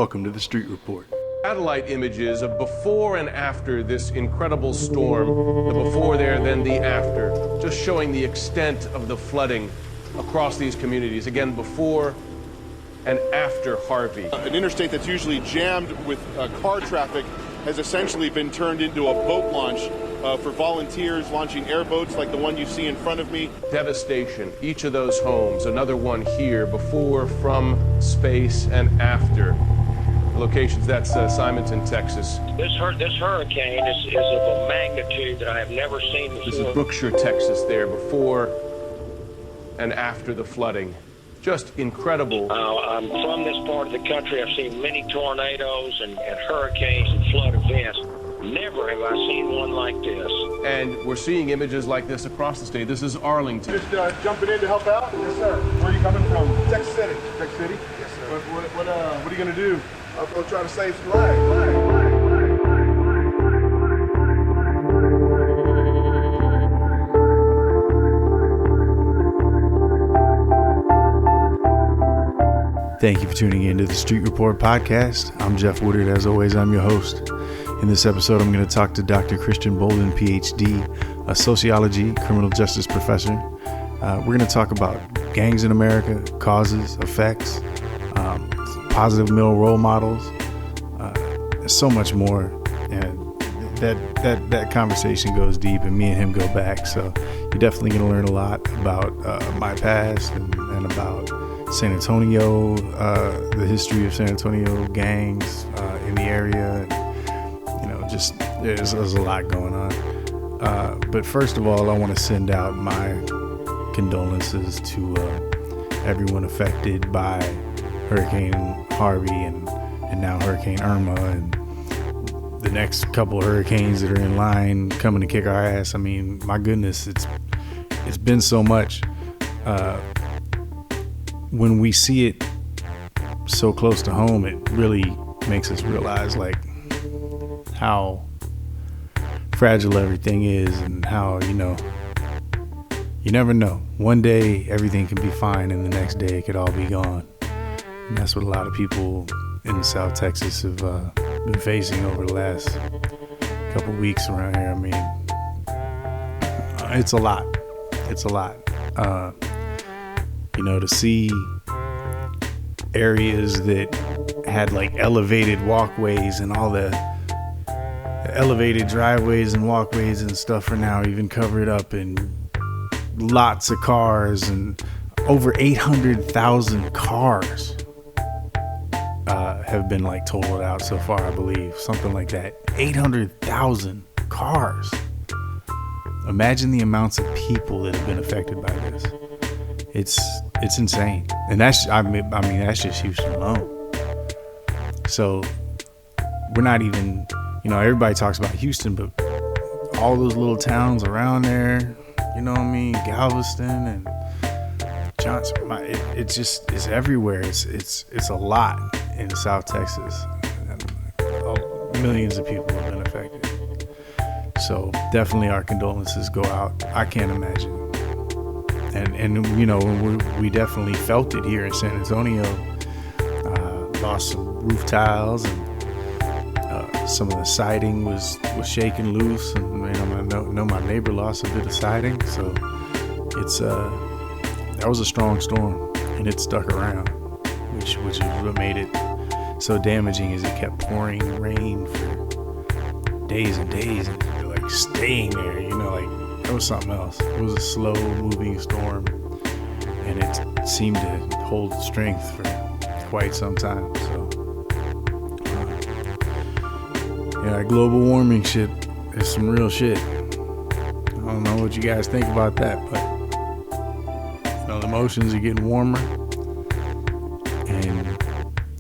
Welcome to the Street Report. Satellite images of before and after this incredible storm. The before there, then the after. Just showing the extent of the flooding across these communities. Again, before and after Harvey. An interstate that's usually jammed with car traffic has essentially been turned into a boat launch for volunteers launching airboats like the one you see in front of me. Devastation. Each of those homes, another one here, before, from, space, and after. Locations, that's Simonton, Texas. This hurricane is of a magnitude that I have never seen before. This is Brookshire, Texas there, before and after the flooding. Just incredible. I'm from this part of the country. I've seen many tornadoes and hurricanes and flood events. Never have I seen one like this. And we're seeing images like this across the state. This is Arlington. Just jumping in to help out? Yes, sir. Where are you coming from? Texas City. Texas City? Yes, sir. What are you going to do? I'm going to try to save some lives. Thank you for tuning in to the Street Report podcast. I'm Jeff Woodard. As always, I'm your host. In this episode, I'm going to talk to Dr. Christian Bolden P.H.D., a sociology criminal justice professor. We're going to talk about gangs in America, causes, effects, positive male role models, so much more. And that conversation goes deep, and me and him go back. So you're definitely going to learn a lot about my past and about San Antonio, the history of San Antonio gangs in the area. Just there's a lot going on. But first of all, I want to send out my condolences to everyone affected by Hurricane Harvey and now Hurricane Irma and the next couple of hurricanes that are in line coming to kick our ass. I mean, my goodness, it's been so much. When we see it so close to home, it really makes us realize how fragile everything is, and how, you never know. One day everything can be fine, and the next day it could all be gone. And that's what a lot of people in South Texas have been facing over the last couple weeks around here. I mean, it's a lot. It's a lot. To see areas that had elevated walkways and all the elevated driveways and walkways and stuff are now even covered up, and lots of cars, and over 800,000 cars have been totaled out so far, I believe, something like that. 800,000 cars. Imagine the amounts of people that have been affected by this. It's insane, and that's that's just Houston alone. So we're not even, everybody talks about Houston, but all those little towns around there, Galveston and Johnson, it's everywhere. It's a lot in South Texas, and millions of people have been affected. So definitely our condolences go out. I can't imagine. And we definitely felt it here in San Antonio. Lost some roof tiles, and some of the siding was shaking loose, and I know my neighbor lost a bit of siding. So that was a strong storm, and it stuck around, which is what made it so damaging. Is it kept pouring rain for days and days, and staying there. It was something else. It was a slow moving storm, and it seemed to hold strength for quite some time. So global warming shit is some real shit. I don't know what you guys think about that, but the oceans are getting warmer, and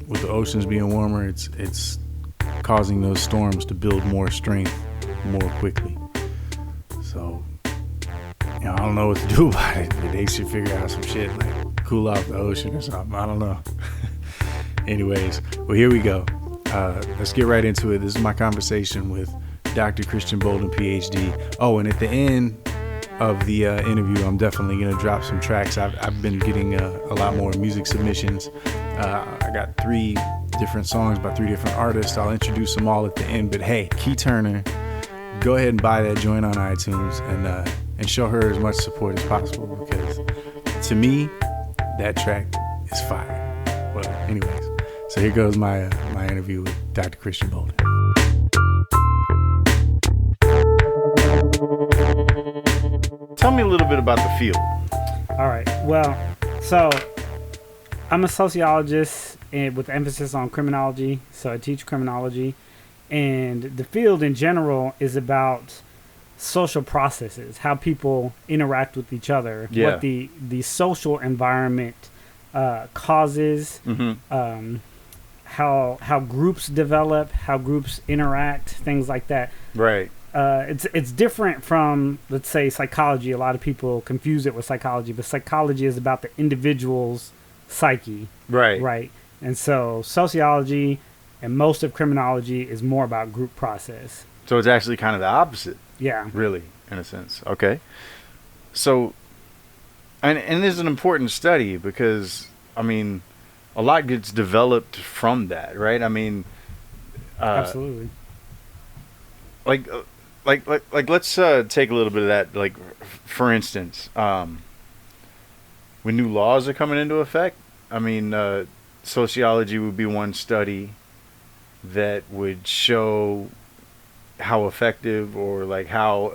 with the oceans being warmer, it's causing those storms to build more strength more quickly. So I don't know what to do about it, but they should figure out some shit, cool off the ocean or something. I don't know. Anyways, well, here we go. Let's get right into it. This is my conversation with Dr. Christian Bolden P.H.D. Oh, and at the end of the interview, I'm definitely going to drop some tracks. I've been getting a lot more music submissions. I got 3 different songs by 3 different artists. I'll introduce them all at the end. But hey, Key Turner, go ahead and buy that joint on iTunes and show her as much support as possible, because to me, that track is fire. Well, anyways, so here goes my interview with Dr. Christian Bolden. Tell me a little bit about the field. All right. Well, so I'm a sociologist with emphasis on criminology. So I teach criminology. And the field in general is about social processes, how people interact with each other, what the social environment causes, how groups develop, how groups interact, things like that. Right. It's different from, let's say, psychology. A lot of people confuse it with psychology, but psychology is about the individual's psyche. Right. Right. And so sociology and most of criminology is more about group process. So it's actually kind of the opposite. Yeah. Really, in a sense. Okay. So, and it is an important study because, I mean, a lot gets developed from that, right? I mean, absolutely. Like let's take a little bit of that. Like, for instance, when new laws are coming into effect, I mean, sociology would be one study that would show how effective or like how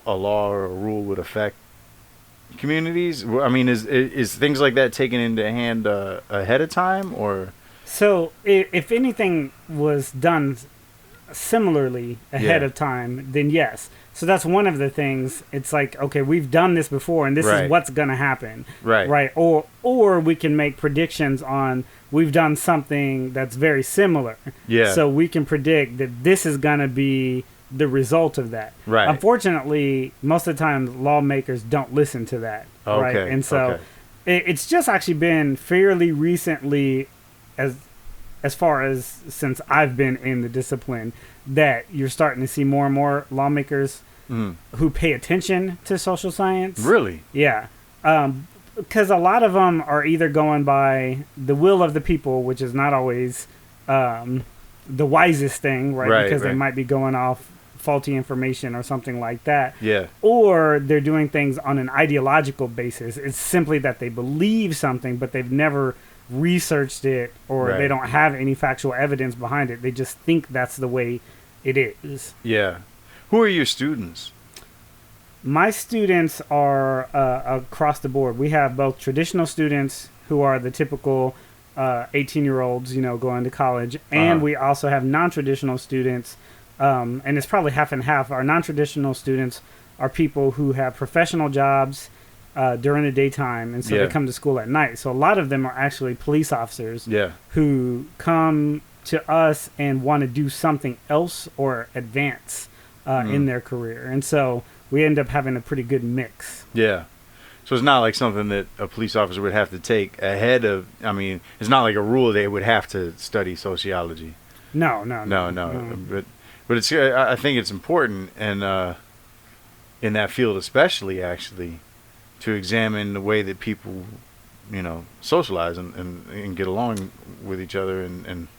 a law or a rule would affect communities. I mean, is things like that taken into hand ahead of time, or? So if anything was done similarly ahead of time, then yes. So that's one of the things. It's like, okay, we've done this before, and this is what's going to happen. Right. Or we can make predictions on, we've done something that's very similar. Yeah. So we can predict that this is going to be the result of that. Right. Unfortunately, most of the time, lawmakers don't listen to that. Okay. Right. And so it's just actually been fairly recently, as far as since I've been in the discipline, that you're starting to see more and more lawmakers who pay attention to social science. Really? Yeah. Because a lot of them are either going by the will of the people, which is not always the wisest thing, right? Because they might be going off faulty information or something like that. Yeah. Or they're doing things on an ideological basis. It's simply that they believe something, but they've never researched it, or they don't have any factual evidence behind it. They just think that's the way it is. Yeah. Who are your students? My students are across the board. We have both traditional students who are the typical 18-year-olds, going to college, and we also have non-traditional students, and it's probably half and half. Our non-traditional students are people who have professional jobs during the daytime, and so they come to school at night. So a lot of them are actually police officers who come to us and want to do something else or advance in their career. And so we end up having a pretty good mix. Yeah. So it's not like something that a police officer would have to take ahead of, I mean, it's not like a rule they would have to study sociology. No. But it's, I think it's important, and in that field especially, actually, to examine the way that people, socialize and get along with each other, and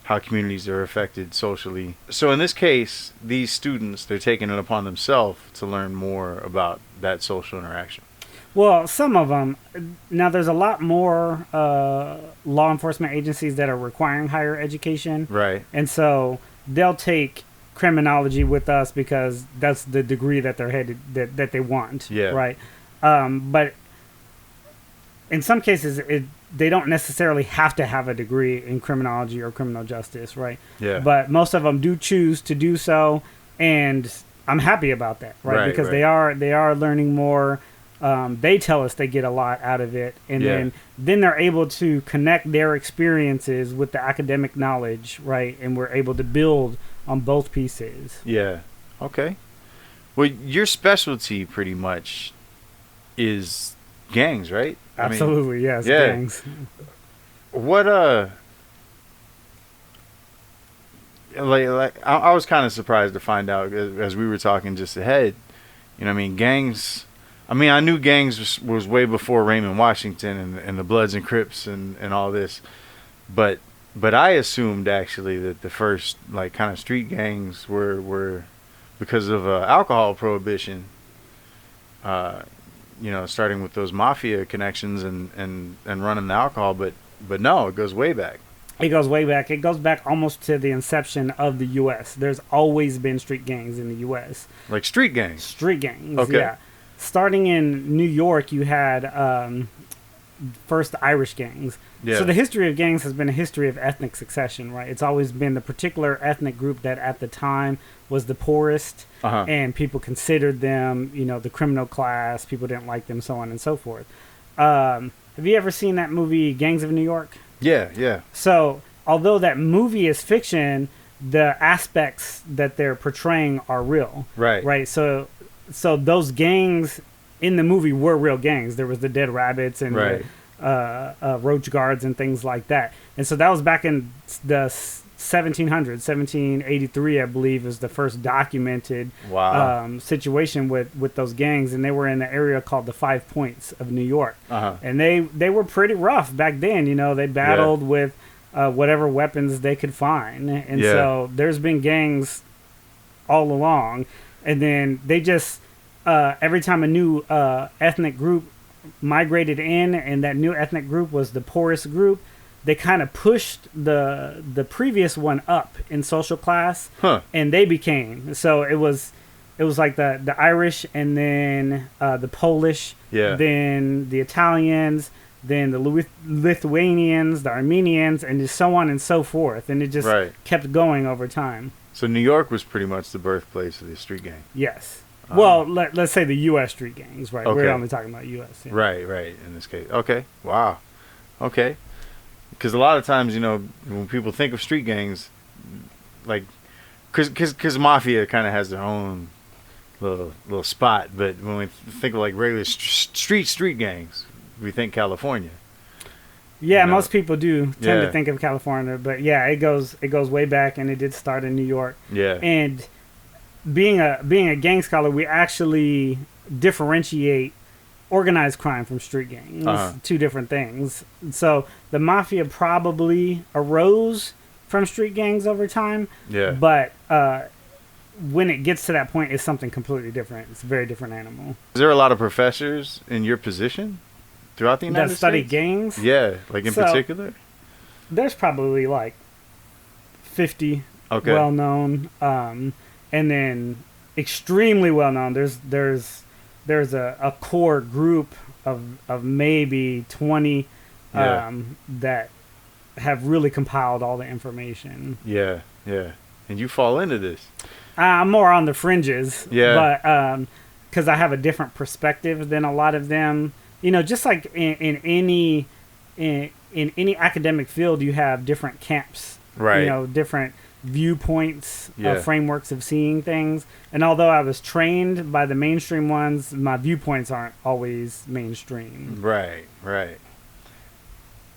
how communities are affected socially. So in this case, these students, they're taking it upon themselves to learn more about that social interaction. Well, some of them. Now, there's a lot more law enforcement agencies that are requiring higher education. Right. And so they'll take criminology with us because that's the degree that they're headed, that they want. Yeah. Right. But in some cases, they don't necessarily have to have a degree in criminology or criminal justice, right? Yeah. But most of them do choose to do so, and I'm happy about that, right? Because they are learning more. They tell us they get a lot out of it, and then they're able to connect their experiences with the academic knowledge, right? And we're able to build on both pieces. Yeah. Okay. Well, your specialty pretty much is gangs, right? Absolutely, yes, gangs. What like I was kind of surprised to find out as we were talking just ahead. Gangs. I mean, I knew gangs was way before Raymond Washington and the Bloods and Crips and all this, but But I assumed actually that the first like kind of street gangs were because of alcohol prohibition. Starting with those mafia connections and running the alcohol, but no, it goes way back. It goes way back. It goes back almost to the inception of the U.S. There's always been street gangs in the U.S. Like street gangs? Street gangs, okay. Yeah. Starting in New York, you had first Irish gangs. Yeah. So the history of gangs has been a history of ethnic succession, right? It's always been the particular ethnic group that at the time was the poorest, and people considered them, the criminal class. People didn't like them, so on and so forth. Have you ever seen that movie Gangs of New York? Yeah. So although that movie is fiction, the aspects that they're portraying are real. Right. So those gangs in the movie were real gangs. There was the Dead Rabbits and the Roach Guards and things like that. And so that was back in the 1700s, 1783, I believe, is the first documented situation with those gangs. And they were in the area called the 5 Points of New York. And they were pretty rough back then. They battled with whatever weapons they could find. And so there's been gangs all along. And then they just, every time a new ethnic group migrated in, and that new ethnic group was the poorest group, they kind of pushed the previous one up in social class, and they became. So it was like the Irish, and then the Polish, then the Italians, then the Lithuanians, the Armenians, and just so on and so forth. And it just kept going over time. So New York was pretty much the birthplace of the street gang. Yes. Well, let's say the U.S. street gangs, right? Okay. We're only talking about U.S. Yeah. Right. In this case. Okay. Wow. Okay. Because a lot of times, when people think of street gangs, like, because mafia kind of has their own little spot, but when we think of like regular street gangs, we think California. Yeah, most people do tend to think of California, but yeah, it goes way back, and it did start in New York. Yeah. And being a gang scholar, we actually differentiate organized crime from street gangs. Two different things. So the mafia probably arose from street gangs over time. Yeah. But when it gets to that point, it's something completely different. It's a very different animal. Is there a lot of professors in your position throughout the United States that study gangs? Yeah, like in particular? There's probably like 50 well known. And then extremely well known. There's a core group of maybe 20 that have really compiled all the information. Yeah. And you fall into this. I'm more on the fringes. Yeah. But because I have a different perspective than a lot of them. Just like in any academic field, you have different camps. Right. Different viewpoints, frameworks of seeing things. And although I was trained by the mainstream ones, my viewpoints aren't always mainstream. Right.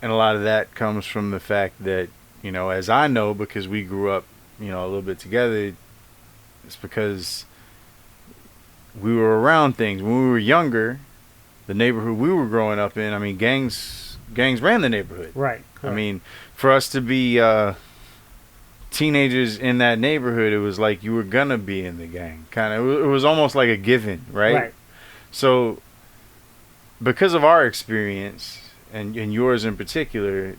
And a lot of that comes from the fact that, as I know, because we grew up, a little bit together, it's because we were around things. When we were younger, the neighborhood we were growing up in, gangs ran the neighborhood. Right. Correct. For us to be teenagers in that neighborhood, it was like you were gonna be in the gang. It was almost like a given, right? So because of our experience and yours in particular,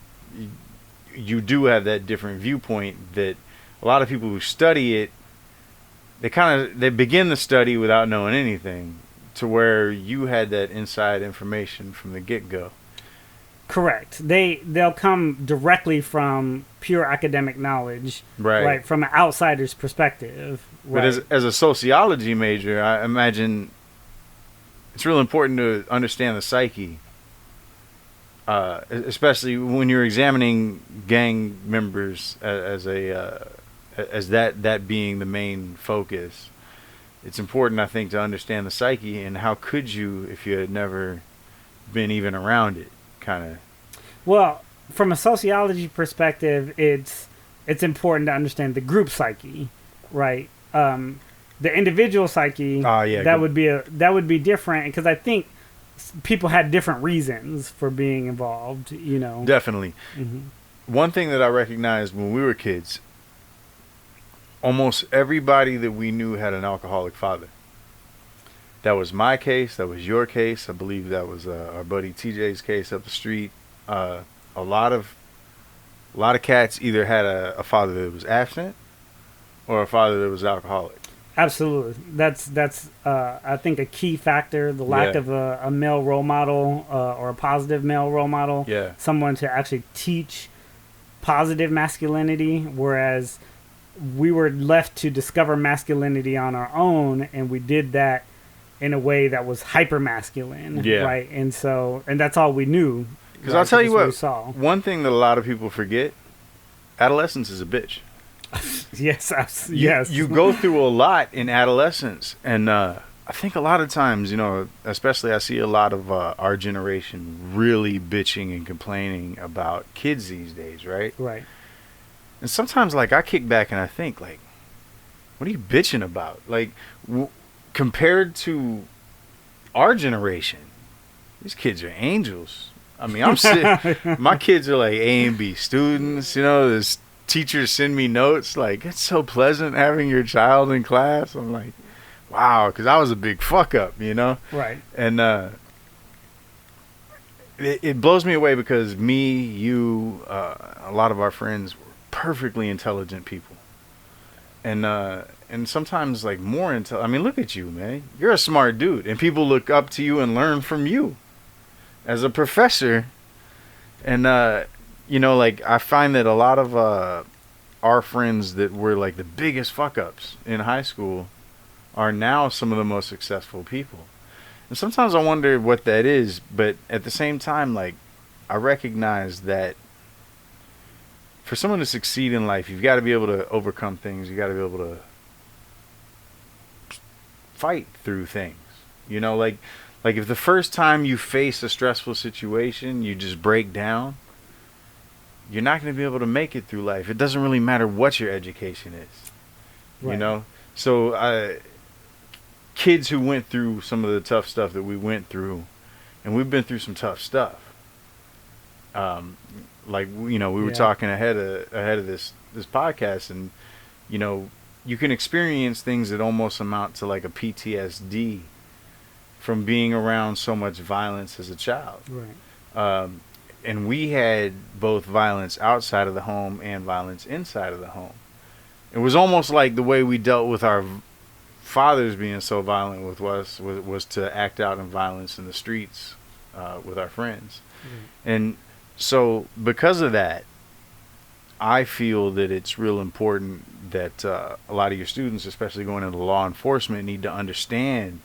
you do have that different viewpoint that a lot of people who study it, they begin the study without knowing anything, to where you had that inside information from the get-go. Correct. They'll come directly from pure academic knowledge, right? From an outsider's perspective. But as a sociology major, I imagine it's real important to understand the psyche, especially when you're examining gang members as that being the main focus. It's important, I think, to understand the psyche, and how could you if you had never been even around it, kind of. Well, from a sociology perspective, it's important to understand the group psyche, right? The individual psyche, that would be different, because I think people had different reasons for being involved. Definitely. Mm-hmm. one thing that I recognized when we were kids, almost everybody that we knew had an alcoholic father. That was my case. That was your case. I believe that was our buddy TJ's case up the street. A lot of cats either had a father that was absent or a father that was alcoholic. Absolutely. That's I think a key factor, the lack of a male role model or a positive male role model. Yeah. Someone to actually teach positive masculinity, whereas we were left to discover masculinity on our own, and we did that in a way that was hyper masculine. Yeah. Right. And that's all we knew. Because I'll tell you what, one thing that a lot of people forget, adolescence is a bitch. Yes. You go through a lot in adolescence, and I think a lot of times, especially I see a lot of our generation really bitching and complaining about kids these days, right? Right. And sometimes, like, I kick back and I think, like, what are you bitching about? Like, compared to our generation, these kids are angels. I mean, my kids are like A and B students, this teachers send me notes like, it's so pleasant having your child in class. I'm like, wow, because I was a big fuck up, Right. And it blows me away because me, you, a lot of our friends were perfectly intelligent people. And sometimes like more intelligent. I mean, look at you, man. You're a smart dude. And people look up to you and learn from you as a professor. And, like, I find that a lot of our friends that were like the biggest fuck-ups in high school are now some of the most successful people. And sometimes I wonder what that is, but at the same time, like, I recognize that for someone to succeed in life, you've got to be able to overcome things. You got to be able to fight through things. Like if the first time you face a stressful situation, you just break down, you're not going to be able to make it through life. It doesn't really matter what your education is, right. So kids who went through some of the tough stuff that we went through, and we've been through some tough stuff. We were talking ahead of this podcast, and you can experience things that almost amount to like a PTSD from being around so much violence as a child. Right. And we had both violence outside of the home and violence inside of the home. It was almost like the way we dealt with our fathers being so violent with us was to act out in violence in the streets with our friends. Mm-hmm. And so because of that, I feel that it's real important that a lot of your students, especially going into law enforcement, need to understand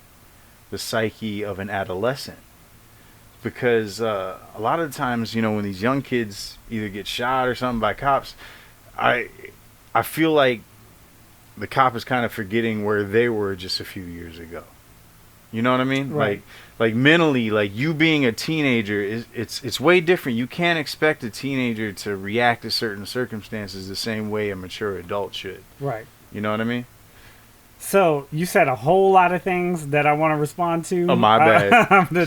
the psyche of an adolescent. Because a lot of the times, when these young kids either get shot or something by cops, I feel like the cop is kind of forgetting where they were just a few years ago. You know what I mean? Right. Like mentally, like you being a teenager, it's way different. You can't expect a teenager to react to certain circumstances the same way a mature adult should. Right. You know what I mean? So you said a whole lot of things that I want to respond to. Oh, my bad. I'm gonna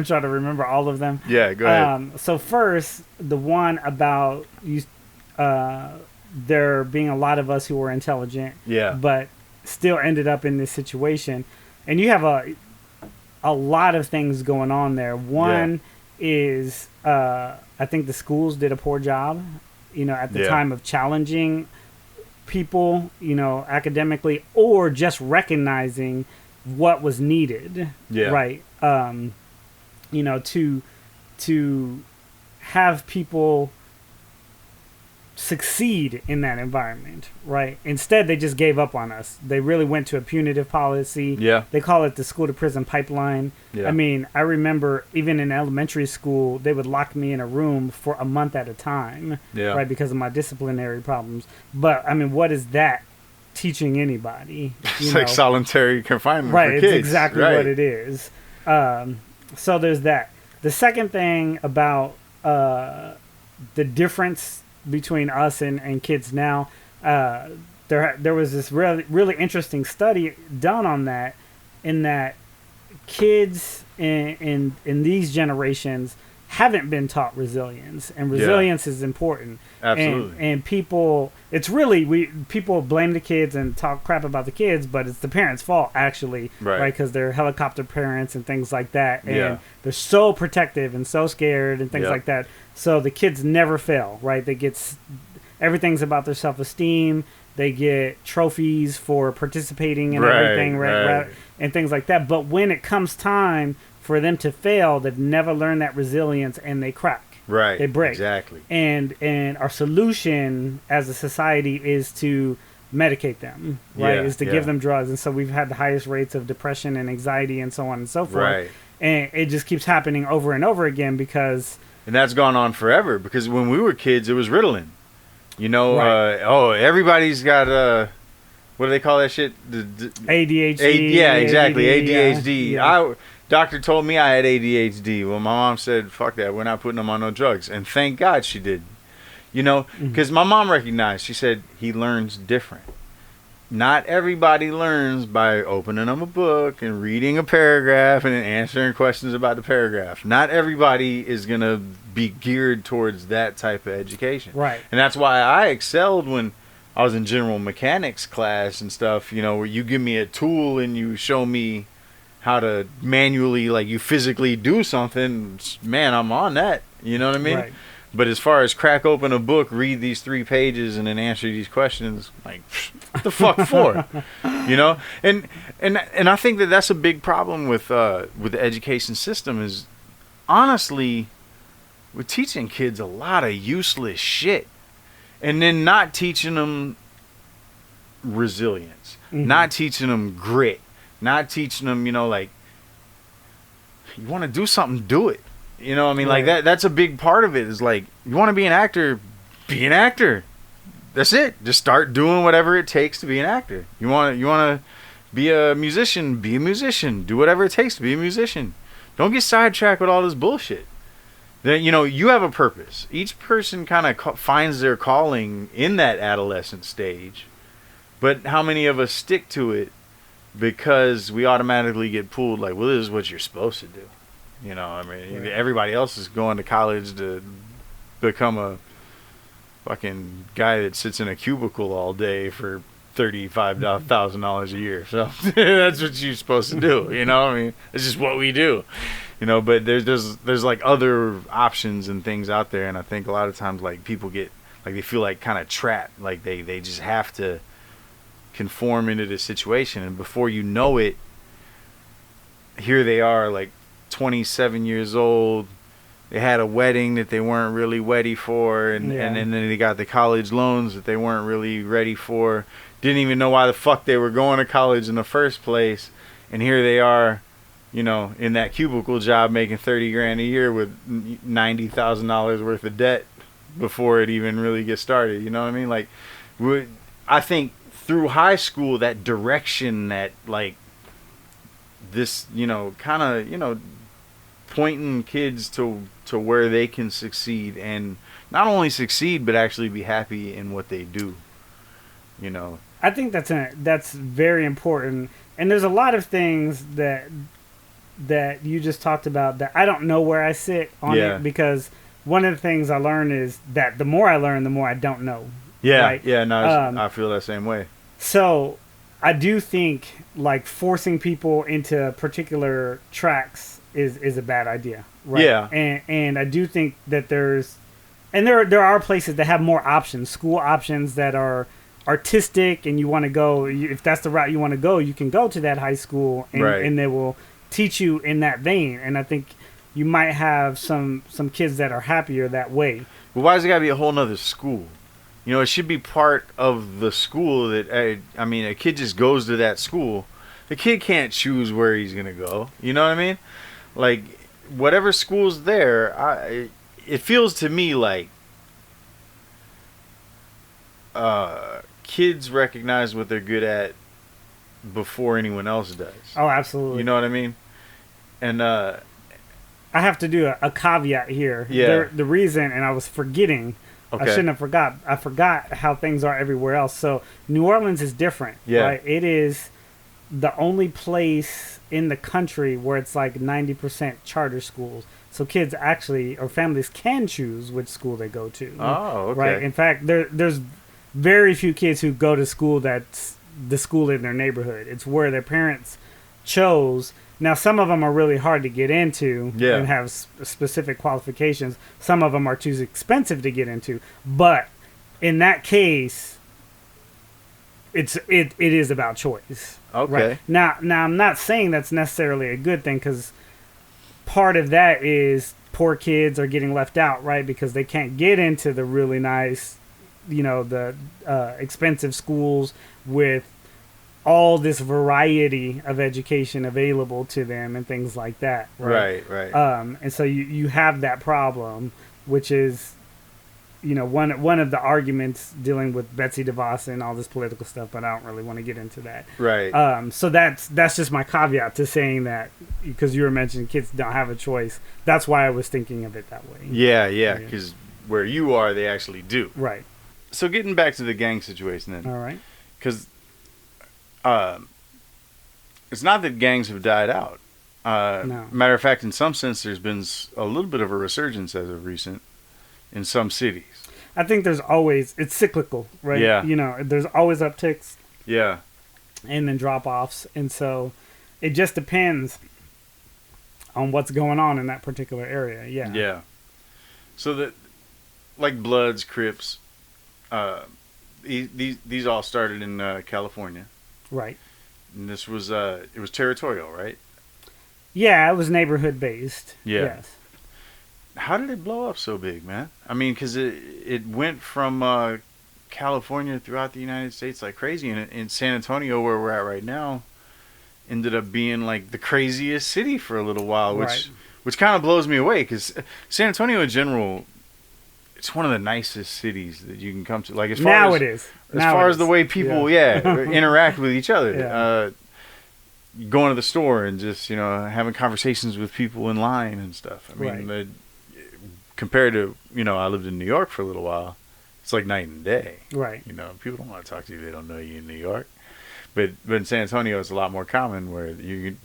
try to remember all of them. Yeah, go ahead. So first, the one about you, there being a lot of us who were intelligent, but still ended up in this situation, and you have a lot of things going on there. One is I think the schools did a poor job, at the time of challenging people, academically, or just recognizing what was needed. Right. To have people succeed in that environment, right? Instead, they just gave up on us. They really went to a punitive policy. Yeah. They call it the school to prison pipeline. Yeah. I mean, I remember even in elementary school, they would lock me in a room for a month at a time, right, because of my disciplinary problems. But, I mean, what is that teaching anybody? It's like solitary confinement right, for kids. It's exactly what it is. So there's that. The second thing about the difference between us and kids now, there was this really interesting study done on that, in that kids in these generations haven't been taught resilience, and resilience is important. Absolutely. And people, it's really, people blame the kids and talk crap about the kids, but it's the parents' fault actually, right? Because they're helicopter parents and things like that, and they're so protective and so scared and things like that. So the kids never fail, right? Everything's about their self-esteem. They get trophies for participating in everything, right? And things like that. But when it comes time for them to fail, they've never learned that resilience, and they crack. Right. They break. Exactly. And our solution as a society is to medicate them, right? Is to give them drugs. And so we've had the highest rates of depression and anxiety and so on and so forth. Right. And it just keeps happening over and over again because... And that's gone on forever, because when we were kids, it was Ritalin. You know, everybody's got... what do they call that shit? ADHD. Yeah, exactly. ADD, ADHD. Doctor told me I had ADHD. Well, my mom said, fuck that. We're not putting him on no drugs. And thank God she did. You know, because my mom recognized, she said, he learns different. Not everybody learns by opening them a book and reading a paragraph and answering questions about the paragraph. Not everybody is going to be geared towards that type of education. Right. And that's why I excelled when I was in general mechanics class and stuff, you know, where you give me a tool and you show me how to manually, like, you physically do something. Man, I'm on that. You know what I mean? Right. But as far as crack open a book, read these 3 pages, and then answer these questions, like, what the fuck for? You know? And I think that that's a big problem with the education system is, honestly, we're teaching kids a lot of useless shit. And then not teaching them resilience. Not teaching them grit. Not teaching them, you know, like, you want to do something, do it. You know what I mean? Like, that's a big part of it is, like, you want to be an actor, be an actor. That's it. Just start doing whatever it takes to be an actor. You want to be a musician, be a musician. Do whatever it takes to be a musician. Don't get sidetracked with all this bullshit. Then, you know, you have a purpose. Each person kind of finds their calling in that adolescent stage. But how many of us stick to it because we automatically get pulled like, well, this is what you're supposed to do. You know, I mean, everybody else is going to college to become a fucking guy that sits in a cubicle all day for $35,000 a year. So that's what you're supposed to do. You know, I mean, it's just what we do. You know, but there's like other options and things out there, and I think a lot of times like people get like they feel like kind of trapped, like they just have to conform into this situation, and before you know it, here they are like 27 years old. They had a wedding that they weren't really ready for, and then they got the college loans that they weren't really ready for. Didn't even know why the fuck they were going to college in the first place, and here they are, you know, in that cubicle job making $30,000 a year with $90,000 worth of debt before it even really gets started. You know what I mean? Like, I think through high school, that direction, that like this, you know, kind of, you know, pointing kids to where they can succeed, and not only succeed but actually be happy in what they do. You know, I think that's very important. And there's a lot of things that you just talked about that I don't know where I sit on it, because one of the things I learned is that the more I learn, the more I don't know. Yeah, right? I feel that same way. So I do think like forcing people into particular tracks is a bad idea, right? Yeah. And I do think that there are places that have more options, school options that are artistic, and you want to go, if that's the route you want to go, you can go to that high school, and they will teach you in that vein. And I think you might have some kids that are happier that way. But why does it gotta be a whole nother school? You know, it should be part of the school that, I mean, a kid just goes to that school. The kid can't choose where he's going to go. You know what I mean? Like, whatever school's there, it feels to me like kids recognize what they're good at before anyone else does. Oh, absolutely. You know what I mean? And I have to do a caveat here. Yeah. The reason, and I was forgetting... Okay. I shouldn't have forgot. I forgot how things are everywhere else. So New Orleans is different, right? It is the only place in the country where it's like 90% charter schools. So kids actually, or families can choose which school they go to. Oh, okay. Right. In fact, there's very few kids who go to school that's the school in their neighborhood. It's where their parents chose. Now, some of them are really hard to get into and have specific qualifications. Some of them are too expensive to get into. But in that case, it is about choice. Okay. Right? Now I'm not saying that's necessarily a good thing, because part of that is poor kids are getting left out, right? Because they can't get into the really nice, the expensive schools with all this variety of education available to them and things like that. Right. And so you have that problem, which is, one of the arguments dealing with Betsy DeVos and all this political stuff, but I don't really want to get into that. Right. So that's just my caveat to saying that, because you were mentioning kids don't have a choice. That's why I was thinking of it that way. Yeah, because where you are, they actually do. Right. So getting back to the gang situation then. All right. Because it's not that gangs have died out. No. Matter of fact, in some sense, there's been a little bit of a resurgence as of recent in some cities. I think it's cyclical, right? Yeah. There's always upticks. Yeah. And then drop-offs. And so it just depends on what's going on in that particular area. Yeah. Yeah. So that, like Bloods, Crips, these all started in California. Right. And this was, it was territorial, right? Yeah, it was neighborhood-based. Yeah. Yes. How did it blow up so big, man? I mean, because it went from California throughout the United States like crazy. And in San Antonio, where we're at right now, ended up being like the craziest city for a little while, which kind of blows me away, because San Antonio in general, it's one of the nicest cities that you can come to. Like, as far as the way people interact with each other. Yeah. Going to the store and just, having conversations with people in line and stuff. I mean, compared to, I lived in New York for a little while, it's like night and day. Right. People don't want to talk to you. They don't know you in New York. But in San Antonio, it's a lot more common where you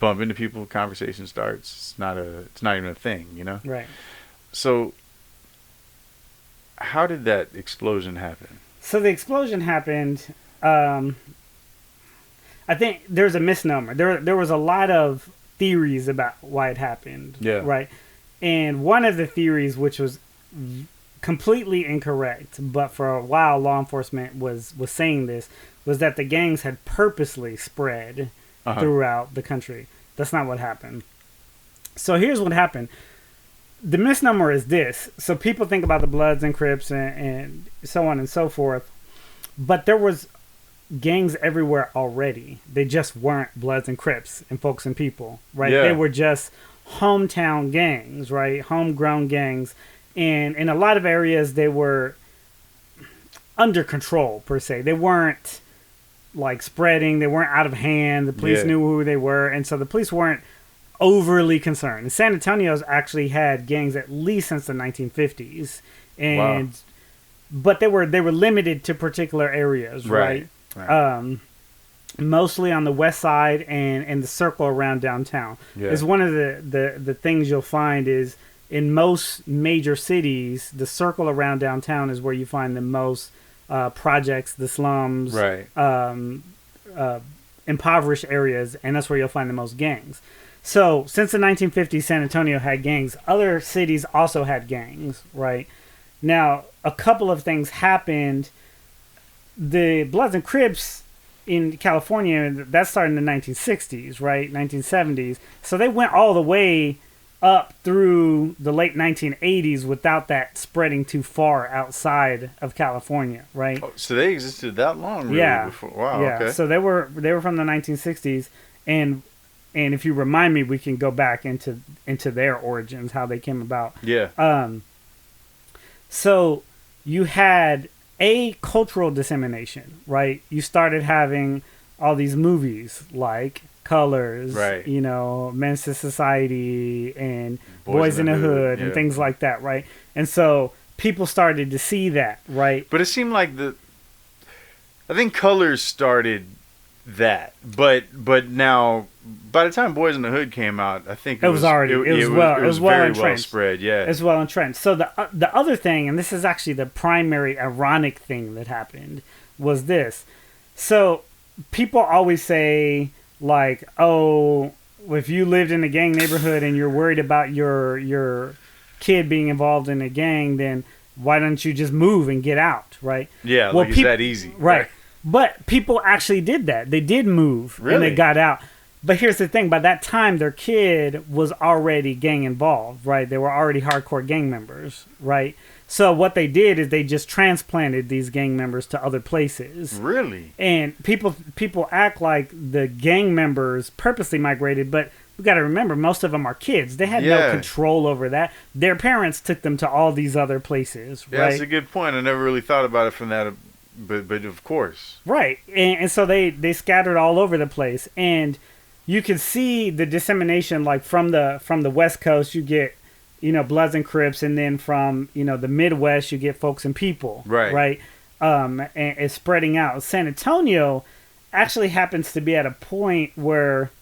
bump into people, conversation starts. It's not even a thing, Right. So how did that explosion happen? So the explosion happened, I think there's a misnomer. There was a lot of theories about why it happened. Yeah. Right. And one of the theories, which was completely incorrect, but for a while law enforcement was saying this, was that the gangs had purposely spread throughout the country. That's not what happened. So here's what happened. The misnomer is this. So people think about the Bloods and Crips and so on and so forth, but there was gangs everywhere already. They just weren't Bloods and Crips and Folks and People, right? Yeah. They were just hometown gangs, right? Homegrown gangs. And in a lot of areas, they were under control, per se. They weren't like spreading. They weren't out of hand. The police knew who they were. And so the police weren't overly concerned. And San Antonio's actually had gangs at least since the 1950s. And but they were limited to particular areas, right? Mostly on the west side and the circle around downtown. Is one of the things you'll find is in most major cities, the circle around downtown is where you find the most projects, the slums, impoverished areas, and that's where you'll find the most gangs. So since the 1950s, San Antonio had gangs. Other cities also had gangs, right? Now, a couple of things happened. The Bloods and Crips in California, that started in the 1960s, right? 1970s. So they went all the way up through the late 1980s without that spreading too far outside of California, right? Oh, so they existed that long, really? Yeah. Before? Wow. Yeah. Okay. So they were from the 1960s, and if you remind me, we can go back into their origins, how they came about. Yeah. So you had a cultural dissemination, right? You started having all these movies like Colors, right? Men's Society and Boys in the Hood and things like that, right? And so people started to see that, right? But it seemed like I think Colors started that. But now, by the time Boys in the Hood came out, I think it was very well spread. Yeah, it was well entrenched. So the other thing, and this is actually the primary ironic thing that happened, was this. So people always say, like, oh, if you lived in a gang neighborhood and you're worried about your kid being involved in a gang, then why don't you just move and get out, right? Yeah, well, it's that easy. Right. But people actually did that. They did move and they got out. But here's the thing. By that time, their kid was already gang involved, right? They were already hardcore gang members, right? So what they did is they just transplanted these gang members to other places. Really? And people act like the gang members purposely migrated, but we got to remember, most of them are kids. They had no control over that. Their parents took them to all these other places, right? Yeah, that's a good point. I never really thought about it from that, but of course. Right. And so they scattered all over the place. And you can see the dissemination, like from the West Coast, you get, Bloods and Crips, and then from, the Midwest, you get Folks and People. Right. Right. And it's spreading out. San Antonio actually happens to be at a point where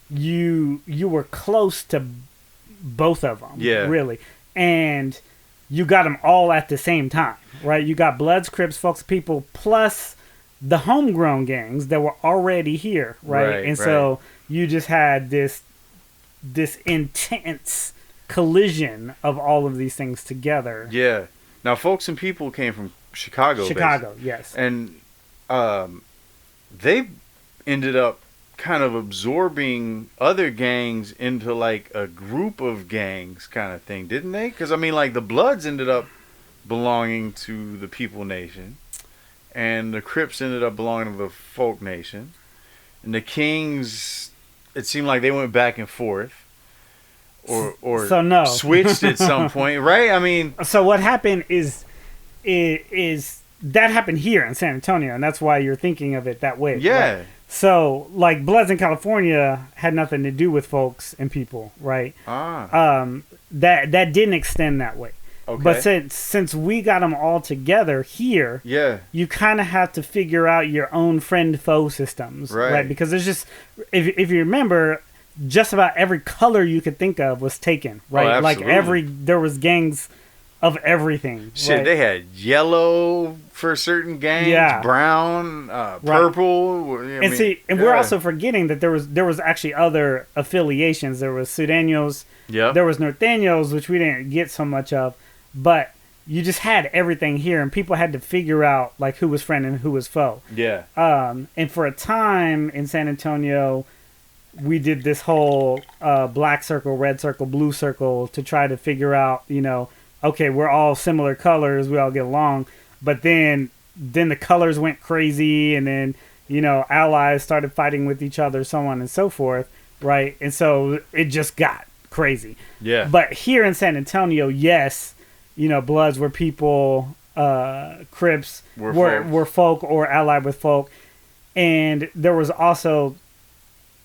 you were close to both of them. Yeah. Really. And you got them all at the same time, right? You got Bloods, Crips, Folks, People, plus the homegrown gangs that were already here, right? And so you just had this intense collision of all of these things together. Yeah. Now, Folks and People came from Chicago. Basically. Yes. And they ended up kind of absorbing other gangs into like a group of gangs kind of thing, didn't they? Because I mean, like, the Bloods ended up belonging to the People Nation, and the Crips ended up belonging to the Folk Nation, and the Kings, it seemed like they went back and forth or so no. switched at some point, right? I mean, so what happened is that happened here in San Antonio, and that's why you're thinking of it that way. Yeah. Right? So, like, Bloods in California had nothing to do with Folks and People, right? That didn't extend that way. Okay. But since we got them all together here, you kind of have to figure out your own friend-foe systems, right? Because there's just, if you remember, just about every color you could think of was taken, right? Oh, like there was gangs of everything. Shit, right? They had yellow for certain gangs, brown, purple. We're also forgetting that there was actually other affiliations. There was Sudanos, there was Norteños, which we didn't get so much of, but you just had everything here, and people had to figure out like who was friend and who was foe. Yeah. And for a time in San Antonio, we did this whole black circle, red circle, blue circle to try to figure out, okay, we're all similar colors, we all get along, but then the colors went crazy, and then allies started fighting with each other, so on and so forth, right? And so it just got crazy. Yeah. But here in San Antonio, yes, Bloods were People, Crips were folk or allied with folk, and there was also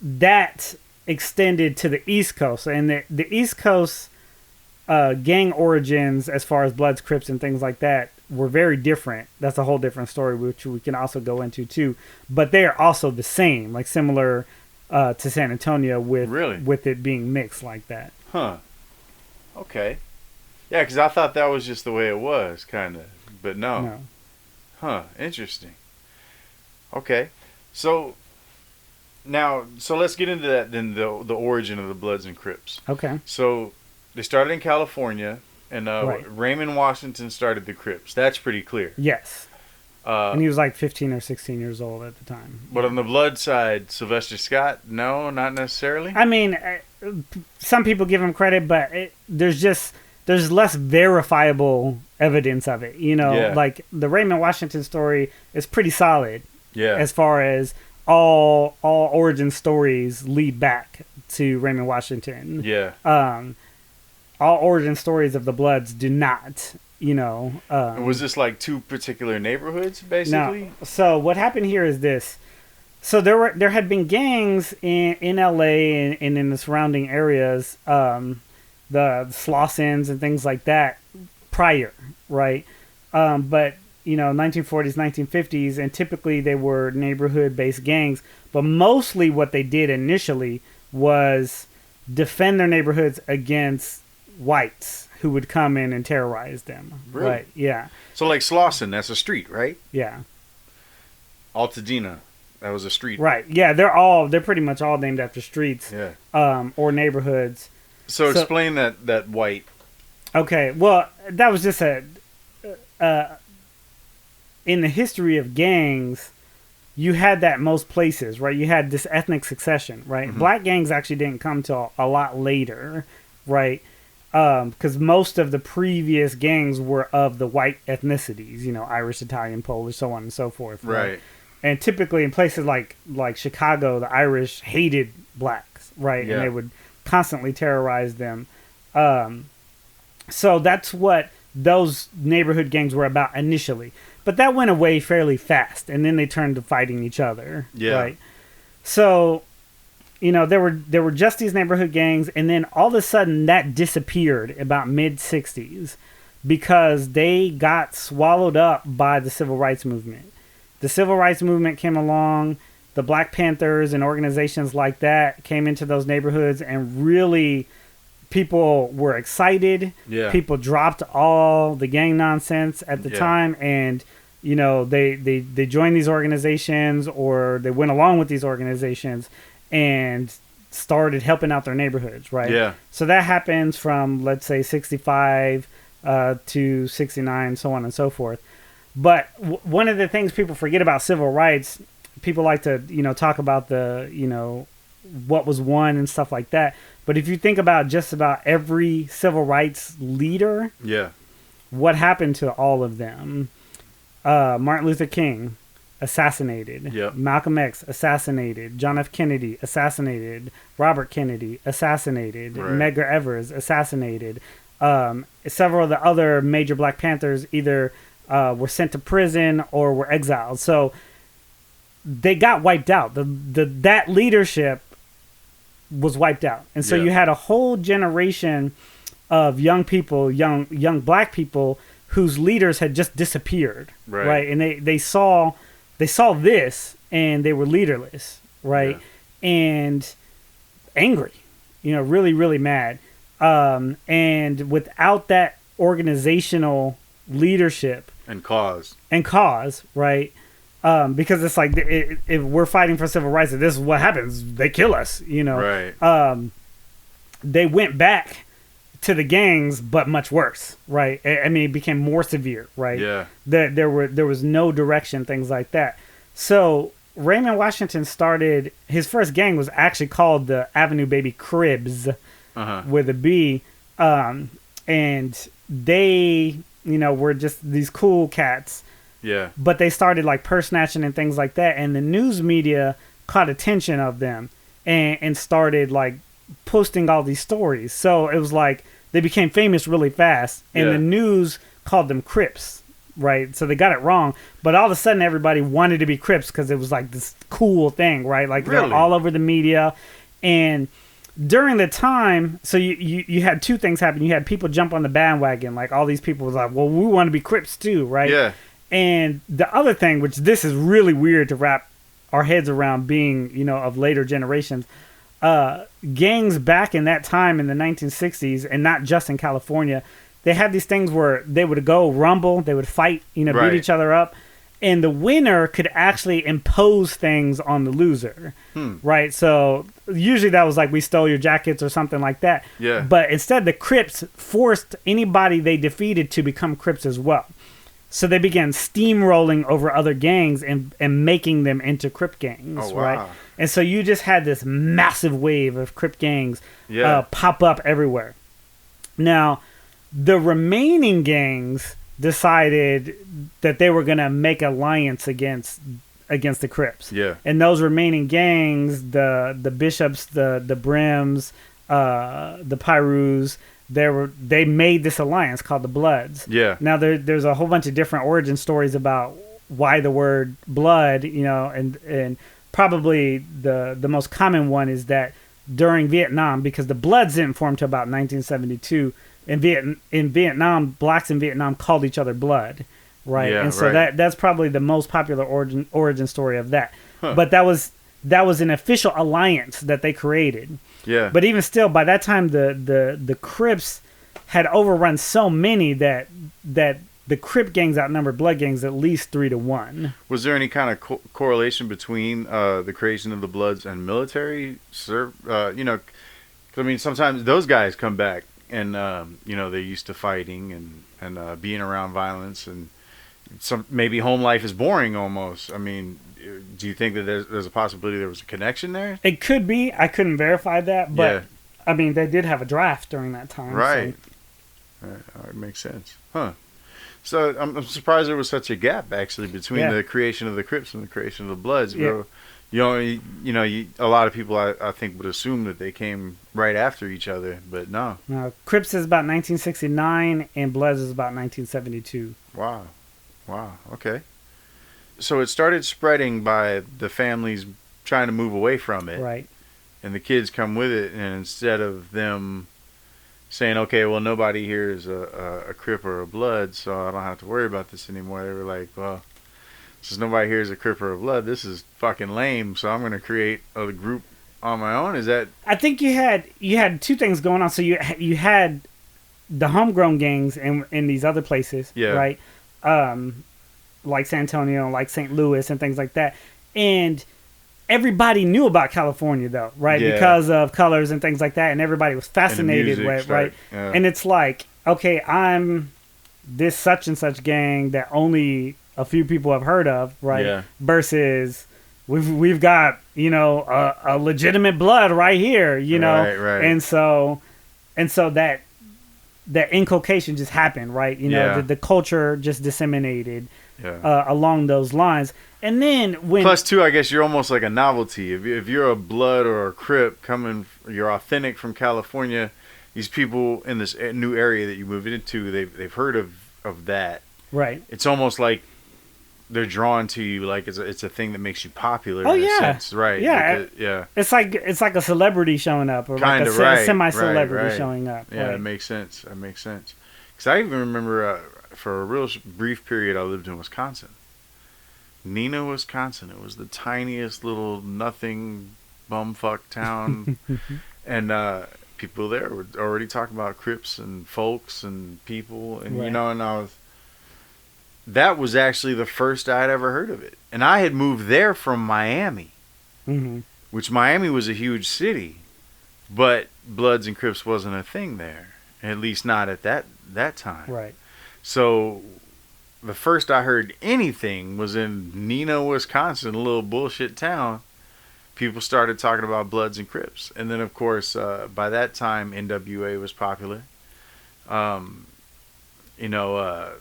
that extended to the East Coast, and the East Coast gang origins, as far as Bloods, Crips, and things like that, were very different. That's a whole different story, which we can also go into too. But they are also the same, like similar to San Antonio, with it being mixed like that. Huh. Okay. Yeah, because I thought that was just the way it was, kind of. But no. Huh. Interesting. Okay. So let's get into that then, the origin of the Bloods and Crips. Okay. So they started in California, and Raymond Washington started the Crips. That's pretty clear. Yes. And he was like 15 or 16 years old at the time. But on the Blood side, Sylvester Scott, no, not necessarily? I mean, some people give him credit, but there's less verifiable evidence of it. Like the Raymond Washington story is pretty solid. Yeah. As far as all origin stories lead back to Raymond Washington. Yeah. All origin stories of the Bloods do not, was this like two particular neighborhoods, basically? No. So what happened here is this. So there had been gangs in LA and in the surrounding areas, the Slossons and things like that prior, right? But 1940s, 1950s, and typically they were neighborhood-based gangs. But mostly what they did initially was defend their neighborhoods against whites who would come in and terrorize them. Really? Right? Yeah. So like Slauson, that's a street, right? Yeah. Altadena, that was a street. Right. Yeah, they're pretty much all named after streets. Yeah. Or neighborhoods. So explain that white. Okay. Well, that was just in the history of gangs, you had that most places, right? You had this ethnic succession, right? Mm-hmm. Black gangs actually didn't come till a lot later, right? Because most of the previous gangs were of the white ethnicities, Irish, Italian, Polish, so on and so forth. Right. And typically in places like Chicago, the Irish hated blacks, right? Yeah. And they would constantly terrorize them. So that's what those neighborhood gangs were about initially. But that went away fairly fast, and then they turned to fighting each other. Yeah. Right. So, there were just these neighborhood gangs, and then all of a sudden that disappeared about mid-'60s because they got swallowed up by the civil rights movement. The civil rights movement came along, the Black Panthers and organizations like that came into those neighborhoods, and really people were excited. Yeah. People dropped all the gang nonsense at the time, and they joined these organizations, or they went along with these organizations and started helping out their neighborhoods, right? Yeah. So that happens from, let's say, 65 to 69, so on and so forth. But one of the things people forget about civil rights, people like to, talk about the, what was won and stuff like that. But if you think about just about every civil rights leader, what happened to all of them? Martin Luther King, assassinated. Yep. Malcolm X, assassinated. John F. Kennedy, assassinated. Robert Kennedy, assassinated. Right. Medgar Evers, assassinated. Several of the other major Black Panthers either were sent to prison or were exiled. So they got wiped out. That leadership was wiped out. And so you had a whole generation of young people, young Black people, whose leaders had just disappeared. Right. And they saw this, and they were leaderless, right? Yeah. And angry, really, really mad. And without that organizational leadership and cause, right? Because it's like, if we're fighting for civil rights, this is what happens. They kill us, Right. They went back to the gangs, but much worse, right? I mean, it became more severe, right? Yeah. There was no direction, things like that. So Raymond Washington started, his first gang was actually called the Avenue Baby Cribs, with a B, and they, were just these cool cats. Yeah. But they started like purse snatching and things like that, and the news media caught attention of them and started like posting all these stories. So it was like they became famous really fast, and the news called them Crips, right? So they got it wrong, but all of a sudden everybody wanted to be Crips because it was like this cool thing, right? Like they're all over the media. And during the time, so you had two things happen. You had people jump on the bandwagon, like all these people was like, well, we want to be Crips too, right? Yeah. And the other thing, which this is really weird to wrap our heads around, being, of later generations, gangs back in that time in the 1960s, and not just in California, they had these things where they would go rumble, they would fight, beat each other up, and the winner could actually impose things on the loser, right? So usually that was like, we stole your jackets or something like that. Yeah. But instead, the Crips forced anybody they defeated to become Crips as well. So they began steamrolling over other gangs and making them into Crip gangs, right? And so you just had this massive wave of Crip gangs pop up everywhere. Now, the remaining gangs decided that they were going to make alliance against the Crips. Yeah. And those remaining gangs, the Bishops, the Brims, the Pyrus, they made this alliance called the Bloods. Yeah. Now there's a whole bunch of different origin stories about why the word blood, and probably the most common one is that during Vietnam, because the Bloods didn't form till about 1972, in Vietnam, blacks in Vietnam called each other blood, right? Yeah, and so that's probably the most popular origin story of that. But that was an official alliance that they created. Yeah. But even still, by that time, the Crips had overrun so many that the Crip gangs outnumbered Blood gangs at least 3-1. Was there any kind of correlation between the creation of the Bloods and military? You know, 'cause, I mean, sometimes those guys come back and you know, they're used to fighting and being around violence, and maybe home life is boring almost. I mean, do you think that there's a possibility there was a connection there? It could be. I couldn't verify that, but I mean, they did have a draft during that time. Right. So. Right. Makes sense. Huh. So I'm surprised there was such a gap actually between the creation of the Crips and the creation of the Bloods. Yeah. You know, a lot of people I think would assume that they came right after each other, but no. No, Crips is about 1969 and Bloods is about 1972. Wow. Okay. So it started spreading by the families trying to move away from it. Right. And the kids come with it, and instead of them saying, okay, well, nobody here is a Crip or a Blood, so I don't have to worry about this anymore. They were like, well, since nobody here is a Crip or a Blood, this is fucking lame, so I'm going to create a group on my own. Is that... I think you had two things going on. So you had the homegrown gangs in these other places, right? Like San Antonio, like St. Louis and things like that. And everybody knew about California, though, right? Yeah. Because of colors and things like that, and everybody was fascinated with, right? Yeah. And it's like, okay, I'm this such and such gang that only a few people have heard of, right? Yeah. Versus we've got, you know, a legitimate Blood right here, you know, right. and so that inculcation just happened, right? You know, the culture just disseminated along those lines. And then when... Plus, too, I guess you're almost like a novelty. If you're a Blood or a Crip you're authentic from California, these people in this new area that you move into, they've heard of that. Right. It's almost like they're drawn to you, like it's a thing that makes you popular. Oh, in yeah. a sense. Right. Yeah. It's like a celebrity showing up, or kind like a semi-celebrity showing up. Yeah, right. It makes sense. Because I even remember for a real brief period I lived in Wisconsin. Neenah, Wisconsin. It was the tiniest little nothing bumfuck town. And people there were already talking about Crips and folks and people. And, you know, and that was actually the first I'd ever heard of it. And I had moved there from Miami, which Miami was a huge city. But Bloods and Crips wasn't a thing there. At least not at that time. Right. So... the first I heard anything was in Neenah, Wisconsin, a little bullshit town. People started talking about Bloods and Crips. And then, of course, by that time, NWA was popular. You know,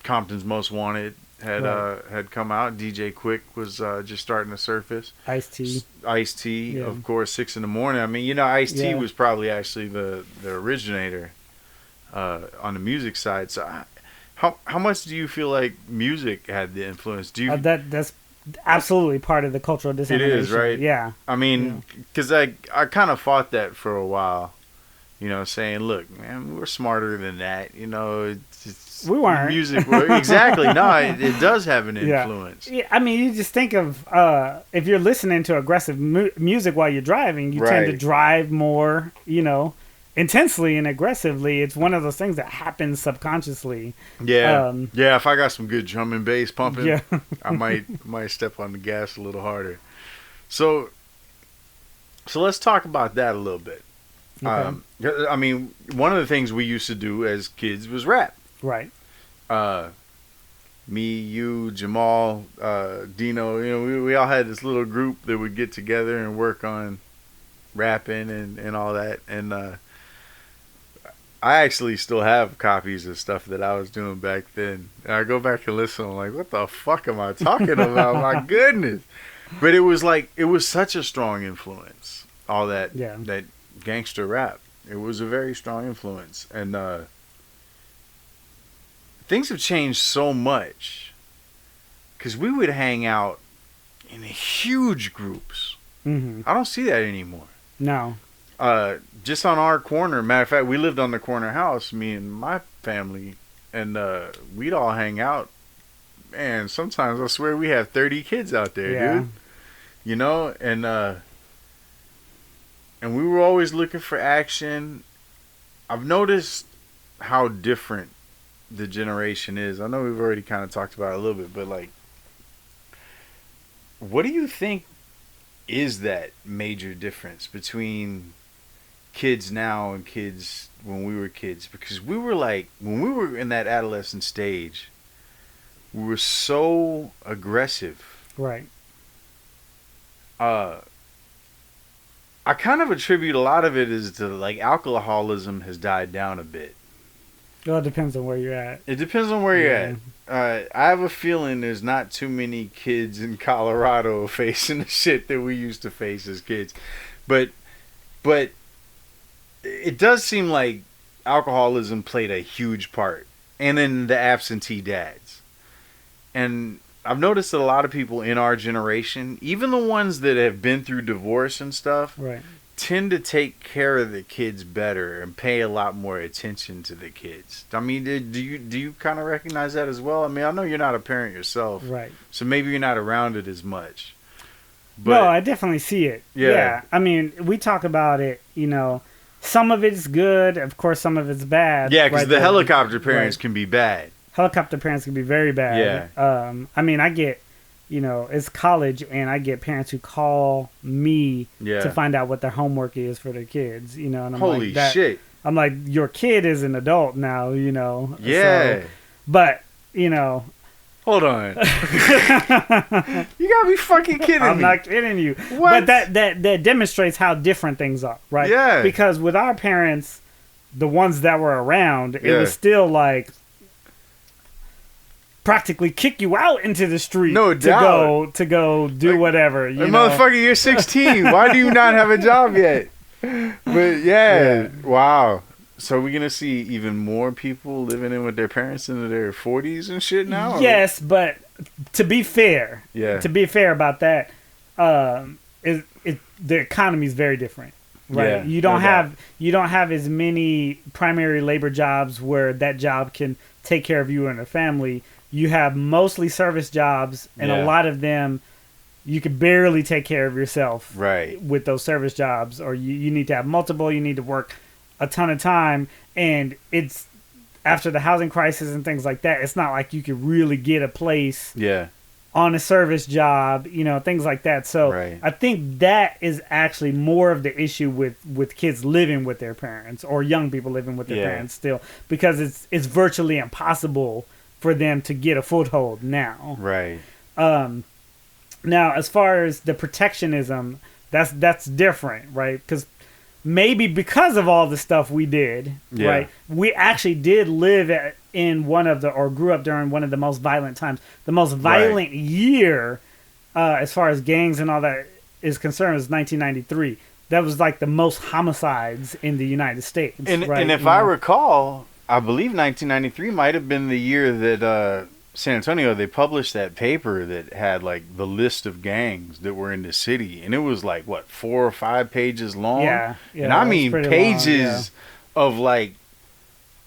Compton's Most Wanted had come out. DJ Quick was just starting to surface. Ice-T, of course, 6 in the morning. I mean, you know, Ice-T was probably actually the originator on the music side. So How much do you feel like music had the influence? Do you that's absolutely part of the cultural dissemination. It is, right? Yeah. I mean, because I kind of fought that for a while, you know, saying, look, man, we're smarter than that. You know, we weren't. Music, exactly. No, it does have an influence. Yeah. I mean, you just think of if you're listening to aggressive music while you're driving, you tend to drive more, you know, intensely and aggressively. It's one of those things that happens subconsciously. Yeah. If I got some good drum and bass pumping, I might step on the gas a little harder. So let's talk about that a little bit. Okay. I mean, one of the things we used to do as kids was rap. Right. Me, you, Jamal, Dino, you know, we all had this little group that would get together and work on rapping and all that. And I actually still have copies of stuff that I was doing back then. And I go back and listen. I'm like, what the fuck am I talking about? My goodness. But it was such a strong influence. All that gangster rap. It was a very strong influence. And things have changed so much. Because we would hang out in huge groups. Mm-hmm. I don't see that anymore. No. Just on our corner. Matter of fact, we lived on the corner house, me and my family, and we'd all hang out man, sometimes I swear we have 30 kids out there, dude. You know, and we were always looking for action. I've noticed how different the generation is. I know we've already kind of talked about it a little bit, but like, what do you think is that major difference between kids now and kids when we were kids? Because we were like, when we were in that adolescent stage, we were so aggressive. Right. I kind of attribute a lot of it is to like alcoholism has died down a bit. Well, it depends on where you're at. It depends on where you're at. I have a feeling there's not too many kids in Colorado facing the shit that we used to face as kids. But it does seem like alcoholism played a huge part. And then the absentee dads. And I've noticed that a lot of people in our generation, even the ones that have been through divorce and stuff, right, tend to take care of the kids better and pay a lot more attention to the kids. I mean, do you kind of recognize that as well? I mean, I know you're not a parent yourself, right? So maybe you're not around it as much. But, no, I definitely see it. Yeah. I mean, we talk about it, you know, some of it's good, of course, some of it's bad. Yeah, because the helicopter parents can be bad. Helicopter parents can be very bad. Yeah. I mean, I get, you know, it's college, and I get parents who call me to find out what their homework is for their kids, you know. And I'm holy like, shit. I'm like, your kid is an adult now, you know. Yeah. So, but, you know. Hold on. You gotta be fucking kidding me. I'm not kidding you. What? But that demonstrates how different things are, right? Yeah. Because with our parents, the ones that were around, it was still like practically kick you out into the street. No doubt. To go do like, whatever. You know? Motherfucker, you're 16. Why do you not have a job yet? But yeah. Wow. So we're gonna see even more people living in with their parents into their 40s and shit now? Yes, but to be fair, about that, the economy is very different, right? Yeah, you don't have as many primary labor jobs where that job can take care of you and a family. You have mostly service jobs, and a lot of them you can barely take care of yourself, right? With those service jobs, or you need to have multiple. You need to work a ton of time, and it's after the housing crisis and things like that. It's not like you could really get a place on a service job, you know, things like that. So I think that is actually more of the issue with kids living with their parents, or young people living with their parents still, because it's virtually impossible for them to get a foothold now. Right. Now, as far as the protectionism, that's different, right? Maybe because of all the stuff we did, right? We actually did live grew up during one of the most violent times. The most violent year, as far as gangs and all that is concerned, was 1993. That was like the most homicides in the United States. And if I recall, I believe 1993 might have been the year that San Antonio, they published that paper that had like the list of gangs that were in the city, and it was like what, 4 or 5 pages long. And I mean pages of like,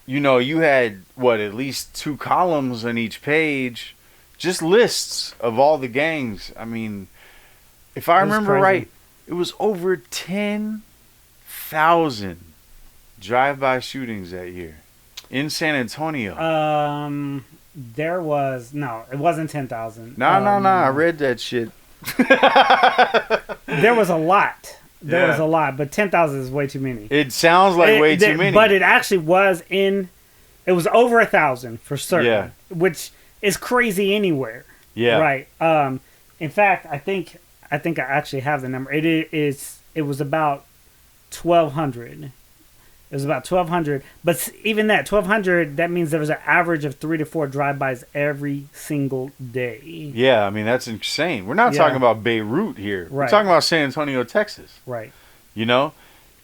you know, you had what, at least 2 columns on each page, just lists of all the gangs. I mean, if I remember right, it was over 10,000 drive-by shootings that year in San Antonio. It wasn't 10,000. No, I read that shit. There was a lot. There was a lot, but 10,000 is way too many. It sounds like way too many. But it actually was it was over 1,000 for certain, which is crazy anywhere. Yeah. Right. In fact, I think I actually have the number. It was about 1,200. It was about 1,200, but even that 1,200, that means there was an average of 3 to 4 drive-bys every single day. Yeah, I mean, that's insane. We're not talking about Beirut here. Right. We're talking about San Antonio, Texas. Right. You know?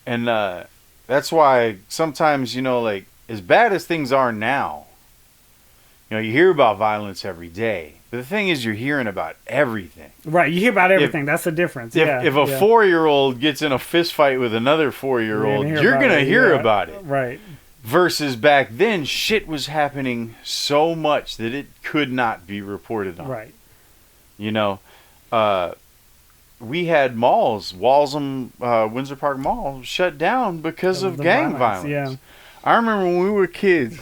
And that's why sometimes, you know, like, as bad as things are now, you know, you hear about violence every day. But the thing is, you're hearing about everything. Right, you hear about everything. That's the difference. If a 4-year-old gets in a fist fight with another 4-year-old, you're going to hear about it. Right. Versus back then, shit was happening so much that it could not be reported on. Right. You know, we had malls, Walsham, Windsor Park Mall, shut down because of gang violence. Yeah. I remember when we were kids,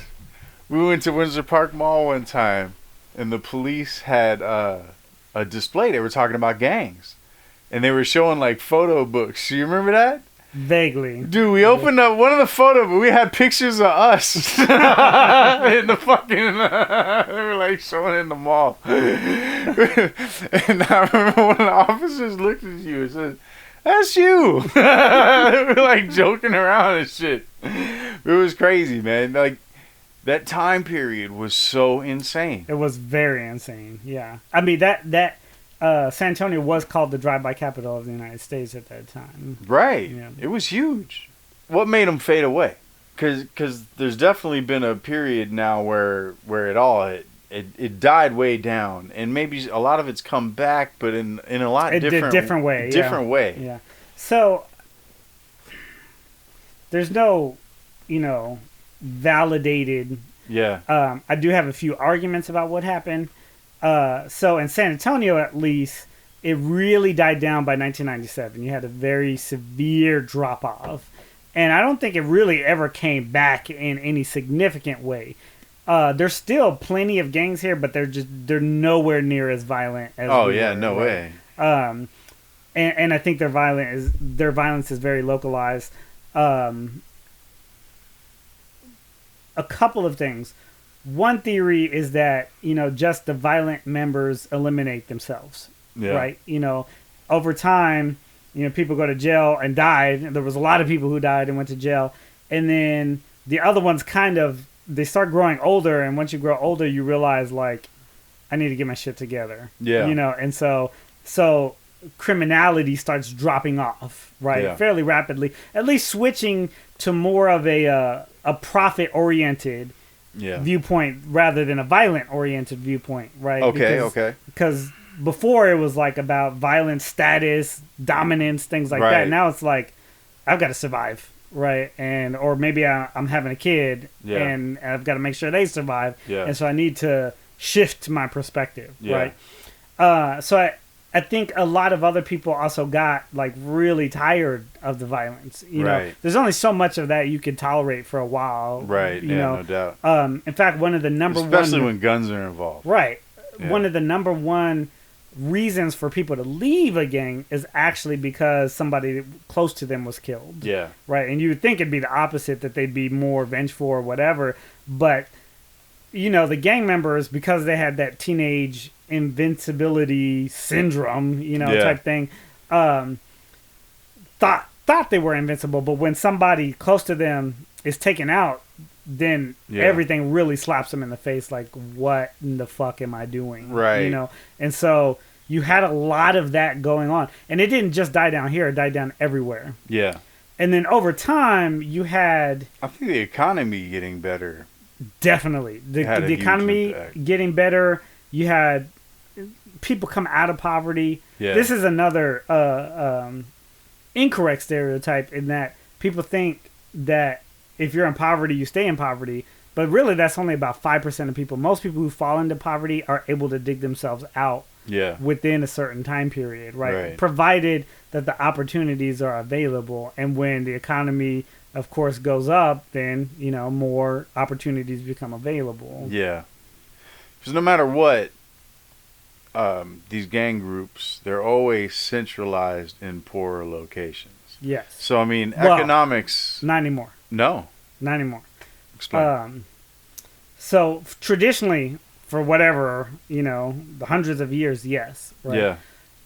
we went to Windsor Park Mall one time, and the police had a display. They were talking about gangs, and they were showing like photo books. You remember that? Vaguely. Dude, we opened up one of the photos, but we had pictures of us in the fucking, they were like showing in the mall. And I remember one of the officers looked at you and said, "That's you." They were like joking around and shit. It was crazy, man. Like, that time period was so insane. It was very insane, yeah. I mean, that San Antonio was called the drive-by capital of the United States at that time. Right. Yeah. It was huge. What made them fade away? Because there's definitely been a period now where it died way down, and maybe a lot of it's come back, but in a lot different way. Different way. Yeah. So there's no, validated. Yeah. I do have a few arguments about what happened. So in San Antonio, at least, it really died down by 1997. You had a very severe drop off, and I don't think it really ever came back in any significant way. There's still plenty of gangs here, but they're nowhere near as violent as. Oh yeah, no way. And I think their violence is very localized. A couple of things. One theory is that, just the violent members eliminate themselves, right? Over time, people go to jail and died. There was a lot of people who died and went to jail. And then the other ones they start growing older. And once you grow older, you realize, like, I need to get my shit together. Yeah. And so criminality starts dropping off, right? Yeah. Fairly rapidly, at least switching to more of a profit-oriented viewpoint rather than a violent-oriented viewpoint, right? Okay. Because before it was like about violence, status, dominance, things like that. Now it's like, I've got to survive, right? Or maybe I'm having a kid, and I've got to make sure they survive, and so I need to shift my perspective, right? So I think a lot of other people also got like really tired of the violence. You know, there's only so much of that you can tolerate for a while. Right. You know? No doubt. In fact, one of the especially when guns are involved. Right. Yeah. One of the number one reasons for people to leave a gang is actually because somebody close to them was killed. Yeah. Right. And you would think it'd be the opposite, that they'd be more vengeful or whatever. But, the gang members, because they had that teenage invincibility syndrome, type thing, thought they were invincible. But when somebody close to them is taken out, then everything really slaps them in the face. Like, what in the fuck am I doing? Right. And so you had a lot of that going on, and it didn't just die down here; it died down everywhere. Yeah. And then over time, you had, I think, the economy getting better. Definitely, the economy getting better. You had people come out of poverty. Yeah. This is another incorrect stereotype, in that people think that if you're in poverty, you stay in poverty. But really, that's only about 5% of people. Most people who fall into poverty are able to dig themselves out within a certain time period, right? Provided that the opportunities are available. And when the economy, of course, goes up, then, more opportunities become available. Yeah. Because no matter what, these gang groups, they're always centralized in poorer locations. Yes. So, I mean, economics... Not anymore. No. Not anymore. Explain. So, traditionally, for whatever, the hundreds of years, yes. Right? Yeah.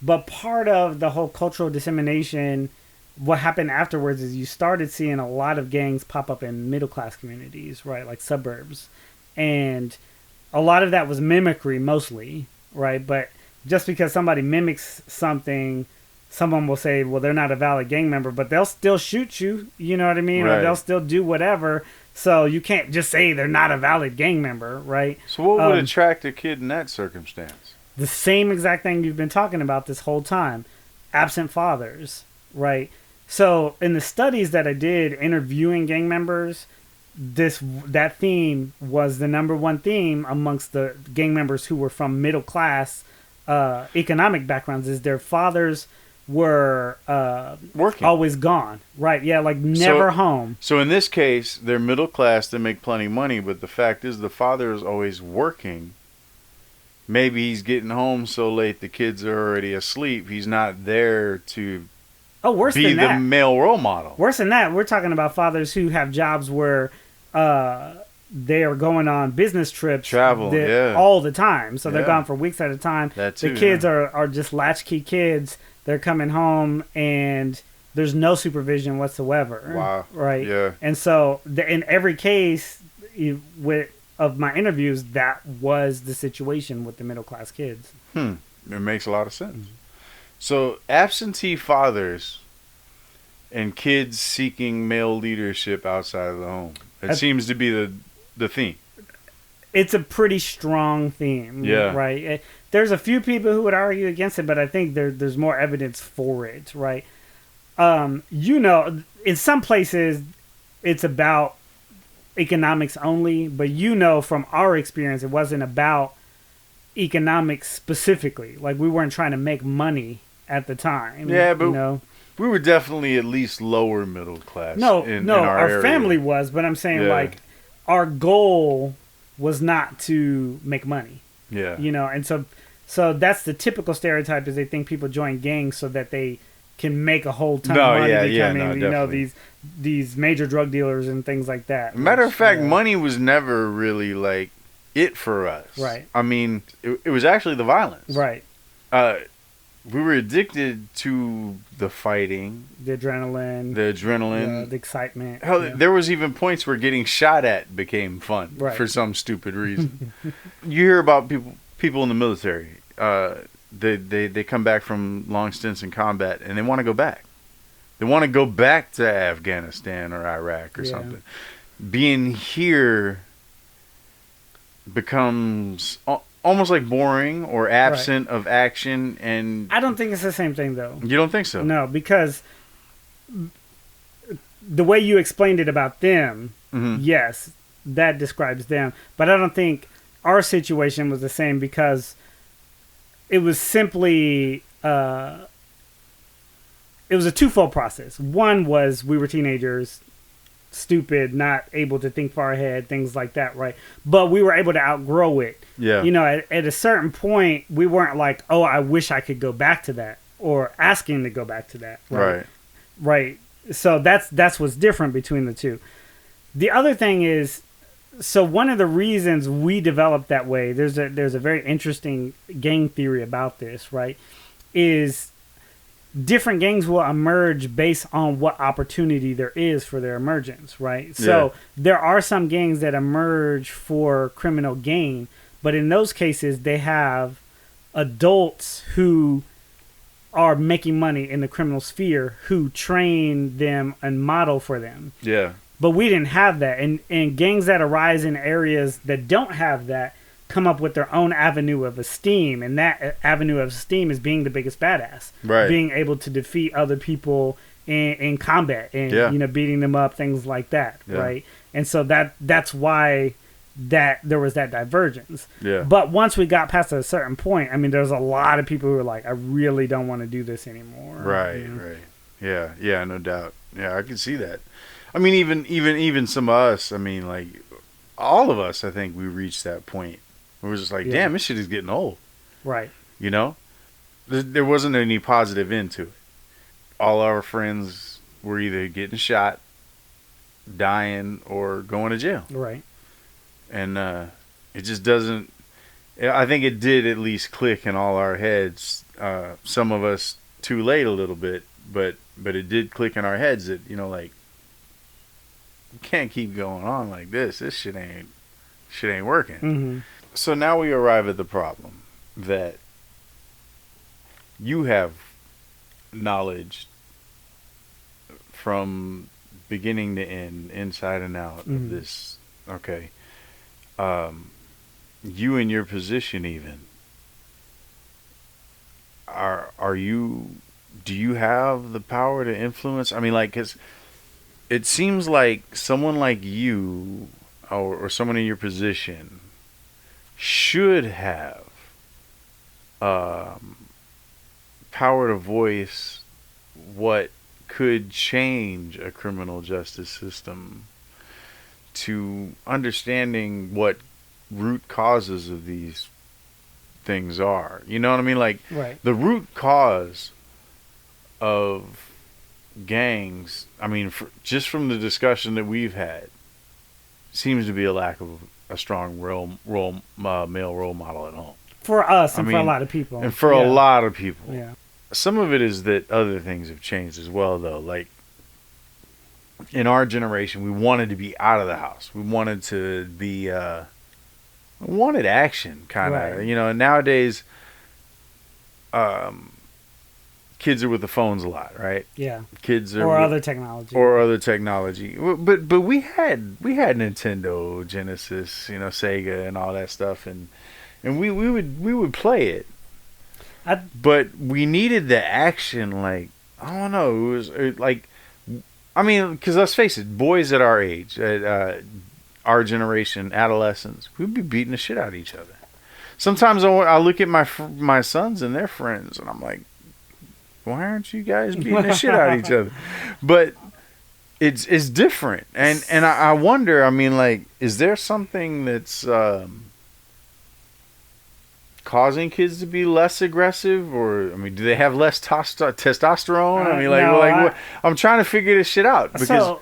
But part of the whole cultural dissemination, what happened afterwards is you started seeing a lot of gangs pop up in middle-class communities, right? Like suburbs. And a lot of that was mimicry, mostly, right? But just because somebody mimics something, someone will say, well, they're not a valid gang member, but they'll still shoot you, you know what I mean? Or they'll still do whatever. So you can't just say they're not a valid gang member, right? So what would attract a kid in that circumstance? The same exact thing you've been talking about this whole time. Absent fathers, right? So in the studies that I did interviewing gang members, that theme was the number one theme amongst the gang members who were from middle class economic backgrounds. Is their fathers were working, always gone, right? Yeah, like never home. So in this case, they're middle class, they make plenty of money, but the fact is the father is always working. Maybe he's getting home so late the kids are already asleep. He's not there to be the male role model. Worse than that, we're talking about fathers who have jobs where they are going on business trips, all the time. So they're gone for weeks at a time. That too, the kids are just latchkey kids. They're coming home and there's no supervision whatsoever. Wow. Right. Yeah. And so in every case of my interviews, that was the situation with the middle class kids. It makes a lot of sense. So absentee fathers and kids seeking male leadership outside of the home. It seems to be the theme. It's a pretty strong theme. Yeah. Right. There's a few people who would argue against it, but I think there's more evidence for it. Right. In some places it's about economics only, but from our experience, it wasn't about economics specifically. Like, we weren't trying to make money at the time. Yeah, but we were definitely at least lower middle class. No, our family was, but I'm saying like our goal was not to make money. Yeah. And so that's the typical stereotype, is they think people join gangs so that they can make a whole ton of money becoming, these major drug dealers and things like that. Matter of fact, money was never really like it for us. Right. I mean, it was actually the violence. Right. We were addicted to the fighting, the adrenaline, the excitement. Hell, there was even points where getting shot at became fun for some stupid reason. You hear about people in the military. They come back from long stints in combat and they want to go back. They want to go back to Afghanistan or Iraq or something. Being here becomes almost like boring or absent of action. And I don't think it's the same thing, though. You don't think so? No, because the way you explained it about them, yes, that describes them. But I don't think our situation was the same, because it was simply it was a twofold process. One was we were teenagers, stupid, not able to think far ahead, things like that, right? But we were able to outgrow it. Yeah. At a certain point, we weren't like, oh, I wish I could go back to that, or asking to go back to that. Right. So that's what's different between the two. The other thing is, so one of the reasons we developed that way, there's a very interesting gang theory about this, right? Is different gangs will emerge based on what opportunity there is for their emergence, right? So there are some gangs that emerge for criminal gain, but in those cases they have adults who are making money in the criminal sphere who train them and model for them. Yeah. But we didn't have that. And gangs that arise in areas that don't have that come up with their own avenue of esteem. And that avenue of esteem is being the biggest badass. Right. Being able to defeat other people in combat and, beating them up, things like that. Yeah. Right. And so that's why there was that divergence. Yeah. But once we got past a certain point, I mean, there's a lot of people who are like, I really don't want to do this anymore. Right. Right. Yeah. Yeah. No doubt. Yeah. I can see that. I mean, even some of us, I mean, like, all of us, I think we reached that point where we're just like, damn, this shit is getting old. Right. There wasn't any positive end to it. All our friends were either getting shot, dying, or going to jail. Right. And it just doesn't, I think it did at least click in all our heads. Some of us too late a little bit, but it did click in our heads that, like, you can't keep going on like this. This shit ain't working. Mm-hmm. So now we arrive at the problem that you have knowledge from beginning to end, inside and out of this. Okay. You in your position even, do you have the power to influence? I mean, like, 'cause it seems like someone like you or someone in your position should have power to voice what could change a criminal justice system to understanding what root causes of these things are. You know what I mean? Like, right. The root cause of gangs, I mean, just from the discussion that we've had, seems to be a lack of a strong male role model at home. For us and for a lot of people. And for a lot of people. Yeah. Some of it is that other things have changed as well, though. Like, in our generation, we wanted to be out of the house. We wanted to be, wanted action, kind of. Right. You know, nowadays, kids are with the phones a lot, right? Yeah. Kids are other technology. Or other technology. But we had Nintendo, Genesis, you know, Sega, and all that stuff, and we would play it. But we needed the action, like, I don't know, it was like, I mean, because let's face it, boys at our age, at our generation, adolescents, we'd be beating the shit out of each other. Sometimes I look at my sons and their friends, and I'm like, why aren't you guys beating the shit out of each other? But it's different, and I wonder, I mean, like, is there something that's causing kids to be less aggressive, or I mean, do they have less testosterone? I mean, like, I'm trying to figure this shit out because.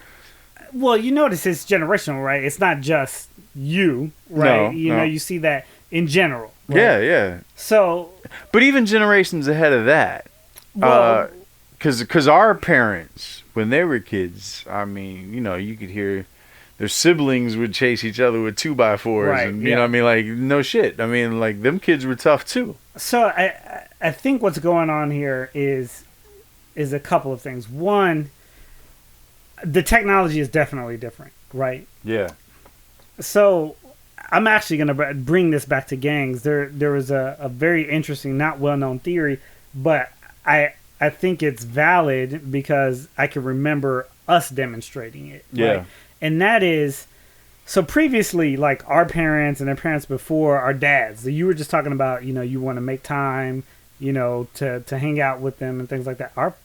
Well, you notice it's generational, right? It's not just you, right? No. You see that in general. Right? Yeah. So, but even generations ahead of that, because our parents, when they were kids, I mean, you know, you could hear their siblings would chase each other with 2x4s, right, and you know what I mean, like, no shit. I mean, like, them kids were tough too. So I think what's going on here is a couple of things. One, the technology is definitely different, right? Yeah. So I'm actually going to bring this back to gangs. There was a very interesting, not well-known theory, but I think it's valid because I can remember us demonstrating it. Yeah. Right? And that is, so previously, like our parents and their parents before, our dads, you were just talking about, you know, you want to make time, you know, to hang out with them and things like that. Our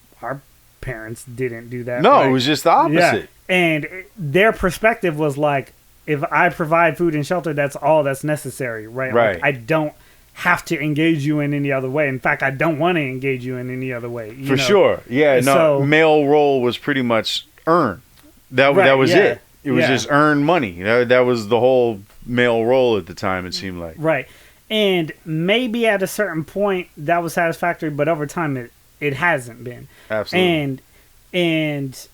parents didn't do that. No, right? It was just the opposite. Yeah. And their perspective was like, if I provide food and shelter, that's all that's necessary, right? Right. Like, I don't have to engage you in any other way. In fact, I don't want to engage you in any other way. For sure. Yeah, and no, male role was pretty much earn. That was it. It was just earn money. That was the whole male role at the time, it seemed like. Right. And maybe at a certain point that was satisfactory, but over time it hasn't been. Absolutely. And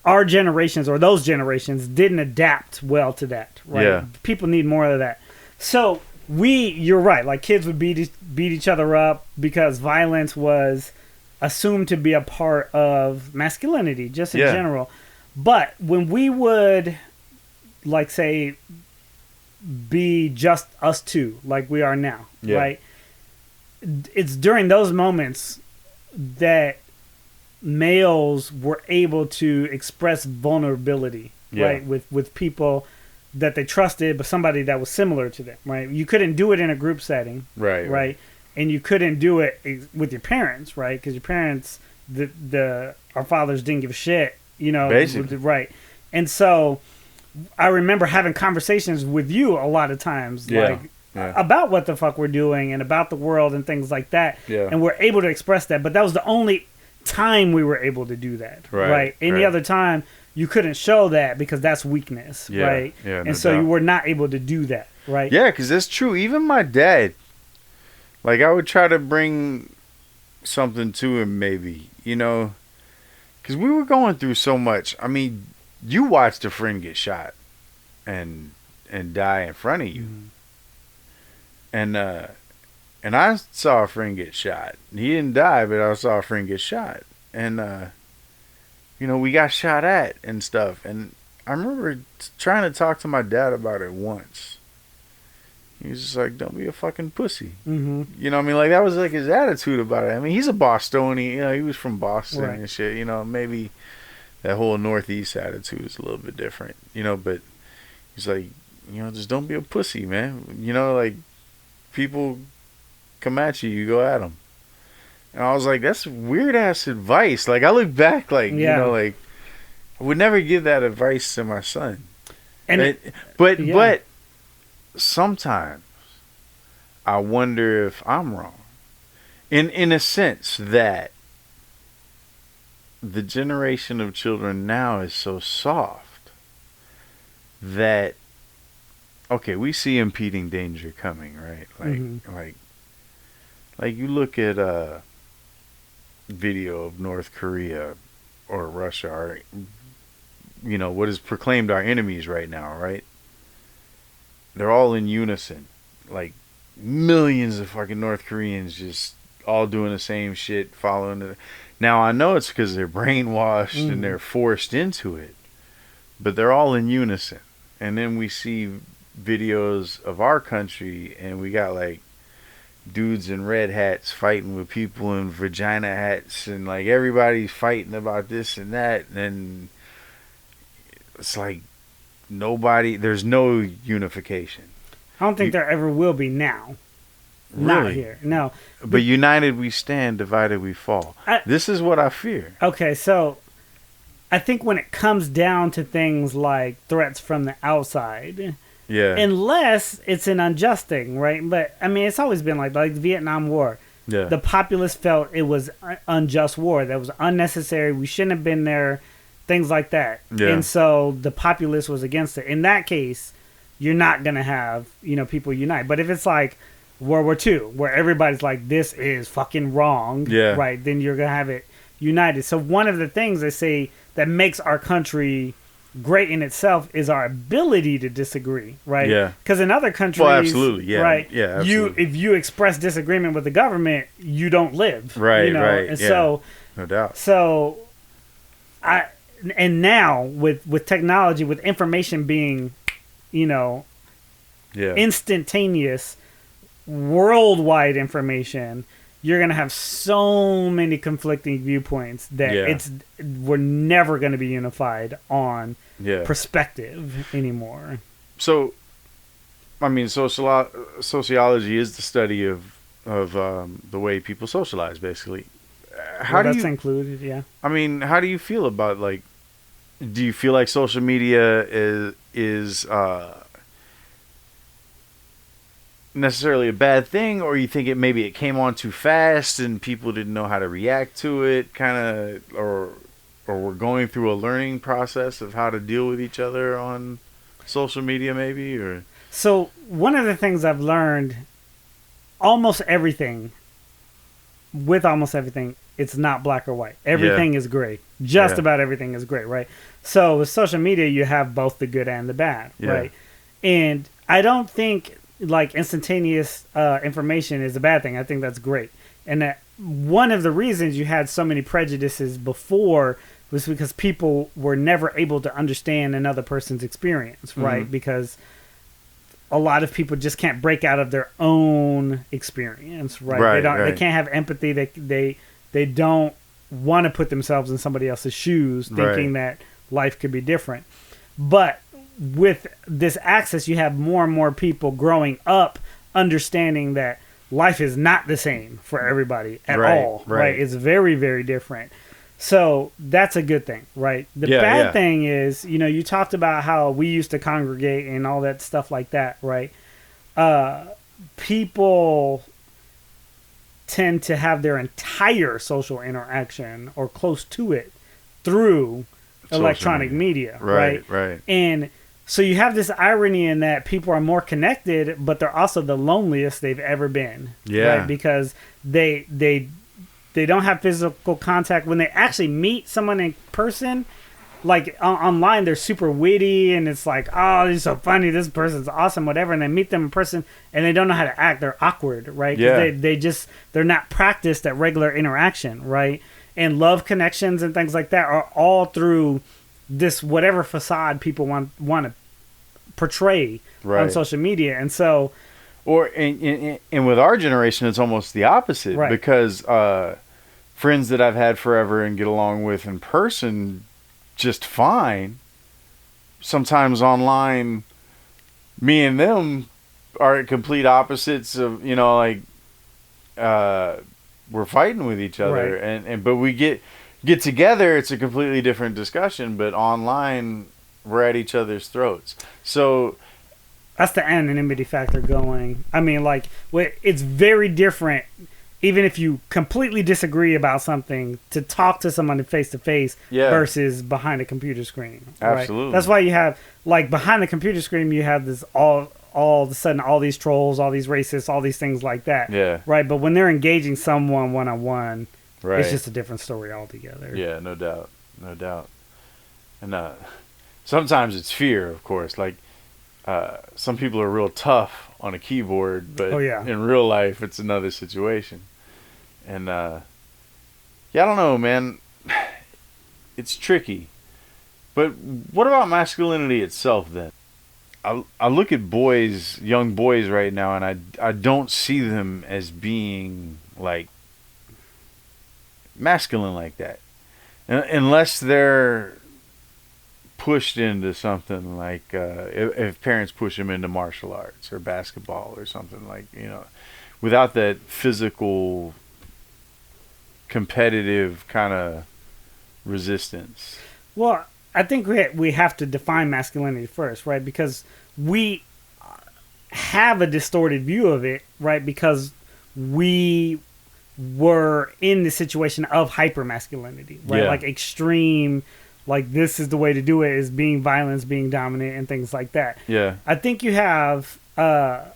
our generations, or those generations, didn't adapt well to that, right? Yeah. People need more of that. So you're right, like kids would beat each other up because violence was assumed to be a part of masculinity, just in general. But when we would, like, say, be just us two, like we are now, right? It's during those moments that males were able to express vulnerability, right, with people that they trusted, but somebody that was similar to them, right? You couldn't do it in a group setting, right? And you couldn't do it with your parents, right? Because your parents, our fathers didn't give a shit, you know, basically, right? And so I remember having conversations with you a lot of times, about what the fuck we're doing and about the world and things like that, and we're able to express that. But that was the only time we were able to do that, right? Any other time you couldn't show that because that's weakness, right? Yeah, and so you were not able to do that, right? Yeah, because that's true. Even my dad, like, I would try to bring something to him, maybe, you know, because we were going through so much. I mean, you watched a friend get shot and die in front of you, and I saw a friend get shot. He didn't die, but I saw a friend get shot, and you know, we got shot at and stuff. And I remember trying to talk to my dad about it once. He was just like, "Don't be a fucking pussy." You know what I mean? Like, that was like his attitude about it. I mean, he's a Bostonian. You know, he was from Boston and shit. You know, maybe that whole Northeast attitude is a little bit different, you know. But he's like, you know, just don't be a pussy, man. You know, like, people come at you, you go at them. And I was like, that's weird ass advice. Like, I look back, like, you know, like, I would never give that advice to my son. But sometimes I wonder if I'm wrong. In a sense that the generation of children now is so soft that, okay, we see impending danger coming, right? Like, like you look at a video of North Korea or Russia, or, you know, what is proclaimed our enemies right now, right? They're all in unison. Like, millions of fucking North Koreans just all doing the same shit, following it. Now, I know it's because they're brainwashed and they're forced into it, but they're all in unison. And then we see videos of our country, and we got, like, dudes in red hats fighting with people in vagina hats, and, like, everybody's fighting about this and that, and it's like there's no unification. I don't think there ever will be now. Really? Not here, no. But united we stand, divided we fall. This is what I fear. Okay, so I think when it comes down to things like threats from the outside, unless it's an unjust thing, right? But I mean, it's always been like the Vietnam War. Yeah. The populace felt it was unjust war, that was unnecessary. We shouldn't have been there. Things like that. Yeah. And so the populace was against it. In that case, you're not gonna have, you know, people unite. But if it's like World War II, where everybody's like, this is fucking wrong, right, then you're going to have it united. So one of the things they say that makes our country great in itself is our ability to disagree, right? Yeah. Because in other countries, absolutely, right, absolutely. If you express disagreement with the government, you don't live, right? You know? Right. And so, no doubt. So, and now with technology, with information being, you know, instantaneous, worldwide information, you're gonna have so many conflicting viewpoints that we're never gonna be unified on perspective anymore. So, I mean, sociology is the study of the way people socialize, basically. That's included, yeah. I mean, how do you feel about, like, do you feel like social media is necessarily a bad thing, or you think maybe it came on too fast and people didn't know how to react to it, kind of, or we're going through a learning process of how to deal with each other on social media, maybe? Or so one of the things I've learned, almost everything, it's not black or white. Everything is gray. Just about everything is gray, right? So with social media, you have both the good and the bad, right? And I don't think like instantaneous information is a bad thing. I think that's great. And that one of the reasons you had so many prejudices before was because people were never able to understand another person's experience, right? Because a lot of people just can't break out of their own experience, right? They can't have empathy. They don't want to put themselves in somebody else's shoes, thinking that life could be different. But with this access, you have more and more people growing up understanding that life is not the same for everybody at all, right? It's very, very different. So that's a good thing, right? The bad thing is, you know, you talked about how we used to congregate and all that stuff like that, right? People tend to have their entire social interaction or close to it through electronic media, right? And so you have this irony in that people are more connected, but they're also the loneliest they've ever been, right? Because they don't have physical contact. When they actually meet someone in person, like online, they're super witty and it's like, oh, he's so funny, this person's awesome, whatever. And they meet them in person and they don't know how to act. They're awkward, right? They're not practiced at regular interaction, right? And love connections and things like that are all through this whatever facade people want to portray on social media. And so, and with our generation, it's almost the opposite, because friends that I've had forever and get along with in person just fine. Sometimes online, me and them are complete opposites of, you know, like, we're fighting with each other, right. But we get together, it's a completely different discussion, but online we're at each other's throats. So that's the anonymity factor going. I mean, like, it's very different, even if you completely disagree about something, to talk to someone face to face versus behind a computer screen. Absolutely. Right? That's why you have, like, behind the computer screen, you have this all of a sudden, all these trolls, all these racists, all these things like that. Yeah. Right. But when they're engaging someone one-on-one, right. It's just a different story altogether. Yeah, no doubt. And sometimes it's fear, of course. Like, some people are real tough on a keyboard, but in real life, it's another situation. And, I don't know, man. It's tricky. But what about masculinity itself, then? I look at young boys right now, and I don't see them as being, like, masculine like that. Unless they're pushed into something like, if parents push them into martial arts or basketball or something, like, you know, without that physical, competitive kind of resistance. Well, I think we have to define masculinity first, right? Because we have a distorted view of it, right? Because we were in the situation of hyper-masculinity, right? Like extreme, like this is the way to do it, is being violence, being dominant, and things like that. Yeah. I think you have a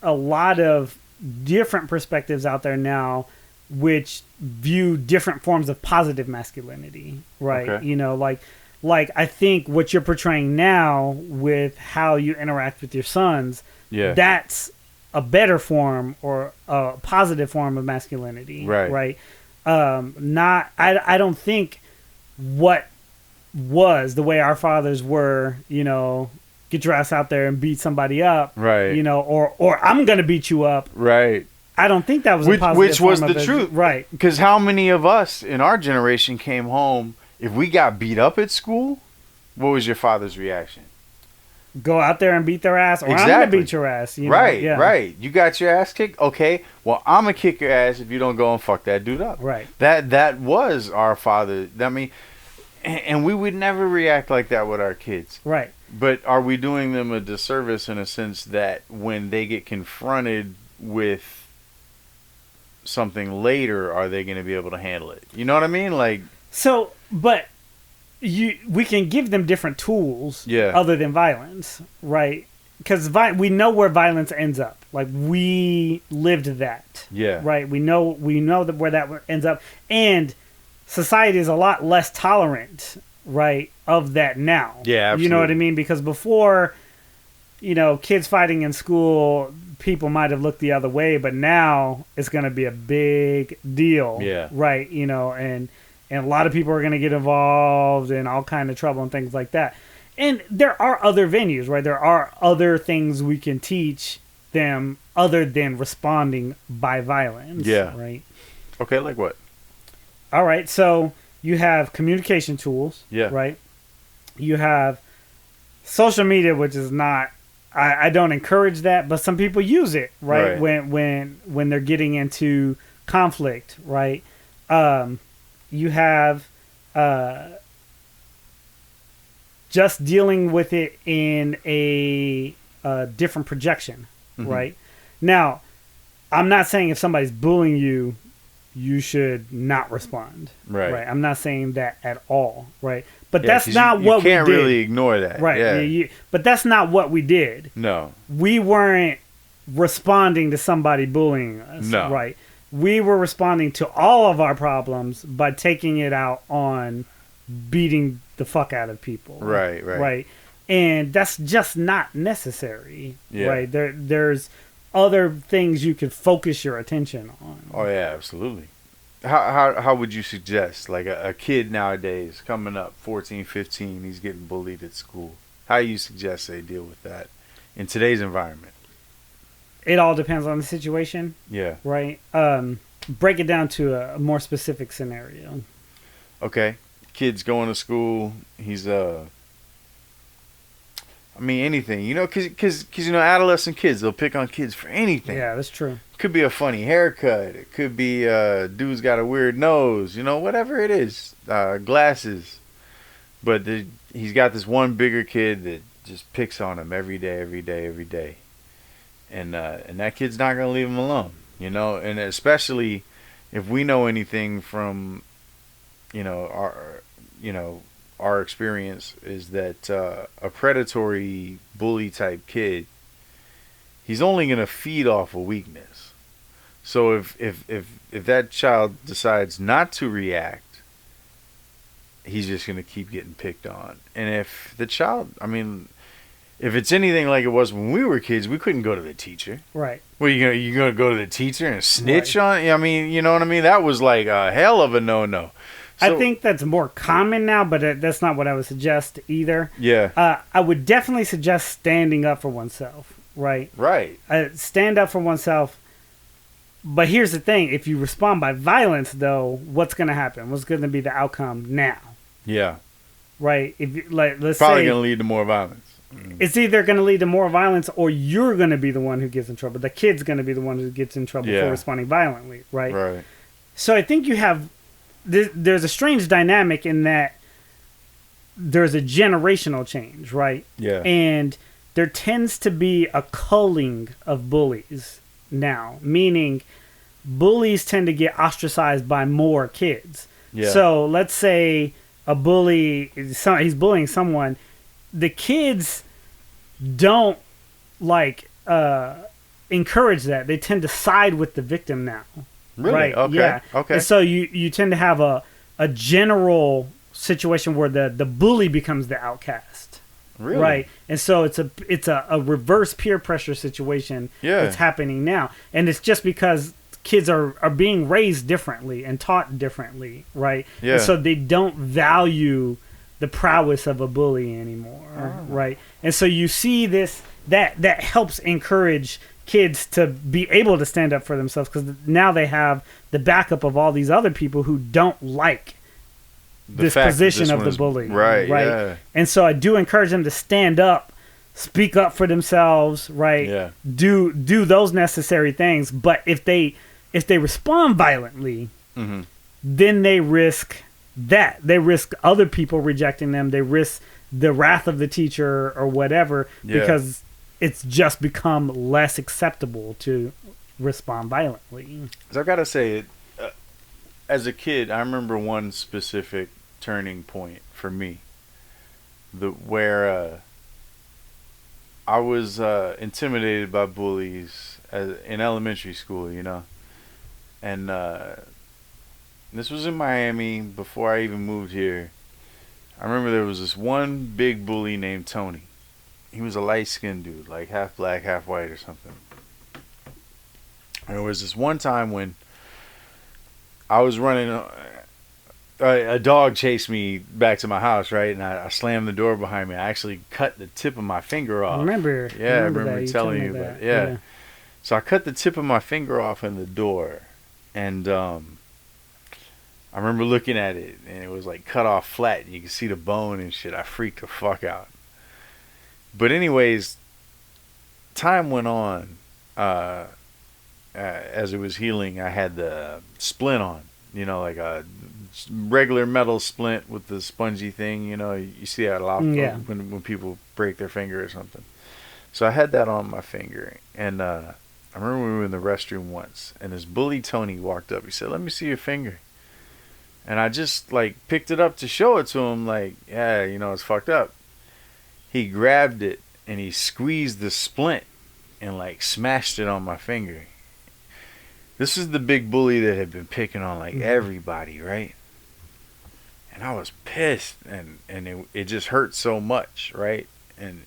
lot of different perspectives out there now which view different forms of positive masculinity, right? Okay. You know, like I think what you're portraying now with how you interact with your sons, that's a better form or a positive form of masculinity, right? I don't think what was the way our fathers were, you know, get your ass out there and beat somebody up, right? You know, or I'm gonna beat you up, right? I don't think that was a positive which was form the of truth, right? Because how many of us in our generation came home, if we got beat up at school, what was your father's reaction? Go out there and beat their ass, or exactly. I'm gonna beat your ass. You know? Right. You got your ass kicked. Okay, well, I'm gonna kick your ass if you don't go and fuck that dude up. Right. That was our father. I mean, and we would never react like that with our kids. Right. But are we doing them a disservice in a sense that when they get confronted with something later, are they going to be able to handle it? You know what I mean? Like, so, but we can give them different tools other than violence, right? Because we know where violence ends up. Like, we lived that. Yeah. Right? We know that where that ends up. And society is a lot less tolerant, right, of that now. Yeah, absolutely. You know what I mean? Because before, you know, kids fighting in school, people might have looked the other way, but now it's going to be a big deal. Yeah. Right? You know, and a lot of people are going to get involved in all kind of trouble and things like that. And there are other venues, right? There are other things we can teach them other than responding by violence. Yeah. Right? Okay, like what? All right, so you have communication tools. Yeah. Right? You have social media, which is not... I don't encourage that, but some people use it, right? When they're getting into conflict, right? You have just dealing with it in a different projection, right? Now, I'm not saying if somebody's bullying you, you should not respond, right? I'm not saying that at all, right? But that's not what we did. You can't really ignore that, right? Yeah. But that's not what we did. No, we weren't responding to somebody bullying us, right? We were responding to all of our problems by taking it out on beating the fuck out of people, right? And that's just not necessary, right? There's other things you could focus your attention on. Oh yeah, absolutely. How would you suggest, like a kid nowadays coming up 14, 15, he's getting bullied at school, how do you suggest they deal with that in today's environment? It all depends on the situation. Yeah. Right. Break it down to a more specific scenario. Okay. kid's going to school. He's I mean, anything, you know, because you know, adolescent kids, they'll pick on kids for anything. Yeah, that's true. Could be a funny haircut. It could be dude's got a weird nose. You know, whatever it is, glasses. But he's got this one bigger kid that just picks on him every day, and that kid's not gonna leave him alone. You know, and especially if we know anything from, our experience is that a predatory bully type kid, he's only going to feed off a weakness. So if that child decides not to react, he's just going to keep getting picked on. And if the child, I mean, if it's anything like it was when we were kids, we couldn't go to the teacher. Right. Well, you're gonna go to the teacher and snitch on? I mean, you know what I mean? That was like a hell of a no-no. So, I think that's more common now, but that's not what I would suggest either. Yeah. I would definitely suggest standing up for oneself, right? Right. Stand up for oneself. But here's the thing. If you respond by violence, though, what's going to happen? What's going to be the outcome now? Yeah. Right? If you, let's probably say going to lead to more violence. It's either going to lead to more violence or you're going to be the one who gets in trouble. The kid's going to be the one who gets in trouble for responding violently, right? Right. So I think you have... There's a strange dynamic in that there's a generational change, right? Yeah. And there tends to be a culling of bullies now, meaning bullies tend to get ostracized by more kids. Yeah. So let's say a bully, he's bullying someone, the kids don't encourage that. They tend to side with the victim now. Really? Right. Okay. Yeah. Okay. And so you tend to have a general situation where the bully becomes the outcast. Really? Right. And so it's a reverse peer pressure situation that's happening now. And it's just because kids are being raised differently and taught differently, right? Yeah. And so they don't value the prowess of a bully anymore, right? And so you see this that helps encourage kids to be able to stand up for themselves because now they have the backup of all these other people who don't like this position of the bully. Right. Yeah. And so I do encourage them to stand up, speak up for themselves, right? Yeah. Do those necessary things. But if they respond violently, then they risk that. They risk other people rejecting them. They risk the wrath of the teacher or whatever because it's just become less acceptable to respond violently. So I gotta say, as a kid, I remember one specific turning point for me, where I was intimidated by bullies in elementary school, you know, and this was in Miami before I even moved here. I remember there was this one big bully named Tony. He was a light-skinned dude, like half black, half white or something. And there was this one time when I was running, a dog chased me back to my house, right? And I slammed the door behind me. I actually cut the tip of my finger off. I remember telling you about it. So I cut the tip of my finger off in the door. And I remember looking at it, and it was like cut off flat. And you could see the bone and shit. I freaked the fuck out. But anyways, time went on. As it was healing, I had the splint on, you know, like a regular metal splint with the spongy thing, you know, you see that a lot when people break their finger or something. So I had that on my finger, and I remember we were in the restroom once, and this bully Tony walked up. He said, "Let me see your finger." And I just picked it up to show it to him, yeah, you know, it's fucked up. He grabbed it and he squeezed the splint and smashed it on my finger. This is the big bully that had been picking on everybody, right? And I was pissed, and it just hurt so much, right? And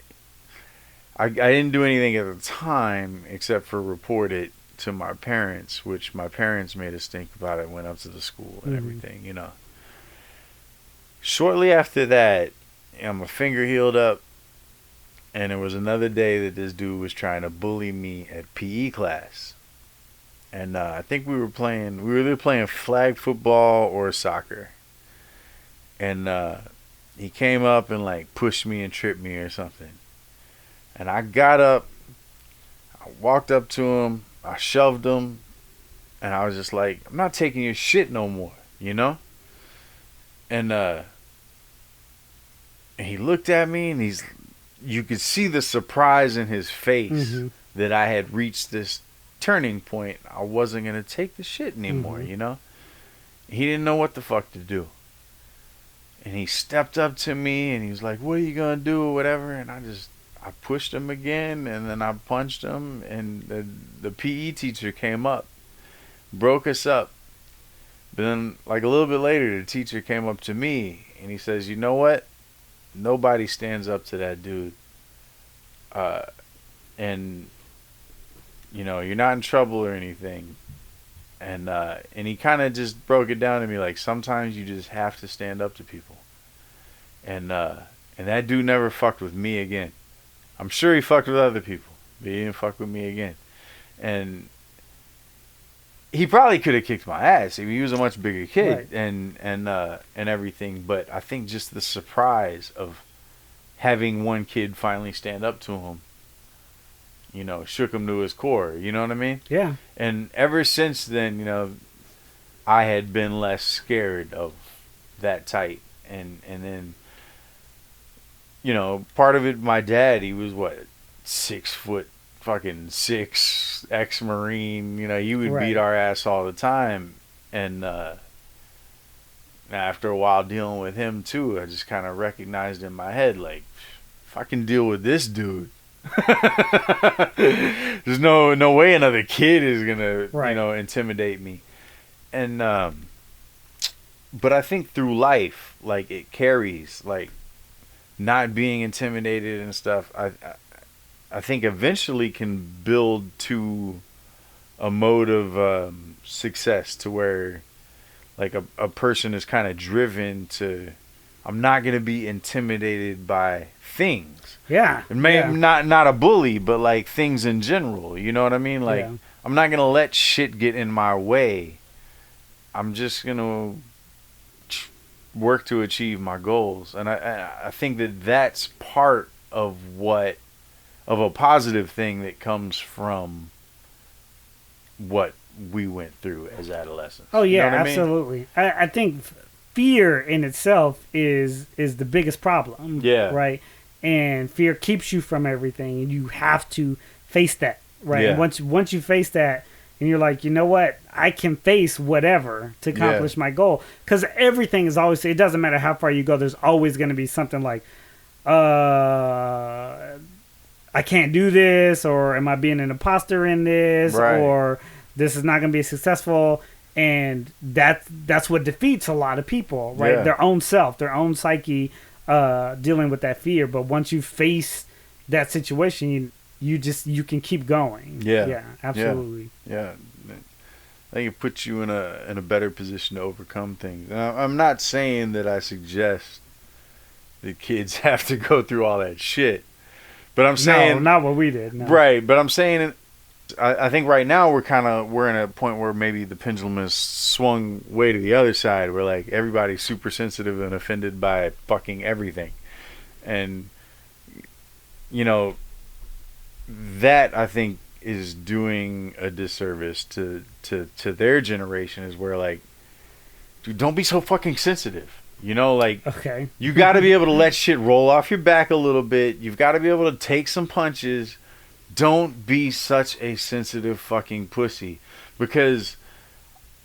I didn't do anything at the time except for report it to my parents, which my parents made us think about it, went up to the school and everything, you know. Shortly after that, my finger healed up, and it was another day that this dude was trying to bully me at PE class. And I think we were either playing flag football or soccer. And he came up and like pushed me and tripped me or something. And I got up, I walked up to him, I shoved him, and I was just like, I'm not taking your shit no more, you know? And he looked at me, and you could see the surprise in his face that I had reached this turning point. I wasn't going to take the shit anymore, you know? He didn't know what the fuck to do. And he stepped up to me, and he was like, what are you going to do, or whatever? And I pushed him again, and then I punched him, and the PE teacher came up, broke us up. But then, like a little bit later, the teacher came up to me, and he says, you know what? Nobody stands up to that dude. And, you know, you're not in trouble or anything. And he kind of just broke it down to me, like, sometimes you just have to stand up to people. And that dude never fucked with me again. I'm sure he fucked with other people, but he didn't fuck with me again. And he probably could have kicked my ass. I mean, he was a much bigger kid, right. and everything. But I think just the surprise of having one kid finally stand up to him, you know, shook him to his core. You know what I mean? Yeah. And ever since then, you know, I had been less scared of that type. And then, you know, part of it, my dad, he was what, 6 foot fucking 6, ex-Marine, you know, he would beat our ass all the time. And after a while dealing with him too, I just kind of recognized in my head, like, if I can deal with this dude, there's no way another kid is gonna, you know, intimidate me. And but I think through life, like, it carries, like, not being intimidated and stuff, I think eventually can build to a mode of success, to where, like, a person is kind of driven to, I'm not going to be intimidated by things. Yeah. And maybe not a bully, but like things in general. You know what I mean? Like, I'm not going to let shit get in my way. I'm just going to work to achieve my goals. And I think that that's part of a positive thing that comes from what we went through as adolescents. Oh yeah, you know what absolutely. I mean? I think fear in itself is the biggest problem. Yeah. Right. And fear keeps you from everything, and you have to face that. Right. Yeah. And once you face that, and you're like, you know what, I can face whatever to accomplish my goal. Because everything is always, it doesn't matter how far you go, there's always going to be something like, I can't do this, or am I being an imposter in this, or this is not going to be successful. And that's what defeats a lot of people, right? Their own self, their own psyche, dealing with that fear. But once you face that situation, you can keep going. Yeah, absolutely. Yeah. I think it puts you in a better position to overcome things. Now, I'm not saying that I suggest that kids have to go through all that shit, but I'm saying, no, not what we did. No. Right, but I'm saying, I think right now we're in a point where maybe the pendulum has swung way to the other side, where like everybody's super sensitive and offended by fucking everything, and you know, that I think is doing a disservice to their generation, is where like, dude, don't be so fucking sensitive. You know, like, okay, you got to be able to let shit roll off your back a little bit. You've got to be able to take some punches. Don't be such a sensitive fucking pussy, because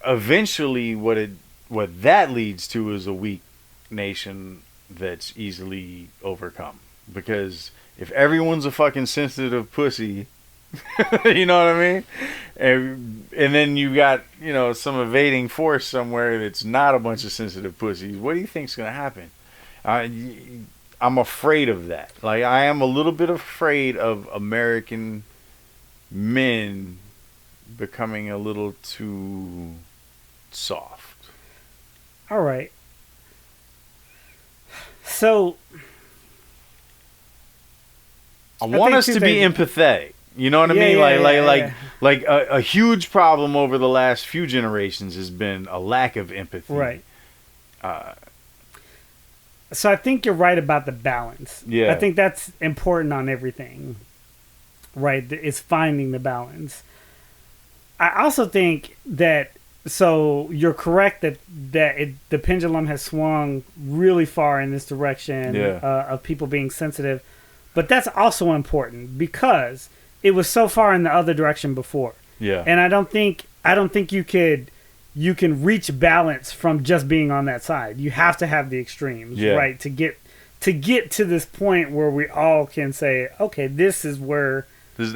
eventually what that leads to is a weak nation that's easily overcome. Because if everyone's a fucking sensitive pussy, you know what I mean? And then you got, you know, some invading force somewhere that's not a bunch of sensitive pussies. What do you think's going to happen? I'm afraid of that. Like, I am a little bit afraid of American men becoming a little too soft. All right. So I want us to be empathetic. You know what I mean? Like a huge problem over the last few generations has been a lack of empathy. Right. So I think you're right about the balance. Yeah. I think that's important on everything. Right? It's finding the balance. I also think that, so you're correct that the pendulum has swung really far in this direction of people being sensitive. But that's also important because it was so far in the other direction before. Yeah. And I don't think you can reach balance from just being on that side. You have to have the extremes, right? To get to this point where we all can say, okay, this is the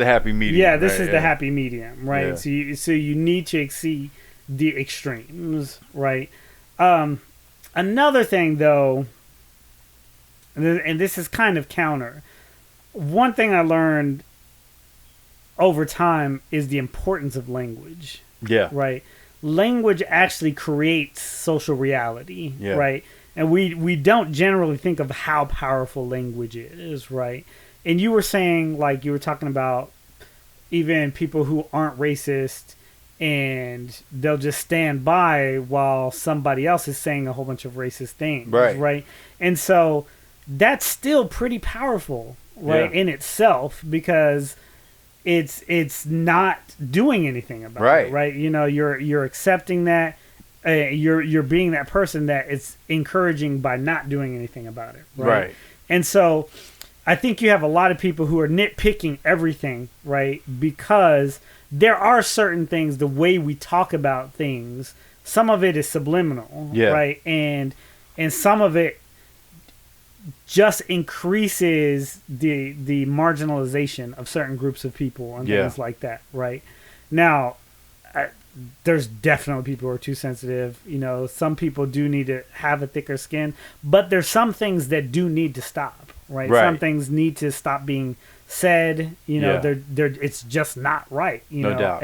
happy medium. Yeah, this is the happy medium, right? Yeah. So you need to exceed the extremes, right? Another thing though, and this is kind of counter. One thing I learned over time is the importance of language. Yeah. Right? Language actually creates social reality, right? And we don't generally think of how powerful language is, right? And you were saying, like, you were talking about even people who aren't racist and they'll just stand by while somebody else is saying a whole bunch of racist things, right? And so that's still pretty powerful, right, in itself, because it's not doing anything about it, right? You know, you're accepting that, you're being that person that it's encouraging by not doing anything about it, right? And so I think you have a lot of people who are nitpicking everything, right? Because there are certain things, the way we talk about things, some of it is subliminal, right? And some of it just increases the marginalization of certain groups of people and things like that, right? Now, there's definitely people who are too sensitive. You know, some people do need to have a thicker skin, but there's some things that do need to stop, right? Some things need to stop being said. You know, they're it's just not right. You know, doubt.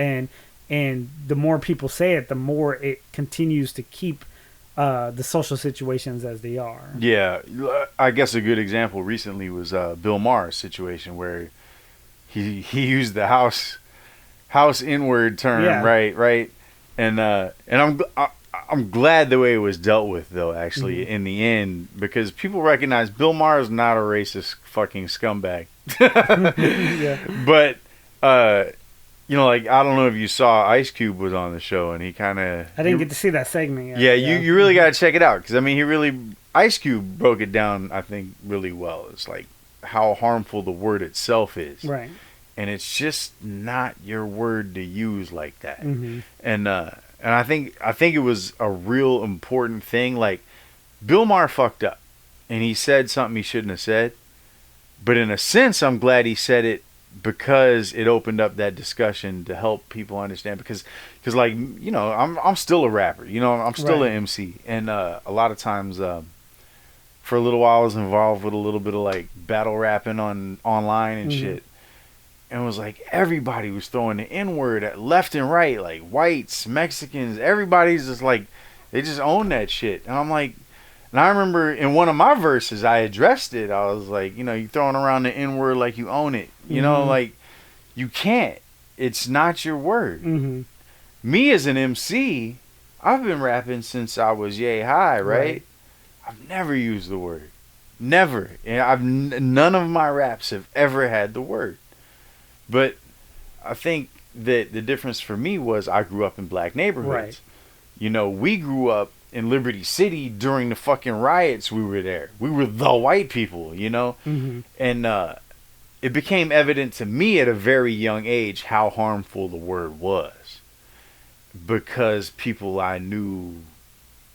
And the more people say it, the more it continues to keep the social situations as they are. Yeah, I guess a good example recently was Bill Maher's situation where he used the house N-word term, right, and I'm glad the way it was dealt with though, actually, in the end, because people recognize Bill Maher's not a racist fucking scumbag. But you know, like, I don't know if you saw Ice Cube was on the show, and he kind of... I didn't get to see that segment yet. Yeah, you really got to check it out, because, I mean, Ice Cube broke it down, I think, really well. It's like how harmful the word itself is. Right. And it's just not your word to use like that. And I think it was a real important thing. Like, Bill Maher fucked up, and he said something he shouldn't have said. But in a sense, I'm glad he said it, because it opened up that discussion to help people understand, because like, you know, I'm still a rapper, you know, I'm still an MC, and a lot of times for a little while I was involved with a little bit of like battle rapping online and shit, and it was like everybody was throwing the N-word at left and right, like whites, Mexicans, everybody's just like, they just own that shit. And I'm like, and I remember in one of my verses, I addressed it. I was like, you know, you throwing around the N-word like you own it. You know, like, you can't. It's not your word. Me as an MC, I've been rapping since I was yay high, right? I've never used the word. Never. And none of my raps have ever had the word. But I think that the difference for me was I grew up in black neighborhoods. You know, we grew up in Liberty City during the fucking riots. We were there. We were the white people, you know? And it became evident to me at a very young age how harmful the word was, because people I knew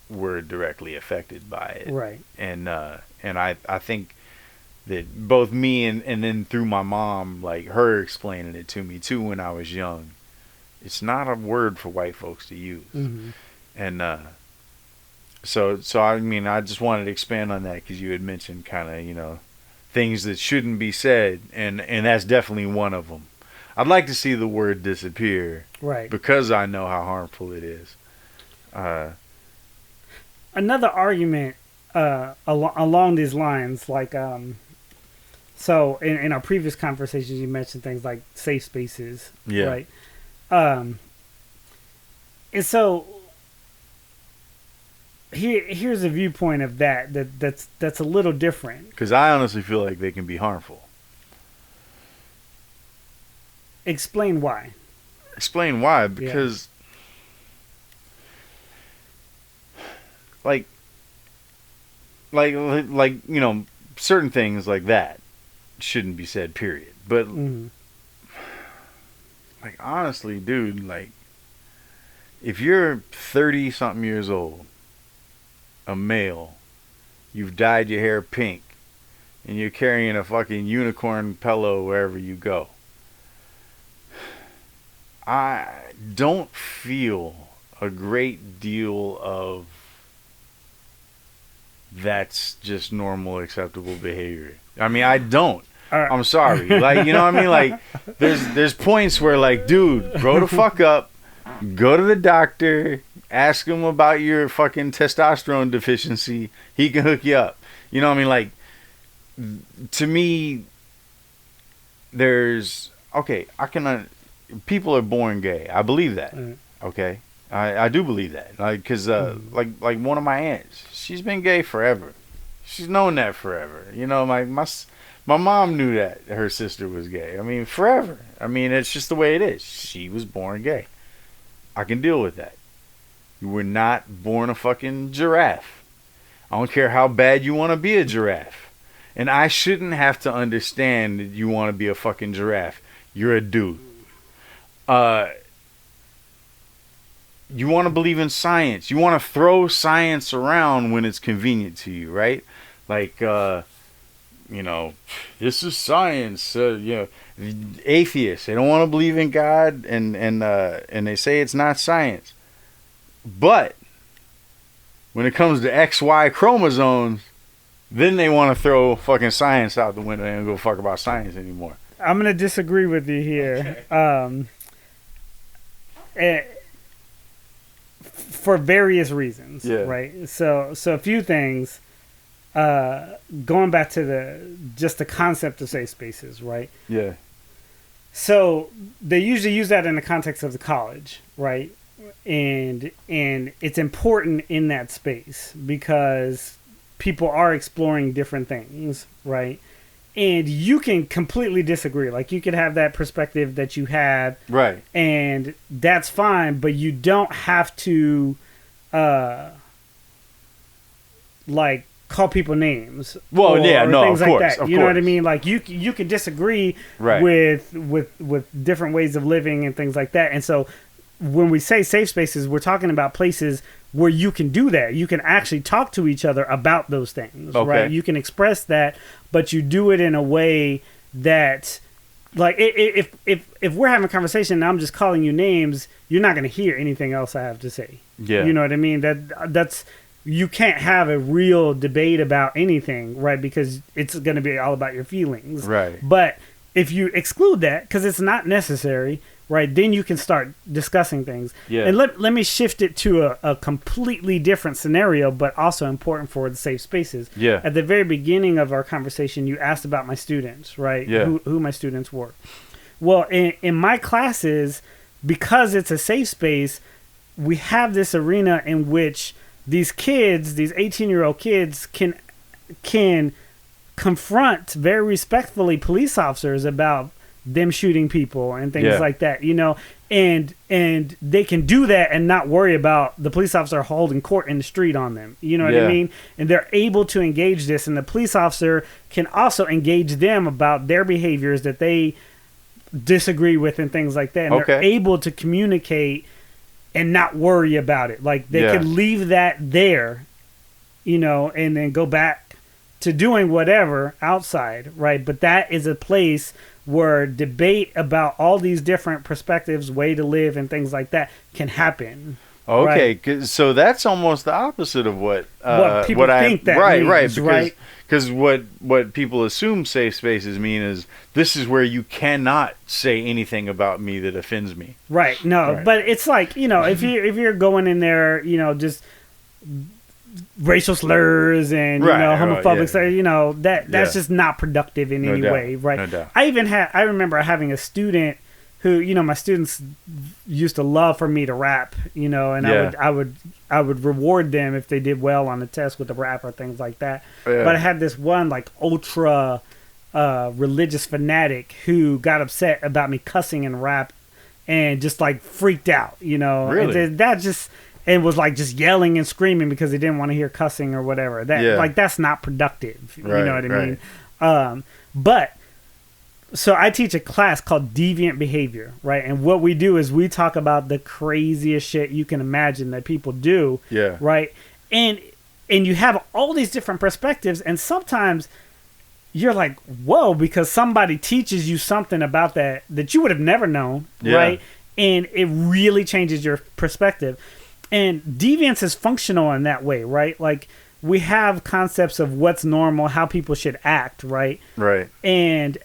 were directly affected by it. Right. And I think that both me and then through my mom, like her explaining it to me too when I was young, it's not a word for white folks to use. And So I mean, I just wanted to expand on that, because you had mentioned kind of, you know, things that shouldn't be said, and that's definitely one of them. I'd like to see the word disappear, right? Because I know how harmful it is. Another argument along these lines, like, so in our previous conversations, you mentioned things like safe spaces, right? And so here's a viewpoint of that's a little different. Because I honestly feel like they can be harmful. Explain why. Explain why, because like you know, certain things like that shouldn't be said, period. But like, honestly, dude, like, if you're 30 something years old, a male, you've dyed your hair pink, and you're carrying a fucking unicorn pillow wherever you go, I don't feel a great deal of that's just normal, acceptable behavior. I mean, I don't. I'm sorry. Like, you know what I mean? Like, there's points where, like, dude, grow the fuck up, go to the doctor, ask him about your fucking testosterone deficiency. He can hook you up. You know what I mean? Like, to me, people are born gay. I believe that. Okay? I do believe that. Like, because, like one of my aunts, she's been gay forever. She's known that forever. You know, my mom knew that her sister was gay. I mean, forever. I mean, it's just the way it is. She was born gay. I can deal with that. You were not born a fucking giraffe. I don't care how bad you want to be a giraffe. And I shouldn't have to understand that you want to be a fucking giraffe. You're a dude. You want to believe in science. You want to throw science around when it's convenient to you, right? Like, you know, this is science. You know, atheists, they don't want to believe in God, and they say it's not science. But when it comes to XY chromosomes, then they want to throw fucking science out the window and go fuck about science anymore. I'm gonna disagree with you here. Okay. For various reasons, right? So a few things. Going back to the concept of safe spaces, right? Yeah. So they usually use that in the context of the college, right? And it's important in that space because people are exploring different things, right? And you can completely disagree. Like, you could have that perspective that you have, right? And that's fine, but you don't have to, like, call people names. Well, things of like course, that. You know what I mean? Like, you can disagree with different ways of living and things like that. And so, when we say safe spaces, we're talking about places where you can do that. You can actually talk to each other about those things, right? You can express that, but you do it in a way that, like, if we're having a conversation and I'm just calling you names, you're not going to hear anything else I have to say. Yeah. You know what I mean? That's you can't have a real debate about anything, right? Because it's going to be all about your feelings. Right. But if you exclude that, because it's not necessary, right, then you can start discussing things. Yeah. And let me shift it to a completely different scenario, but also important for the safe spaces. Yeah. At the very beginning of our conversation, you asked about my students, right? Yeah. Who my students were. Well, in my classes, because it's a safe space, we have this arena in which these kids, these 18-year-old kids, can confront very respectfully police officers about them shooting people and things like that, you know, and they can do that and not worry about the police officer holding court in the street on them. You know what I mean? And they're able to engage this, and the police officer can also engage them about their behaviors that they disagree with and things like that. And they're able to communicate and not worry about it. Like, they can leave that there, you know, and then go back to doing whatever outside, right? But that is a place where debate about all these different perspectives, way to live, and things like that can happen. Okay, right? So that's almost the opposite of what people think that means, right? Because what people assume safe spaces mean is this is where you cannot say anything about me that offends me. Right. No, but it's like, you know, if you're going in there, you know, just racial slurs and you know, homophobic slurs, you know, that's just not productive in any way, right? No doubt. I remember having a student who, you know, my students used to love for me to rap, you know, and I would reward them if they did well on the test with the rap or things like that. Yeah. But I had this one like ultra religious fanatic who got upset about me cussing in rap and just like freaked out, you know. Really? And that just, and was like just yelling and screaming because he didn't want to hear cussing or whatever. That like that's not productive. Right, you know what I mean? But so I teach a class called Deviant Behavior, right? And what we do is we talk about the craziest shit you can imagine that people do, right? And you have all these different perspectives, and sometimes you're like, whoa, because somebody teaches you something about that you would have never known, right? And it really changes your perspective. And deviance is functional in that way, right? Like, we have concepts of what's normal, how people should act, right? Right. And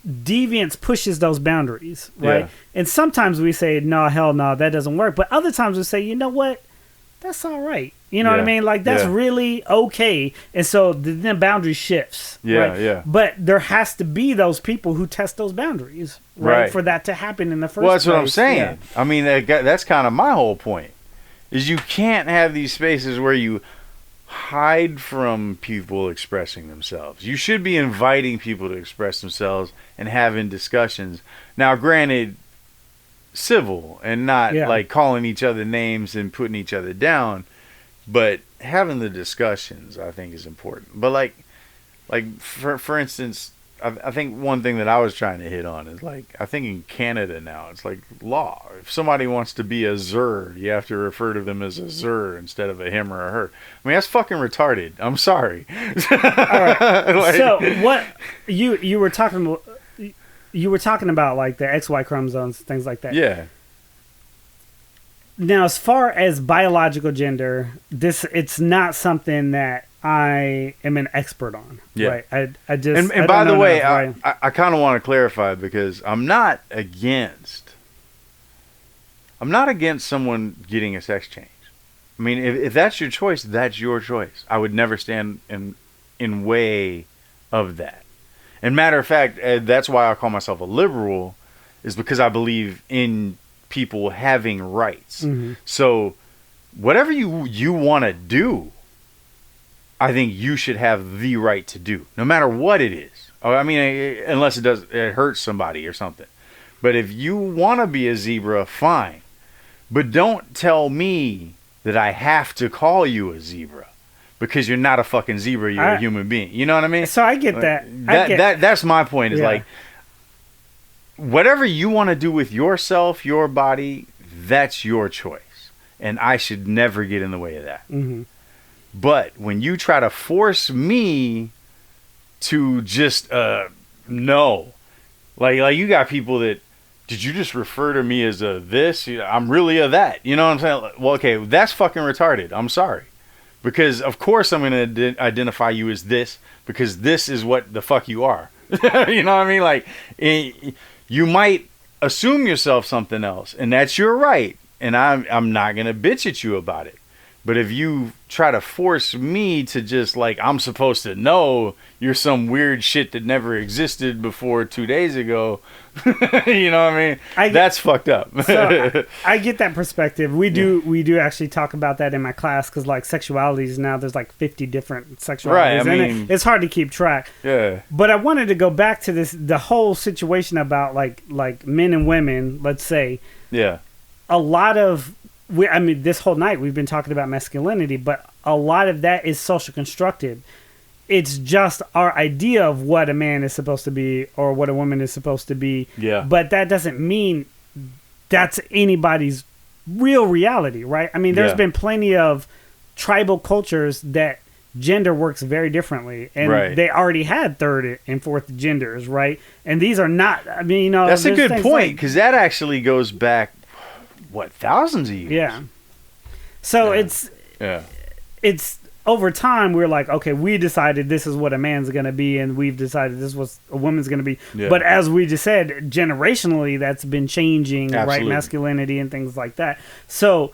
deviance pushes those boundaries, right? Yeah. And sometimes we say, no, hell no, that doesn't work. But other times we say, you know what? That's all right. You know what I mean? Like, that's really okay. And so the boundary shifts. Right? But there has to be those people who test those boundaries, right? For that to happen in the first place. Well, that's what I'm saying. Yeah. I mean, that's kind of my whole point. Is you can't have these spaces where you hide from people expressing themselves. You should be inviting people to express themselves and having discussions. Now, granted, civil and not like calling each other names and putting each other down, but having the discussions, I think, is important. But like for instance, I think one thing that I was trying to hit on is, like, I think in Canada now, it's like law. If somebody wants to be a Zer, you have to refer to them as a Zer instead of a him or a her. I mean, that's fucking retarded. I'm sorry. All right. Like, so what you were talking about, like the XY chromosomes, things like that. Yeah. Now, as far as biological gender, it's not something that I am an expert on. Yeah. Right. I just and by the way, I kind of want to clarify, because I'm not against someone getting a sex change. I mean, if that's your choice, that's your choice. I would never stand in way of that. And matter of fact, that's why I call myself a liberal, is because I believe in people having rights. Mm-hmm. So whatever you want to do, I think you should have the right to do, no matter what it is. I mean, unless it hurts somebody or something. But if you want to be a zebra, fine. But don't tell me that I have to call you a zebra, because you're not a fucking zebra. You're a human being. You know what I mean? So I get that. That's my point. Is like, whatever you want to do with yourself, your body, that's your choice, and I should never get in the way of that. Mm-hmm. But when you try to force me to just no, like you got people that, did you just refer to me as a this? I'm really a that. You know what I'm saying? Well, okay, that's fucking retarded. I'm sorry. Because of course I'm going to identify you as this, because this is what the fuck you are. You know what I mean? Like, you might assume yourself something else, and that's your right. And I'm not going to bitch at you about it. But if you try to force me to just, like, I'm supposed to know you're some weird shit that never existed before 2 days ago, you know what I mean? That's fucked up. So I get that perspective. We do actually talk about that in my class, because, like, sexualities now, there's like 50 different sexualities. Right, I mean, it's hard to keep track. Yeah. But I wanted to go back to the whole situation about like men and women, let's say. Yeah. A lot of... this whole night we've been talking about masculinity, but a lot of that is social constructed. It's just our idea of what a man is supposed to be or what a woman is supposed to be. Yeah. But that doesn't mean that's anybody's real reality, right? I mean, there's been plenty of tribal cultures that gender works very differently, and they already had third and fourth genders, right? And these are not, I mean, you know, that's a good point, because that actually goes back, what, thousands of years? Yeah. So it's over time we're like, okay, we decided this is what a man's going to be, and we've decided this was a woman's going to be. Yeah. But as we just said, generationally that's been changing, right? Masculinity and things like that. So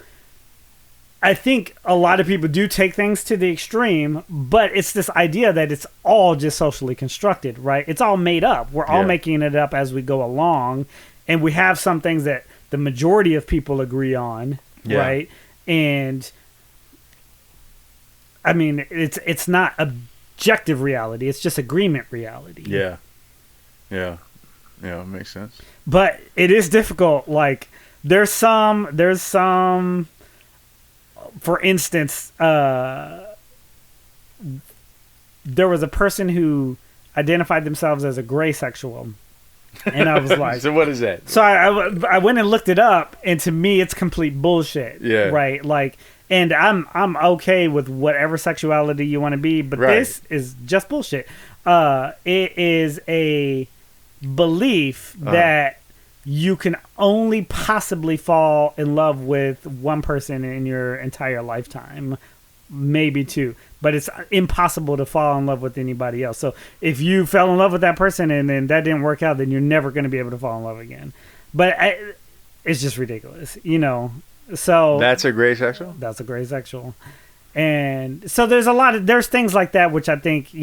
I think a lot of people do take things to the extreme, but it's this idea that it's all just socially constructed, right? It's all made up. We're all making it up as we go along, and we have some things that the majority of people agree on, right? And I mean, it's not objective reality; it's just agreement reality. Yeah, it makes sense. But it is difficult. Like there's some. For instance, there was a person who identified themselves as a gray sexual, and I was like, "So what is that?" So I went and looked it up, and to me, it's complete bullshit. Yeah. Right. Like, and I'm okay with whatever sexuality you want to be, but this is just bullshit. It is a belief that you can only possibly fall in love with one person in your entire lifetime, maybe two, but it's impossible to fall in love with anybody else. So if you fell in love with that person and then that didn't work out, then you're never going to be able to fall in love again. But it's just ridiculous, So that's a gray sexual? That's a gray sexual. And so there's things like that, which I think,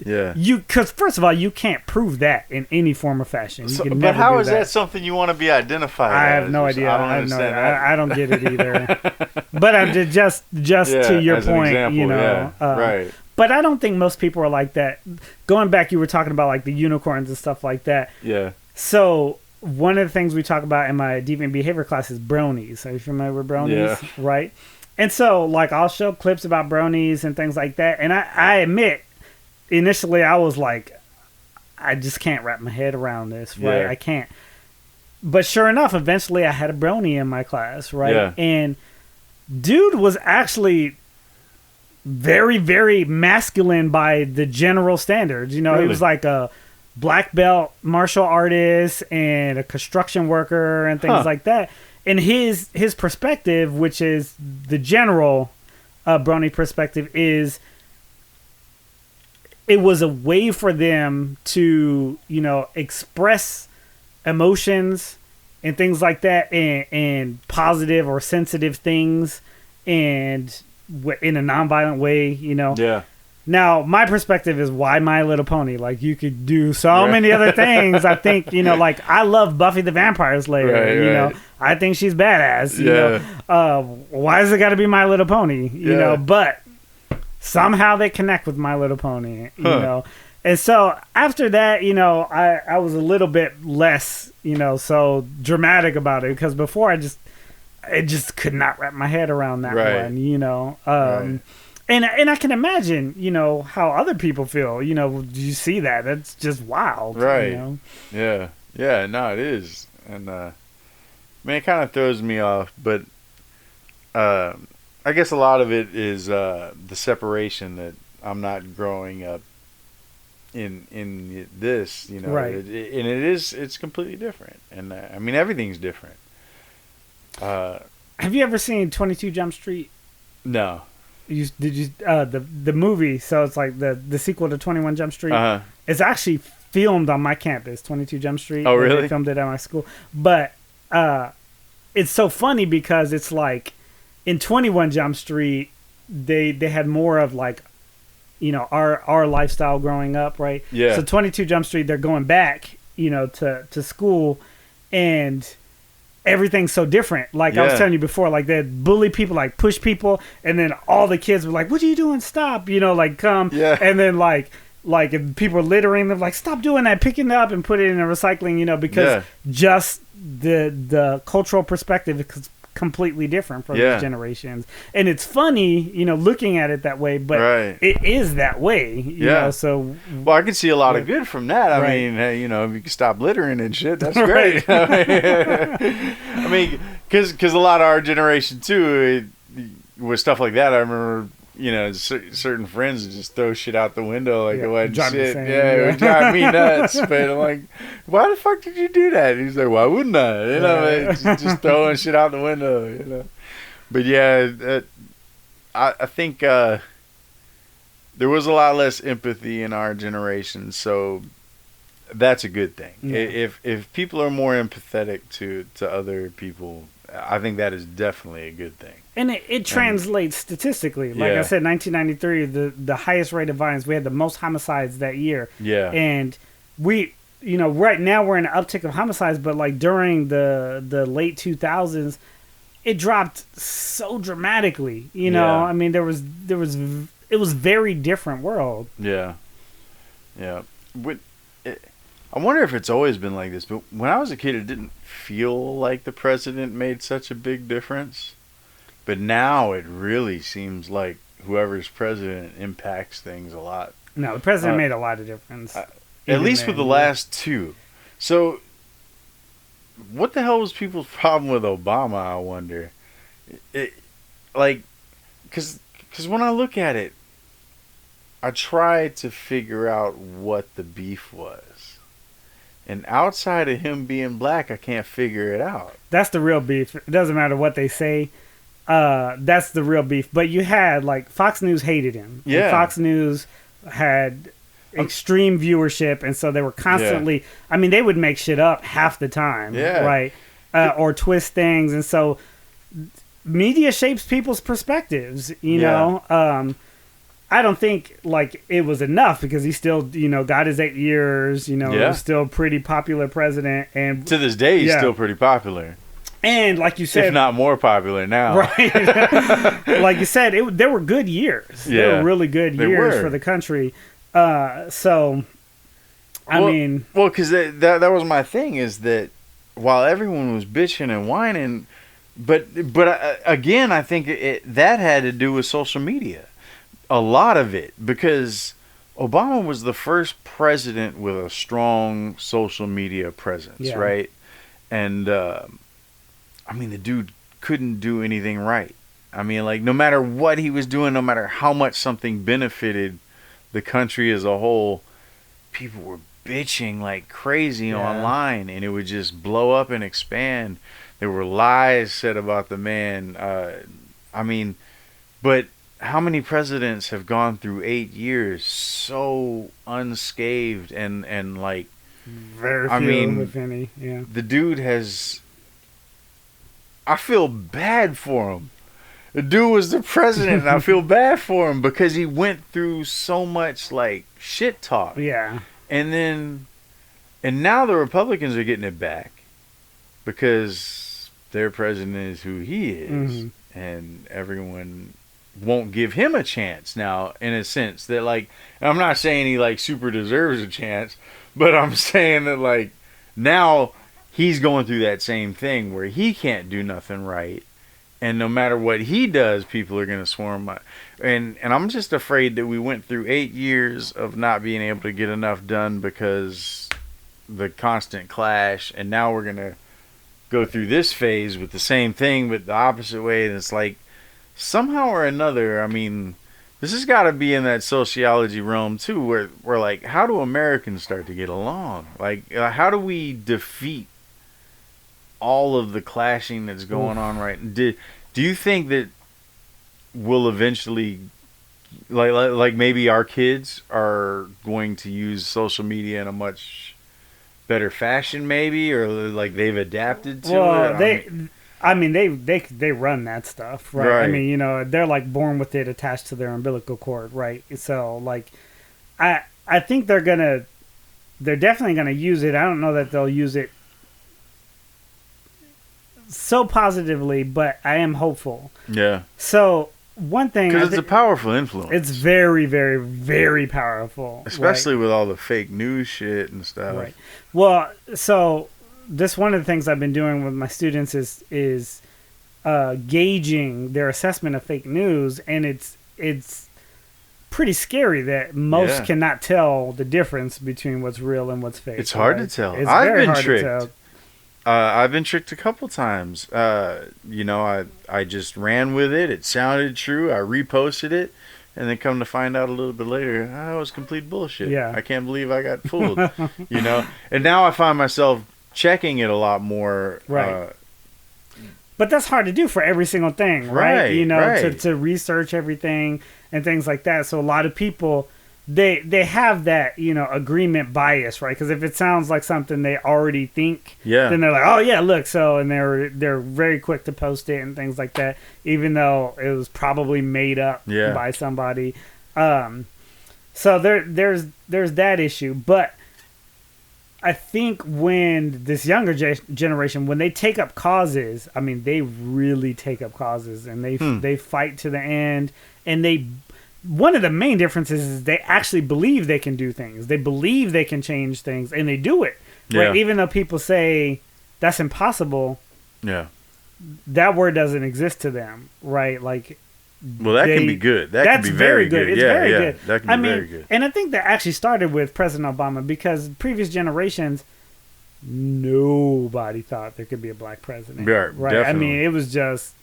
because first of all, you can't prove that in any form or fashion. But how is that something you want to be identified as? I have no idea. I don't get it either. But I'm just to your point, example, right. But I don't think most people are like that. Going back, you were talking about like the unicorns and stuff like that. Yeah. So one of the things we talk about in my deviant behavior class is bronies. Are you familiar with bronies? Yeah. Right. And so like I'll show clips about bronies and things like that. And I admit, initially I was like, I just can't wrap my head around this, right? Yeah. I can't. But sure enough, eventually I had a brony in my class, right? Yeah. And dude was actually very, very masculine by the general standards. Really? He was like a black belt martial artist and a construction worker and things like that. And his perspective, which is the general brony perspective, is it was a way for them to, express emotions and things like that and positive or sensitive things and in a nonviolent way, Yeah. Now, my perspective is why My Little Pony? Like, you could do so many other things. I think, like, I love Buffy the Vampire Slayer, right. I think she's badass, why has it got to be My Little Pony? But somehow they connect with My Little Pony, And so after that, I was a little bit less, so dramatic about it because before I just could not wrap my head around that one, And I can imagine, how other people feel, you see that. That's just wild. Right. Yeah. Yeah, no, it is. And, it kind of throws me off, but, I guess a lot of it is the separation that I'm not growing up in this, right? It's completely different, and everything's different. Have you ever seen 22 Jump Street? No. Did you the movie? So it's like the sequel to 21 Jump Street. It's actually filmed on my campus, 22 Jump Street. Oh, really? They filmed it at my school, but it's so funny because it's like in 21 Jump Street, they had more of like, our lifestyle growing up, right? Yeah. So 22 Jump Street, they're going back, to school, and everything's so different. Like I was telling you before, like they bully people, like push people, and then all the kids were like, "What are you doing? Stop!" Like come. Yeah. And then like if people are littering, they're like, "Stop doing that! Pick it up and put it in the recycling." Because just the cultural perspective is completely different from these generations, and it's funny, looking at it that way, but it is that way, you know. So, well, I can see a lot of good from that. I mean, hey, if you can stop littering and shit, that's great. I mean, because a lot of our generation too, with stuff like that, I remember. Certain friends just throw shit out the window like it wasn't shit. It would drive me nuts. But I'm like, why the fuck did you do that? And he's like, why wouldn't I? Just throwing shit out the window. But yeah, I think there was a lot less empathy in our generation, so that's a good thing. Yeah. If people are more empathetic to other people, I think that is definitely a good thing. And it translates statistically. Like I said, 1993, the highest rate of violence. We had the most homicides that year. Yeah. And we, right now we're in an uptick of homicides, but like during the late 2000s, it dropped so dramatically. I mean, it was very different world. Yeah. Yeah. I wonder if it's always been like this, but when I was a kid, it didn't feel like the president made such a big difference. But now it really seems like whoever's president impacts things a lot. No, the president made a lot of difference. At least with the last two. So, what the hell was people's problem with Obama, I wonder? Because when I look at it, I try to figure out what the beef was. And outside of him being black, I can't figure it out. That's the real beef. It doesn't matter what they say. That's the real beef. But you had, like, Fox News hated him. Yeah. And Fox News had extreme viewership, and so they were constantly... Yeah. I mean, they would make shit up half the time. Yeah. Right? Or twist things. And so media shapes people's perspectives, you know? I don't think, like, it was enough because he still, got his 8 years, was still a pretty popular president. And to this day, he's still pretty popular. And like you said, if not more popular now, right? Like you said, there were good years. Yeah, they were really good years for the country. So, I mean, because that was my thing, is that while everyone was bitching and whining, but again, I think that had to do with social media, a lot of it, because Obama was the first president with a strong social media presence, right? And I mean, the dude couldn't do anything right. I mean, like, no matter what he was doing, no matter how much something benefited the country as a whole, people were bitching like crazy online, and it would just blow up and expand. There were lies said about the man. I mean, but how many presidents have gone through 8 years so unscathed and like... Very few, if any, yeah. The dude has... I feel bad for him. The dude was the president, and I feel bad for him because he went through so much, like, shit talk. Yeah. And now the Republicans are getting it back because their president is who he is. Mm-hmm. And everyone won't give him a chance now, in a sense that, like, I'm not saying he, like, super deserves a chance, but I'm saying that, like, now he's going through that same thing where he can't do nothing right, and no matter what he does, people are going to swarm. And I'm just afraid that we went through 8 years of not being able to get enough done because the constant clash, and now we're going to go through this phase with the same thing but the opposite way. And it's like, somehow or another, I mean, this has got to be in that sociology realm too, where like, how do Americans start to get along? Like, how do we defeat all of the clashing that's going on right? Do you think that we'll eventually, like maybe our kids are going to use social media in a much better fashion, maybe, or like they've adapted to it? They run that stuff, right? I mean, they're like born with it attached to their umbilical cord, right? So like, I think they're definitely gonna use it. I don't know that they'll use it so positively, but I am hopeful. Yeah. So one thing, because it's a powerful influence. It's very, very, very powerful, especially with all the fake news shit and stuff. Right. Well, so this one of the things I've been doing with my students is gauging their assessment of fake news, and it's pretty scary that most cannot tell the difference between what's real and what's fake. It's hard to tell. I've been tricked. I've been tricked a couple times. I just ran with it. It sounded true. I reposted it, and then come to find out a little bit later, it was complete bullshit. Yeah. I can't believe I got fooled. And now I find myself checking it a lot more. Right. But that's hard to do for every single thing, right? Right. To research everything and things like that. So a lot of people they have that, agreement bias, right? Because if it sounds like something they already think, then they're like, oh yeah, look, so, and they're very quick to post it and things like that, even though it was probably made up by somebody. So there's that issue, but I think when this younger generation, when they take up causes, I mean, they really take up causes, and they fight to the end, and one of the main differences is they actually believe they can do things. They believe they can change things, and they do it. Right? Even though people say that's impossible, that word doesn't exist to them, right? Like, well, that can be good. That can be very good. It's very good. That can be very good. And I think that actually started with President Obama, because previous generations, nobody thought there could be a black president. Right? Definitely. I mean, it was just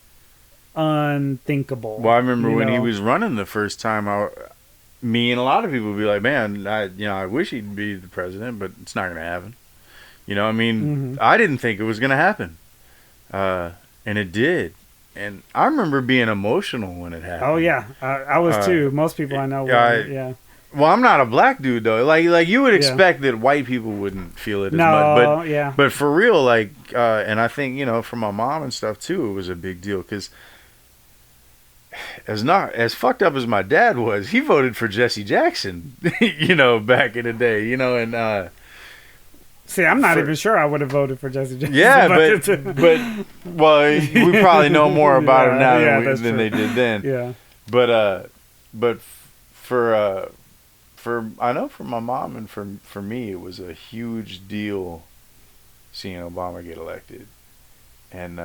unthinkable. Well, I remember when he was running the first time, me and a lot of people would be like, man, I wish he'd be the president, but it's not going to happen. I mean, I didn't think it was going to happen. And it did. And I remember being emotional when it happened. Oh, yeah. I was too. Most people I know were, yeah. Well, I'm not a black dude, though. Like you would expect that white people wouldn't feel it as much. But for real, and I think, for my mom and stuff, too, it was a big deal. Because as fucked up as my dad was, he voted for Jesse Jackson, back in the day, and see, I'm not even sure I would have voted for Jesse Jackson. Yeah, but we probably know more about him now than they did then. Yeah. But for I know for my mom and for me, it was a huge deal seeing Obama get elected, and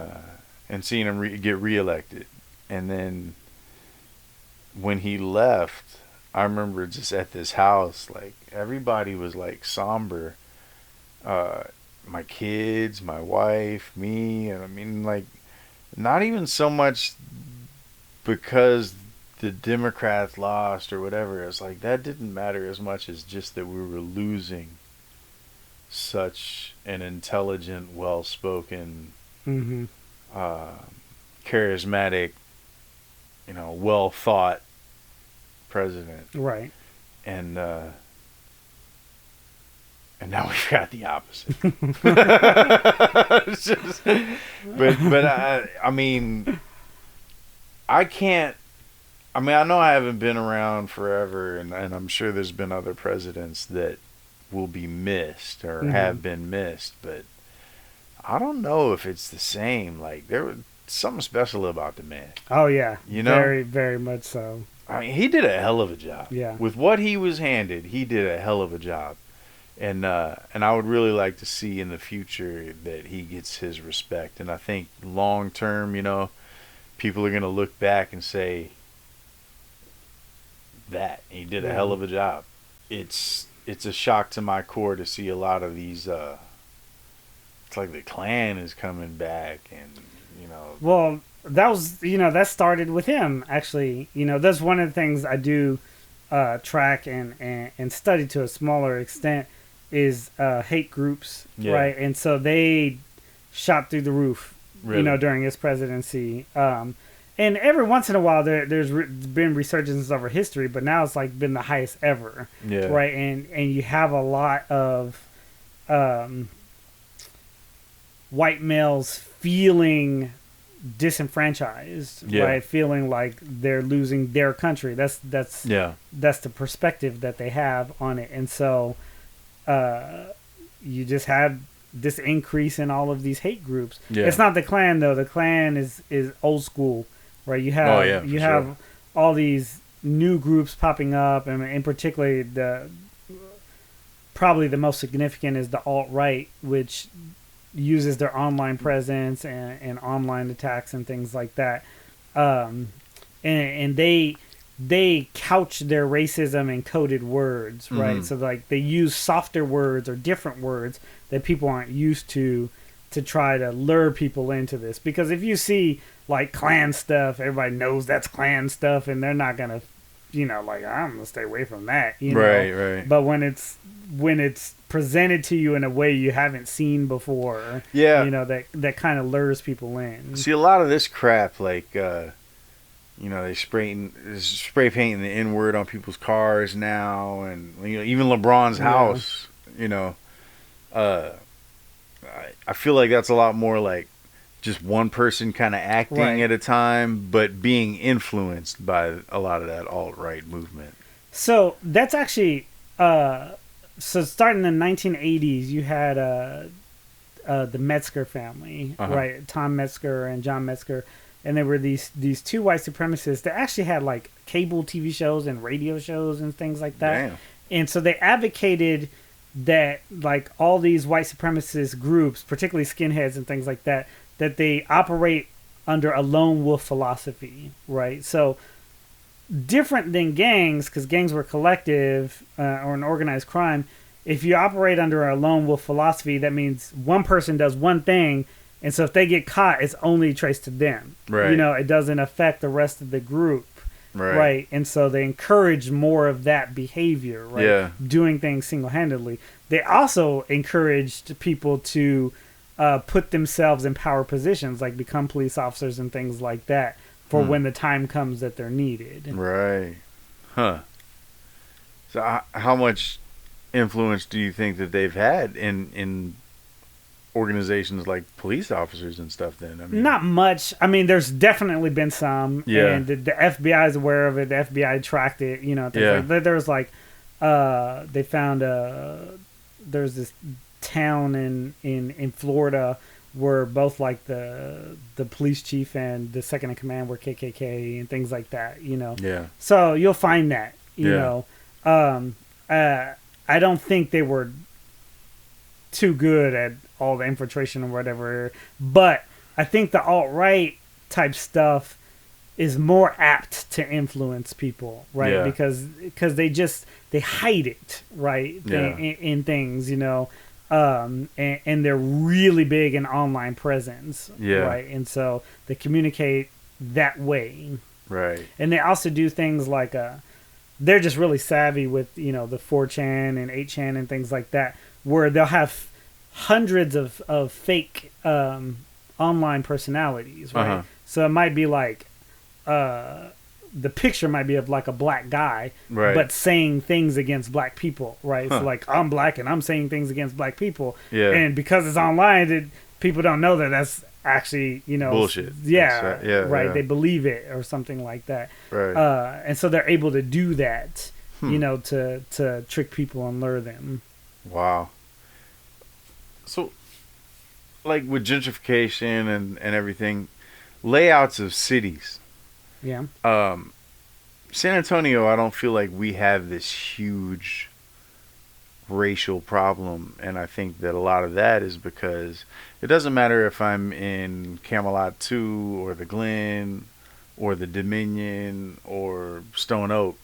seeing him get reelected. And then when he left, I remember just at this house, like, everybody was like somber. My kids, my wife, me, and I mean, like, not even so much because the Democrats lost or whatever. It's like, that didn't matter as much as just that we were losing such an intelligent, well-spoken, charismatic, well-thought president. Right. And now we've got the opposite. It's just, but I mean, I can't. I mean, I know I haven't been around forever, and I'm sure there's been other presidents that will be missed or have been missed, but I don't know if it's the same. Like, there was something special about the man. Oh yeah, very, very much so. I mean, he did a hell of a job. Yeah, with what he was handed, he did a hell of a job, and I would really like to see in the future that he gets his respect. And I think long term, people are gonna look back and say that he did a hell of a job. It's a shock to my core to see a lot of these. It's like the Klan is coming back, and Well, that was that started with him actually. That's one of the things I do track and study to a smaller extent is hate groups, right? And so they shot through the roof, during his presidency. And every once in a while, there's been resurgences over history, but now it's like been the highest ever, right? And you have a lot of white males feeling disenfranchised, right? Feeling like they're losing their country. That's the perspective that they have on it, and so you just have this increase in all of these hate groups. It's not the Klan though. The Klan is old school. Right, you have all these new groups popping up, and in particular, probably the most significant is the alt-right, which uses their online presence and online attacks and things like that, and they couch their racism in coded words, right? So like they use softer words or different words that people aren't used to try to lure people into this, because if you see like Klan stuff, everybody knows that's Klan stuff, and they're not gonna, like, I'm gonna stay away from that, Right. But when it's presented to you in a way you haven't seen before, that kind of lures people in. See, a lot of this crap, like, you know, they spray painting the N word on people's cars now, and you know, even LeBron's house. You know, I feel like that's a lot more like just one person kind of acting at a time, but being influenced by a lot of that alt-right movement. So that's actually so starting in the 1980s, you had the Metzger family, right? Tom Metzger and John Metzger, and there were these two white supremacists that actually had like cable TV shows and radio shows and things like that. Damn. And so they advocated that like all these white supremacist groups, particularly skinheads and things like that, that they operate under a lone wolf philosophy, right? So different than gangs, because gangs were collective or an organized crime. If you operate under a lone wolf philosophy, that means one person does one thing, and so if they get caught, it's only traced to them. Right. You know, it doesn't affect the rest of the group. Right. And so they encourage more of that behavior, right? Yeah. Doing things single-handedly. They also encouraged people to put themselves in power positions, like become police officers and things like that, for when the time comes that they're needed. Right. Huh. So how much influence do you think that they've had in organizations like police officers and stuff then? I mean, not much. I mean, there's definitely been some. Yeah. And the FBI is aware of it. The FBI tracked it, you know. Like, there's like, they found there's this town in Florida where both like the police chief and the second in command were KKK and things like that, you know. Yeah. So you'll find that, you know. I don't think they were too good at all the infiltration or whatever, but I think the alt-right type stuff is more apt to influence people, right? Yeah. Because they hide it, right? In things, you know. And they're really big in online presence, right? And so they communicate that way, right? And they also do things like they're just really savvy with, you know, the 4chan and 8chan and things like that, where they'll have hundreds of fake online personalities, right? So it might be like the picture might be of like a black guy, right, but saying things against black people, right? So like, I'm black and I'm saying things against black people, and because it's online, people don't know that that's actually, you know, bullshit. Right. They believe it or something like that, right? And so they're able to do that, you know, to trick people and lure them. Wow. So, like with gentrification and everything, layouts of cities. Yeah. San Antonio, I don't feel like we have this huge racial problem, and I think that a lot of that is because it doesn't matter if I'm in Camelot 2 or the Glen or the Dominion or Stone Oak.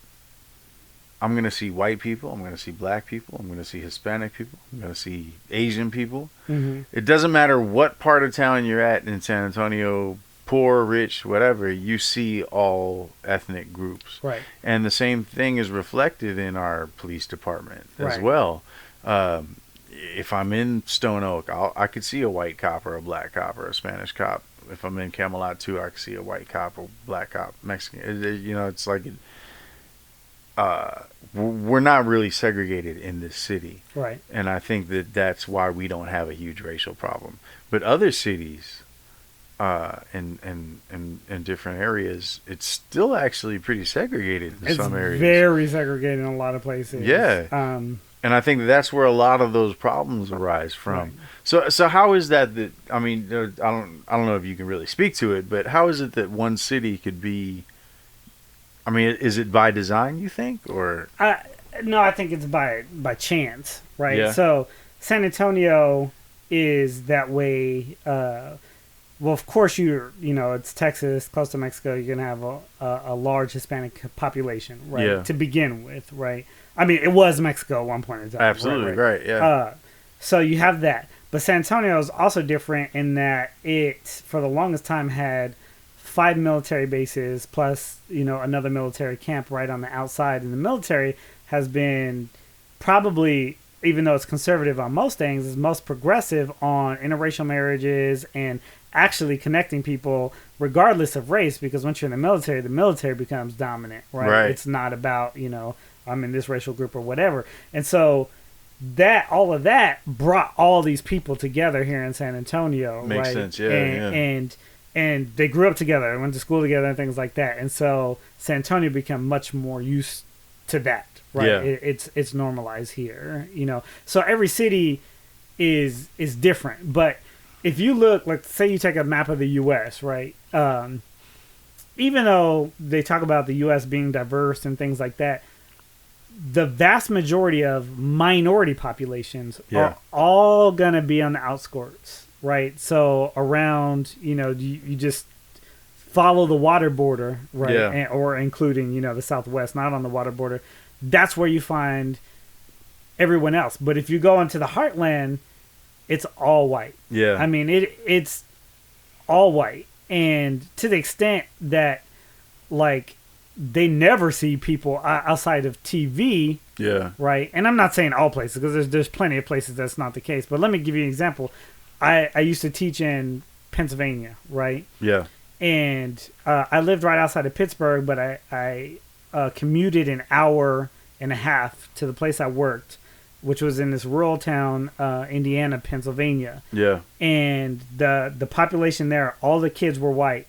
I'm going to see white people, I'm going to see black people, I'm going to see Hispanic people, I'm going to see Asian people. Mm-hmm. It doesn't matter what part of town you're at in San Antonio, poor, rich, whatever, you see all ethnic groups. Right. And the same thing is reflected in our police department as well. If I'm in Stone Oak, I could see a white cop or a black cop or a Spanish cop. If I'm in Camelot 2, I could see a white cop or black cop, Mexican. You know, it's like... we're not really segregated in this city, right? And I think that that's why we don't have a huge racial problem. But other cities, in different areas, it's still actually pretty segregated in some areas. It's very segregated in a lot lot of places. Yeah, and I think that's where a lot of those problems arise from. Right. So how is that? I mean, I don't know if you can really speak to it, but how is it that one city could be? I mean, is it by design, you think, or? No, I think it's by chance, right? Yeah. So San Antonio is that way. Well, of course, you know, it's Texas, close to Mexico. You're gonna have a large Hispanic population, right? Yeah. To begin with, right? I mean, it was Mexico at one point in time. Absolutely, right? Yeah. So you have that, but San Antonio is also different in that it, for the longest time, had 5 military bases plus, you know, another military camp right on the outside. And the military has been probably, even though it's conservative on most things, is most progressive on interracial marriages and actually connecting people regardless of race, because once you're in the military becomes dominant, right? It's not about, I'm in this racial group or whatever. And so all of that brought all these people together here in San Antonio. Makes sense, yeah. And they grew up together, went to school together and things like that. And so San Antonio became much more used to that, right? Yeah. It's normalized here, So every city is different. But if you look, like, say you take a map of the U.S., right? Even though they talk about the U.S. being diverse and things like that, the vast majority of minority populations are all going to be on the outskirts, right? So around, you just follow the water border, right? Yeah. Or including, the Southwest, not on the water border. That's where you find everyone else. But if you go into the heartland, it's all white. Yeah. I mean, it's all white. And to the extent that, like, they never see people outside of TV. Yeah. Right. And I'm not saying all places, because there's plenty of places that's not the case. But let me give you an example. I used to teach in Pennsylvania, right? Yeah. And I lived right outside of Pittsburgh, but I commuted an hour and a half to the place I worked, which was in this rural town, Indiana, Pennsylvania. Yeah. And the population there, all the kids were white.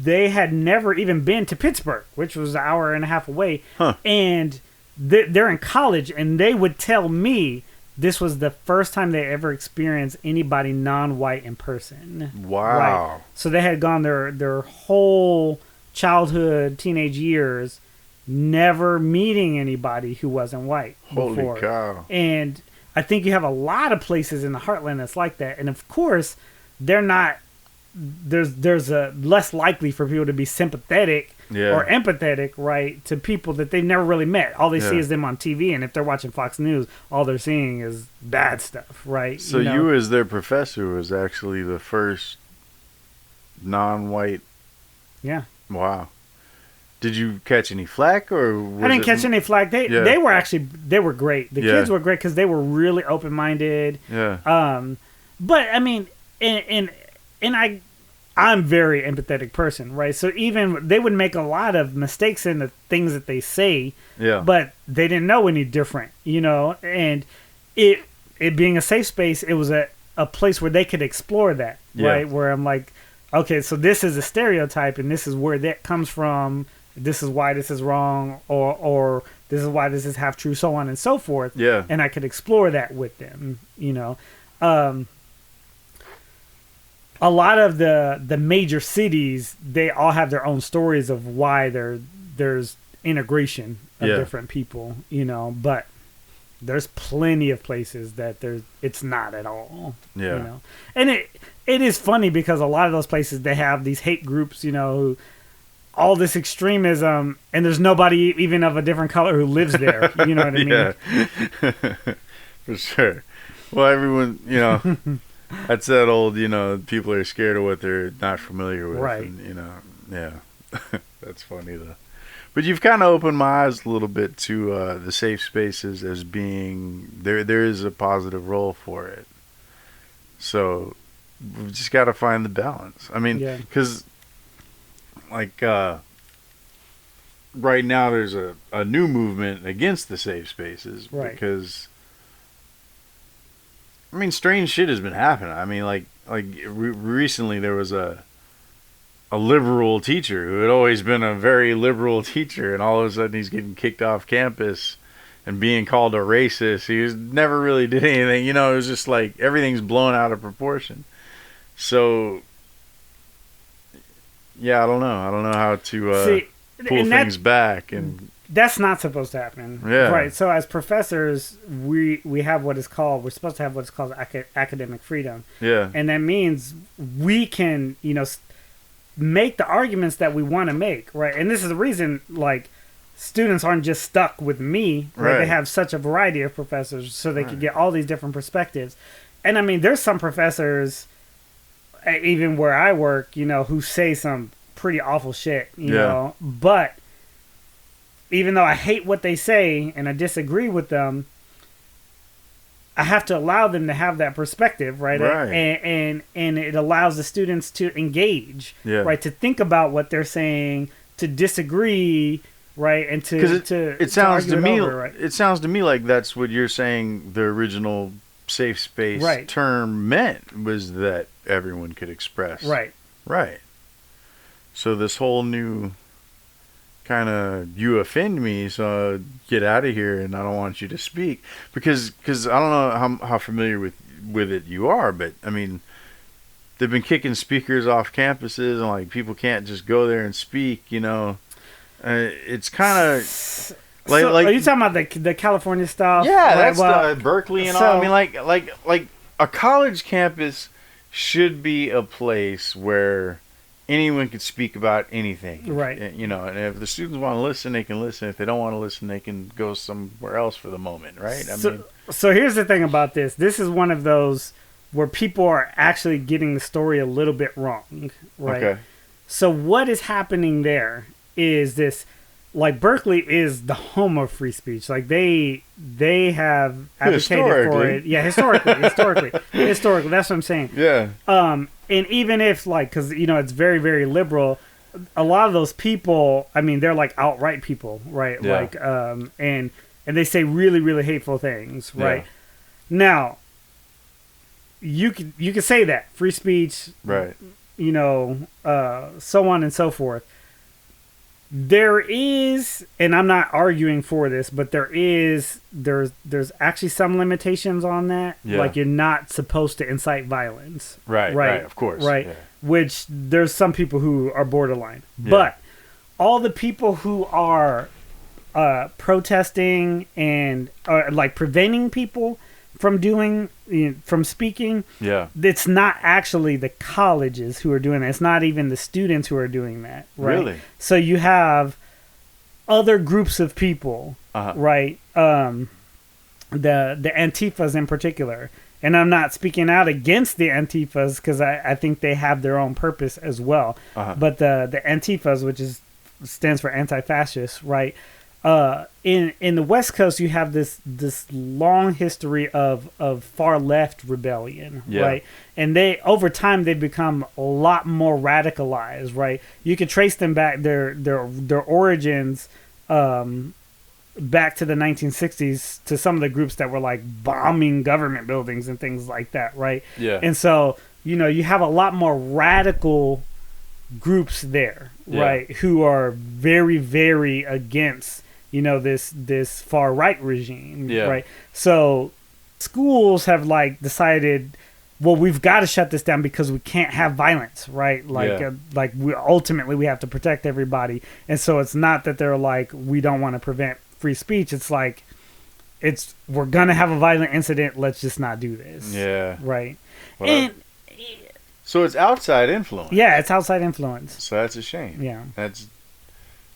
They had never even been to Pittsburgh, which was an hour and a half away. Huh. And they're in college, and they would tell me this was the first time they ever experienced anybody non-white in person. Wow. Right? So they had gone their whole childhood, teenage years, never meeting anybody who wasn't white before. Holy cow. And I think you have a lot of places in the heartland that's like that. And of course, they're not... There's a less likely for people to be sympathetic or empathetic, right, to people that they've never really met. All they see is them on TV, and if they're watching Fox News, all they're seeing is bad stuff, right? So you as their professor was actually the first non-white. Yeah. Wow. Did you catch any flack, or was I didn't catch any flack. They were great. The kids were great because they were really open-minded. Yeah. But I mean, and I'm very empathetic person, right? So even they would make a lot of mistakes in the things that they say, but they didn't know any different, and it being a safe space, it was a place where they could explore that, right? Where I'm like, okay, so this is a stereotype and this is where that comes from. This is why this is wrong, or this is why this is half true, so on and so forth. Yeah. And I could explore that with them, a lot of the major cities, they all have their own stories of why there's integration of different people, but there's plenty of places that it's not at all. Yeah. And it is funny because a lot of those places, they have these hate groups, who all this extremism, and there's nobody even of a different color who lives there. You know what I mean? Yeah. For sure. Well, everyone, that's that old, people are scared of what they're not familiar with. Right. And, that's funny, though. But you've kind of opened my eyes a little bit to the safe spaces as being, there is a positive role for it. So we've just got to find the balance. I mean, because, like, right now there's a new movement against the safe spaces. Right. Because... I mean, strange shit has been happening. I mean, like recently there was a liberal teacher who had always been a very liberal teacher, and all of a sudden he's getting kicked off campus and being called a racist. He never really did anything. It was just like everything's blown out of proportion. So, yeah, I don't know. I don't know how to pull things back and... That's not supposed to happen. Yeah. Right. So as professors, we have we're supposed to have what's called academic freedom. Yeah. And that means we can, make the arguments that we want to make, right? And this is the reason, like, students aren't just stuck with me, right? They have such a variety of professors so they can get all these different perspectives. And I mean, there's some professors, even where I work, who say some pretty awful shit, you know, but even though I hate what they say and I disagree with them, I have to allow them to have that perspective, right? And it allows the students to engage, right? To think about what they're saying, to disagree, right? And it sounds to me it sounds to me like that's what you're saying. The original safe space term meant was that everyone could express, right. So this whole new kind of, you offend me, so get out of here, and I don't want you to speak, because I don't know how familiar with it you are, but I mean, they've been kicking speakers off campuses, and like people can't just go there and speak, you know. It's kind of like, so are you talking about the California stuff? Yeah, that's Berkeley and all. I mean, like a college campus should be a place where anyone could speak about anything, right? You know, and if the students want to listen, they can listen. If they don't want to listen, they can go somewhere else for the moment, right? So here's the thing about this. This is one of those where people are actually getting the story a little bit wrong, right? Okay. So what is happening there is this, like, Berkeley is the home of free speech. Like, they have advocated for it. Yeah, historically. That's what I'm saying. Yeah. And even if, like, because, you know, it's very, very liberal, a lot of those people, I mean, they're like outright people, right? Yeah. Like, and they say really, really hateful things, right? Yeah. Now, you could say that free speech, right? You know, so on and so forth. There is, and I'm not arguing for this, but there's actually some limitations on that. Yeah. Like, you're not supposed to incite violence. Right, of course. Right. Yeah. Which there's some people who are borderline. Yeah. But all the people who are protesting and like preventing people from speaking, it's not actually the colleges who are doing that. It's not even the students who are doing that, right? Really? So you have other groups of people, right? The Antifas in particular. And I'm not speaking out against the Antifas, because I think they have their own purpose as well. But the Antifas, which stands for anti-fascist, right? In the West Coast, you have this long history of far left rebellion, right? And they, over time, they've become a lot more radicalized, right? You could trace them back, their origins back to the 1960s, to some of the groups that were like bombing government buildings and things like that, right? Yeah. And so, you know, you have a lot more radical groups there, right? Who are very, very against, you know, this far right regime, right? So schools have like decided, well, we've got to shut this down because we can't have violence, right? Like we ultimately have to protect everybody, and so it's not that they're like, we don't want to prevent free speech. It's like, we're gonna have a violent incident. Let's just not do this. Yeah. Right. Well, so it's outside influence. Yeah, it's outside influence. So that's a shame. Yeah.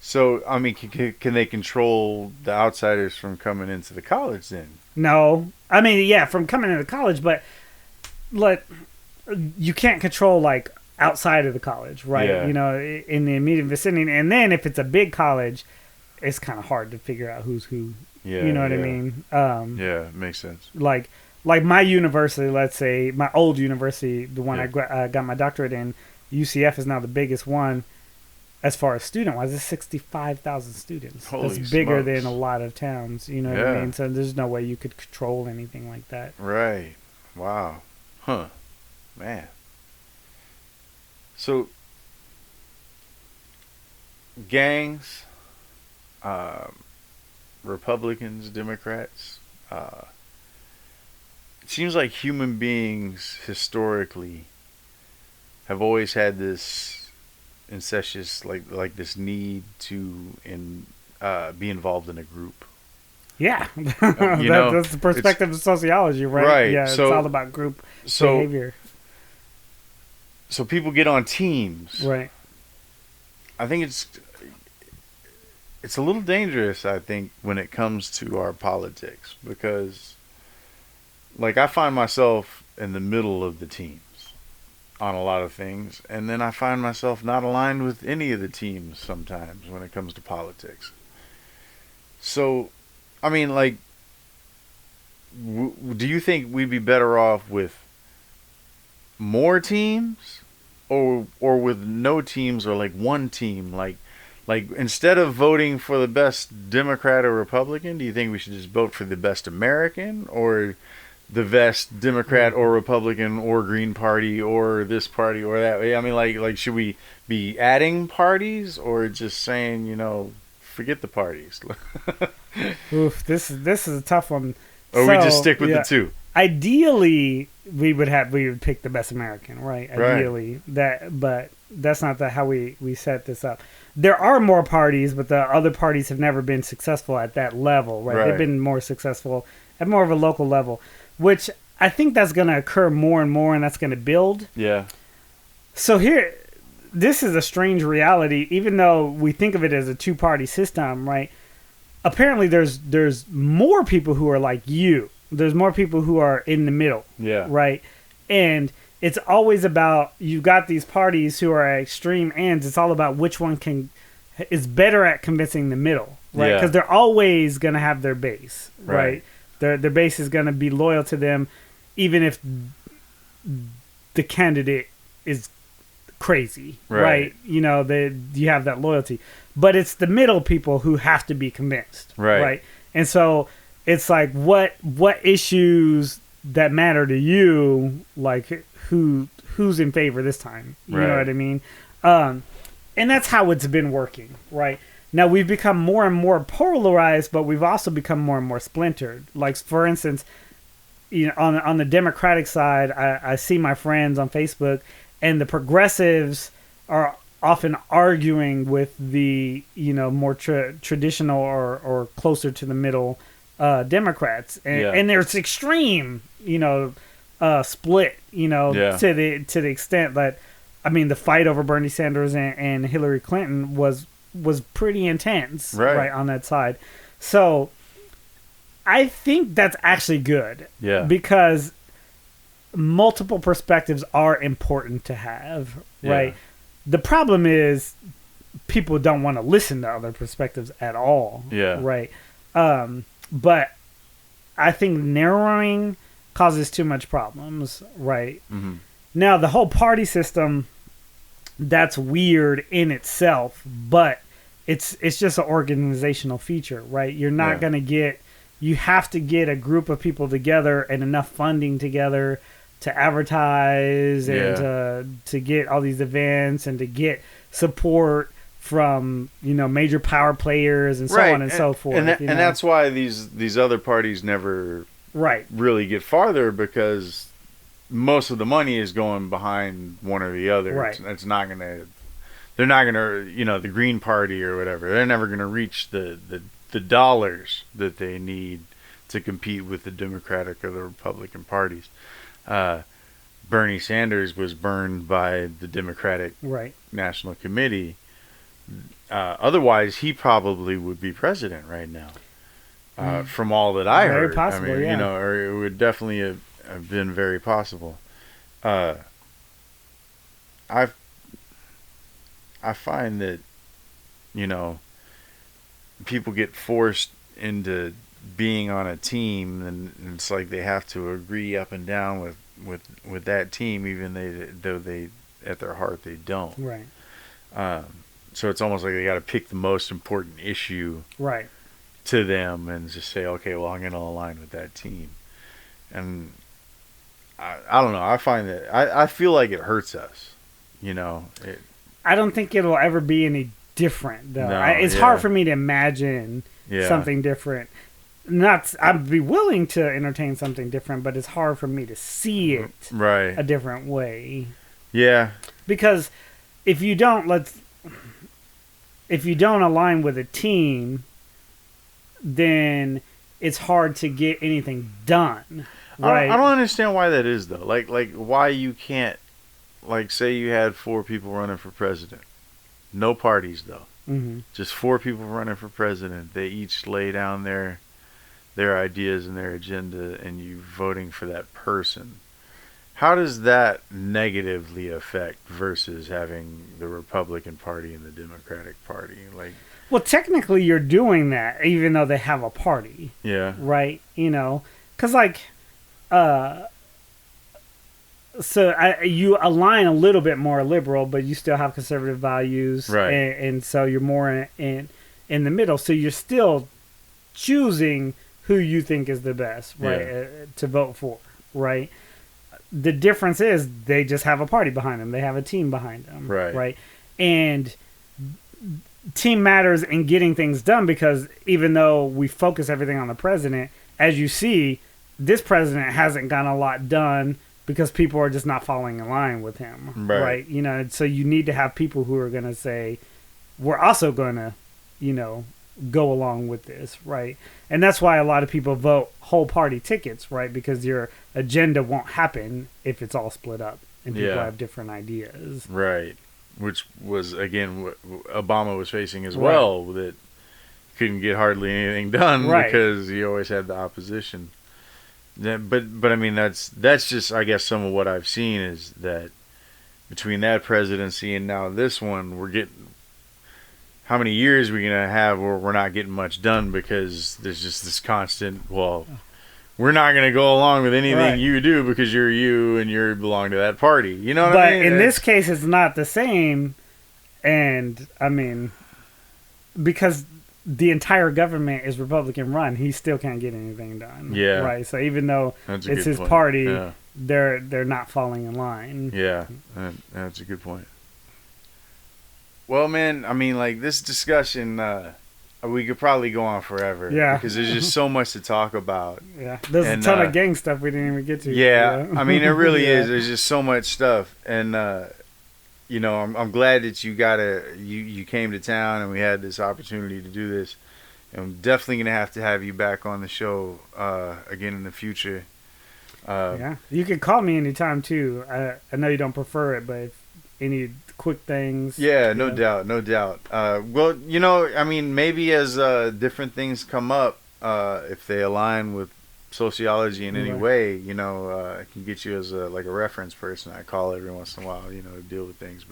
So, I mean, can they control the outsiders from coming into the college then? No. I mean, yeah, from coming into college, but like, you can't control like outside of the college, right? Yeah. You know, in the immediate vicinity. And then if it's a big college, it's kind of hard to figure out who's who. Yeah. You know what I mean? Yeah, makes sense. Like my university, let's say, my old university, the one I got my doctorate in, UCF is now the biggest one as far as student-wise. It's 65,000 students. Holy That's bigger smokes. than a lot of towns, you know what I mean? So there's no way you could control anything like that. Right. Wow. Huh. Man. So, gangs, Republicans, Democrats, it seems like human beings historically have always had this incestuous, like this need to be involved in a group. Yeah, that's the perspective of sociology, right? Right. Yeah, it's all about group behavior. So people get on teams, right? I think it's a little dangerous, I think, when it comes to our politics, because, like, I find myself in the middle of the teams on a lot of things, and then I find myself not aligned with any of the teams sometimes when it comes to politics. So, I mean, like, do you think we'd be better off with more teams, or with no teams, or like one team? Like instead of voting for the best Democrat or Republican, do you think we should just vote for the best American, or the best Democrat or Republican or Green Party or this party or that? I mean, like should we be adding parties, or just saying, forget the parties? Oof, this is a tough one. Or we just stick with the two. Ideally, we would pick the best American, right? Ideally, but that's not how we set this up. There are more parties, but the other parties have never been successful at that level, right? They've been more successful at more of a local level, which I think that's going to occur more and more, and that's going to build. Yeah. So this is a strange reality, even though we think of it as a two-party system, right? Apparently, there's more people who are like you. There's more people who are in the middle. Yeah. Right? And it's always about, you've got these parties who are at extreme ends. It's all about which one is better at convincing the middle, right? Because they're always going to have their base, right? Their base is going to be loyal to them, even if the candidate is crazy, right? You have that loyalty. But it's the middle people who have to be convinced, right? And so it's like, what issues that matter to you, like who's in favor this time? You know what I mean? And that's how it's been working, right? Now we've become more and more polarized, but we've also become more and more splintered. Like, for instance, on the Democratic side, I see my friends on Facebook, and the progressives are often arguing with the more traditional or closer to the middle Democrats, and there's extreme split to the extent that, I mean, the fight over Bernie Sanders and Hillary Clinton was pretty intense, right, on that side. So I think that's actually good, because multiple perspectives are important to have, right? The problem is people don't want to listen to other perspectives at all, right? But I think narrowing causes too much problems, right? Mm-hmm. Now, the whole party system, that's weird in itself, but it's just an organizational feature, right? You're not going to you have to get a group of people together and enough funding together to advertise and to get all these events and to get support from major power players and so on and so forth. And that's why these other parties never really get farther, because most of the money is going behind one or the other. Right. It's not gonna. They're not gonna. The Green Party or whatever. They're never gonna reach the dollars that they need to compete with the Democratic or the Republican parties. Bernie Sanders was burned by the Democratic National Committee. Otherwise, he probably would be president right now. From all that I heard, possible, or it would definitely have been very possible. I find that people get forced into being on a team, and it's like they have to agree up and down with that team, even though they at their heart they don't. Right. So it's almost like they got to pick the most important issue to them and just say, okay, well, I'm going to align with that team. And I don't know. I find that I feel like it hurts us. I don't think it'll ever be any different, though. It's hard for me to imagine something different. I'd be willing to entertain something different, but it's hard for me to see it a different way. Yeah. Because if you don't align with a team, then it's hard to get anything done. Right? I don't understand why that is, though. Like why you can't, say you had 4 people running for president. No parties, though. Mm-hmm. Just 4 people running for president. They each lay down their ideas and their agenda, and you voting for that person. How does that negatively affect versus having the Republican Party and the Democratic Party? Well, technically you're doing that, even though they have a party. Yeah. Right? because like, you align a little bit more liberal, but you still have conservative values, right? And so you're more in the middle. So you're still choosing who you think is the best, right, to vote for, right? The difference is they just have a party behind them. They have a team behind them, right? And team matters in getting things done, because even though we focus everything on the president, as you see, this president hasn't gotten a lot done because people are just not falling in line with him, right? You know, so you need to have people who are going to say, we're also going to, you know, go along with this, right? And that's why a lot of people vote whole party tickets, right? Because your agenda won't happen if it's all split up and people have different ideas, right? Which was, again, what Obama was facing as well, that couldn't get hardly anything done because he always had the opposition. But I mean, that's just, I guess, some of what I've seen is that between that presidency and now this one, we're getting, how many years are we going to have where we're not getting much done because there's just this constant, well, we're not going to go along with anything you do because you're you and you belong to that party. You know what I mean? But in this case, it's not the same. And, I mean, because the entire government is Republican run, he still can't get anything done. Yeah. Right? So even though it's his party, they're not falling in line. Yeah. That's a good point. Well, man, I mean, like, this discussion, we could probably go on forever. Yeah. Because there's just so much to talk about. Yeah. There's a ton of gang stuff we didn't even get to. Yeah. I mean, it really is. There's just so much stuff. And, you know, I'm glad that you came to town and we had this opportunity to do this. And I'm definitely going to have you back on the show again in the future. Yeah. You can call me anytime, too. I know you don't prefer it, but if any quick things. Yeah, no doubt. Well, you know, I mean, maybe as different things come up, if they align with sociology in any way, you know, I can get you as a reference person. I call every once in a while, you know, to deal with things.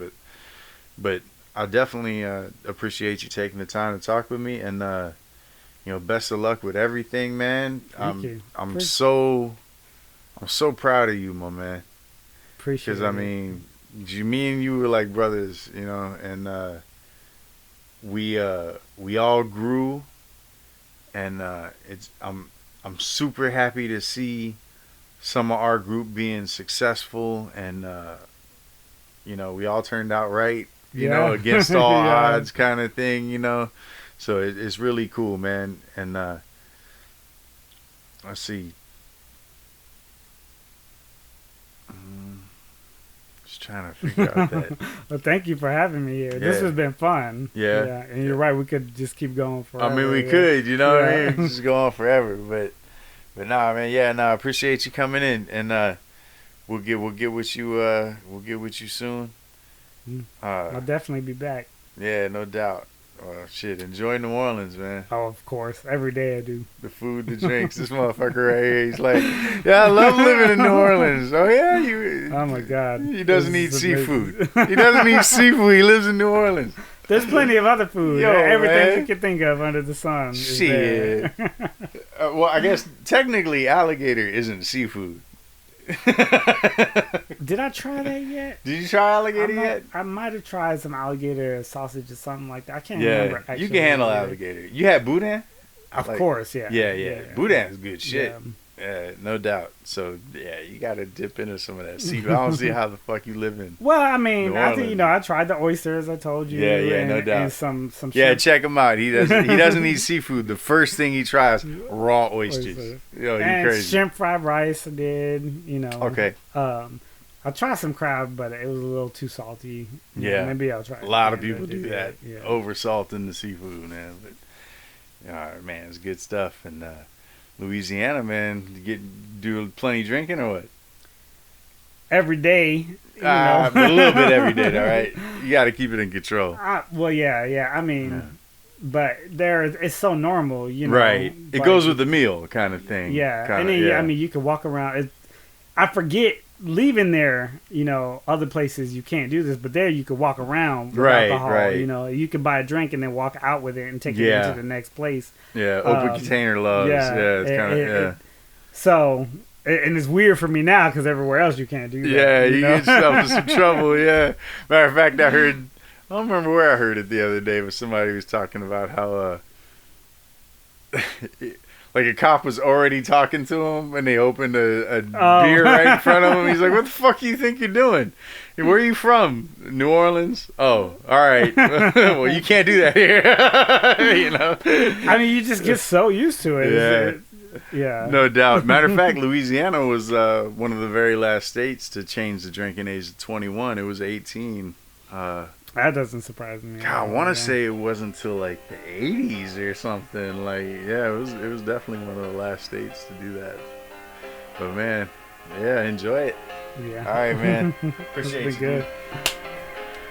But I definitely appreciate you taking the time to talk with me, and you know, best of luck with everything, man. Thank you. I'm so proud of you, my man. Appreciate it. Because I mean, me and you were like brothers, you know, and we all grew, and I'm super happy to see some of our group being successful, and you know, we all turned out right, you know, against all odds, kind of thing, you know. So it's really cool, man. And let's see. Trying to figure out that. Well, thank you for having me here. This has been fun. Yeah. And you're right, we could just keep going forever. I mean, we could, you know what I mean? Just go on forever. But nah, man, I appreciate you coming in, and we'll get with you soon. I'll definitely be back. Yeah, no doubt. Shit, enjoy New Orleans, man. Oh, of course. Every day I do. The food, the drinks. This motherfucker right here, he's like, yeah, I love living in New Orleans. Oh, yeah? Oh, my God. He doesn't eat seafood. He doesn't eat seafood. He lives in New Orleans. There's plenty of other food. Everything you can think of under the sun. Shit. Well, I guess technically alligator isn't seafood. Did I try that yet? Did you try alligator yet? I might have tried some alligator sausage or something like that. I can't remember. Actually, you can handle alligator. You had boudin? Of course, yeah. Yeah. Boudin is good shit. Yeah, no doubt. So you got to dip into some of that seafood. I don't see how the fuck you live in. Well, I mean, I think I tried the oysters. I told you. Yeah, no doubt. And some shrimp. Check him out. He doesn't eat seafood. The first thing he tries, raw oysters. Yo, you crazy. Shrimp fried rice. I did. You know. Okay. I tried some crab, but it was a little too salty. Yeah. Maybe I'll try it. A lot of people do that. Over salting the seafood, man. But man, it's good stuff. And Louisiana, man, do plenty drinking or what? Every day. But a little bit every day, all right? You got to keep it in control. Well, yeah. I mean, but it's so normal, you know. Right. It goes with the meal kind of thing. Yeah. And then, I mean, you can walk around. I forget leaving there, you know, other places you can't do this, but there you could walk around with alcohol. Right. You know, you could buy a drink and then walk out with it and take it into the next place. Yeah, open container loves. Yeah, it's kind of So, and it's weird for me now because everywhere else you can't do that. Yeah, you get yourself in some trouble, yeah. Matter of fact, I don't remember where I heard it the other day, but somebody was talking about how, like a cop was already talking to him and they opened a beer right in front of him. He's like, what the fuck do you think you're doing? Where are you from? New Orleans? Oh, all right. Well, you can't do that here. You know? I mean, you just get so used to it. Yeah. Yeah. No doubt. Matter of fact, Louisiana was one of the very last states to change the drinking age to 21. It was 18. That doesn't surprise me. God, I want to say it wasn't until like the 80s or something. Like, yeah, it was definitely one of the last states to do that. But man, yeah, enjoy it. Yeah. All right, man. Appreciate you. Good.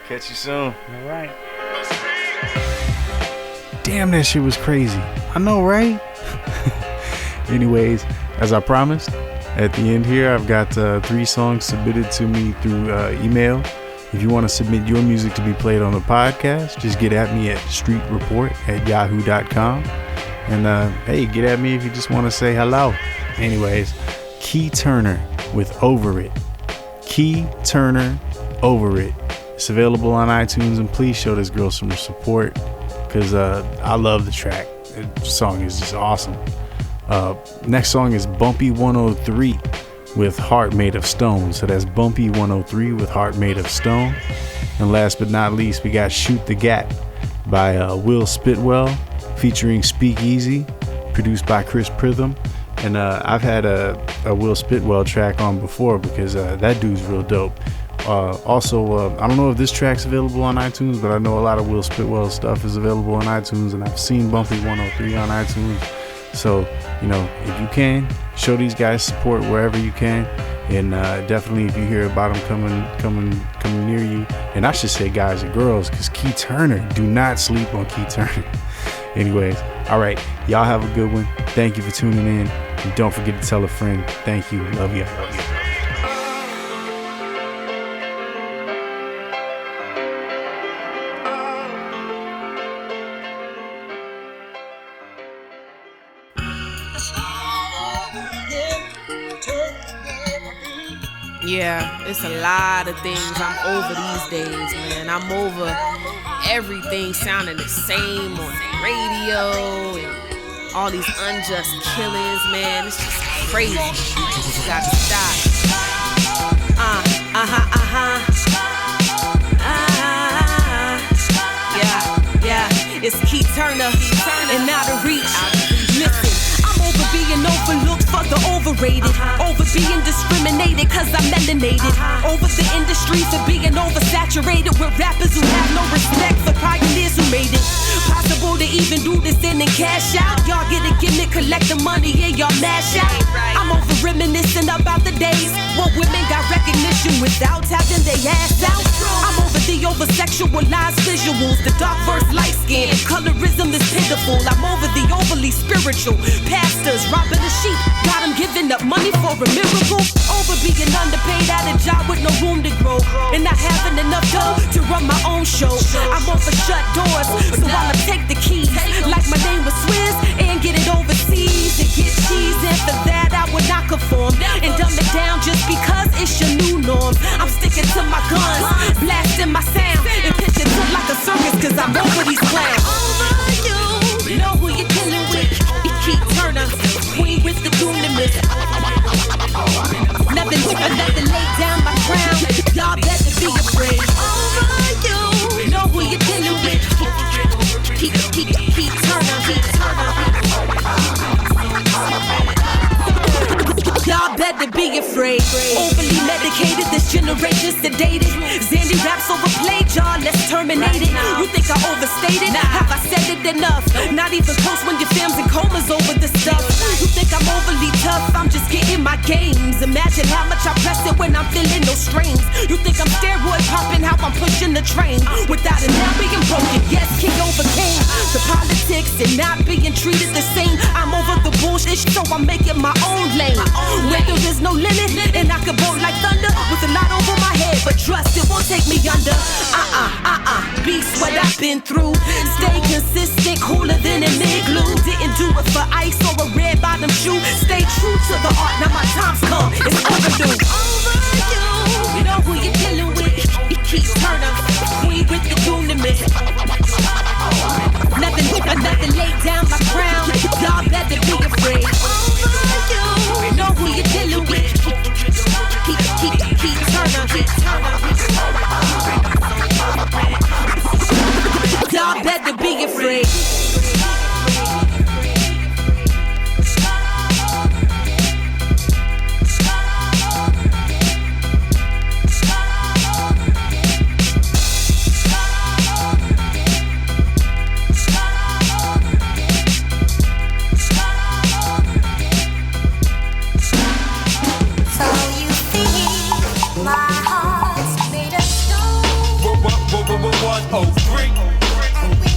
Catch you soon. All right. Damn, that shit was crazy. I know, right? Anyways, as I promised, at the end here, I've got 3 songs submitted to me through email. If you want to submit your music to be played on the podcast, just get at me at streetreport@yahoo.com. And hey, get at me if you just want to say hello. Anyways, Key Turner with Over It. Key Turner, Over It. It's available on iTunes, and please show this girl some support because I love the track. The song is just awesome. Next song is Bumpy 103 with Heart Made of Stone. So that's Bumpy 103 with Heart Made of Stone. And last but not least, we got Shoot the Gap by Will Spitwell featuring Speak Eazy, produced by Chris Pritham. And I've had a Will Spitwell track on before because that dude's real dope. Also, I don't know if this track's available on iTunes, but I know a lot of Will Spitwell stuff is available on iTunes, and I've seen Bumpy 103 on iTunes. So, you know, if you can, show these guys support wherever you can. And definitely if you hear about them coming near you, and I should say guys and girls, because Key Turner, do not sleep on Key Turner. Anyways, all right, y'all have a good one. Thank you for tuning in. And don't forget to tell a friend. Thank you. Love you. Love you. Yeah, it's a lot of things I'm over these days, man. I'm over everything sounding the same on the radio and all these unjust killings, man. It's just crazy. You gotta stop. Yeah, it's Key Turner and Out of Reach. Listen, I'm over being overlooked for the overrated, over being discriminated cause I'm melanated, over the industry for being oversaturated with rappers who have no respect for pioneers who made it possible to even do this in and cash out. Y'all get a gimmick, collect the money and y'all mash out. I'm over reminiscing about the days when women got recognition without having their ass out. I'm over the over-sexualized visuals, the dark verse light skin, colorism is pitiful. I'm over the overly spiritual pastors robbing the sheep, got them giving up money for a miracle. Over being underpaid at a job with no room to grow, and not having enough dough to run my own show. I'm over shut doors, so I'ma take the keys like my name was Swizz and get it overseas and get cheese. And for that I would not conform and dumb it down just because it's your new norm. I'm sticking to my guns, blasting my sound and pitching to like a circus cause I'm over these clowns. You know who you're dealing with. Key Turner, queen with the dunamis. Nothing laid down my crown. Y'all better be afraid. You know who you're dealing with. Key Turner. Y'all better be afraid. Overly medicated, this generation's sedated. Zandy raps overplayed, y'all, let's terminate it. You think I overstated? Have I said it enough? Not even close when your fam's in comas over this stuff. You think I'm overly tough? I'm just getting my games. Imagine how much I press it when I'm feeling no strings. You think I'm steroid popping, how I'm pushing the train without it now being broken. Yes, king overcame the politics and not being treated the same. I'm over the bullshit, so I'm making my own lane. Where there is no limit, and I can bolt like thunder with a lot over my head, but trust it won't take me under. Beast what I've been through. Stay consistent, cooler than an igloo. Didn't do it for ice or a red bottom platinum shoe. Stay true to the art, now my time's come. It's overdue. Over you. You know who you're dealing with. Keep Turner, queen with the dunamis. Nothing laid down my crown. Y'all better be afraid. Over you. You know who you're dealing with. Keep Turner. Y'all better be afraid.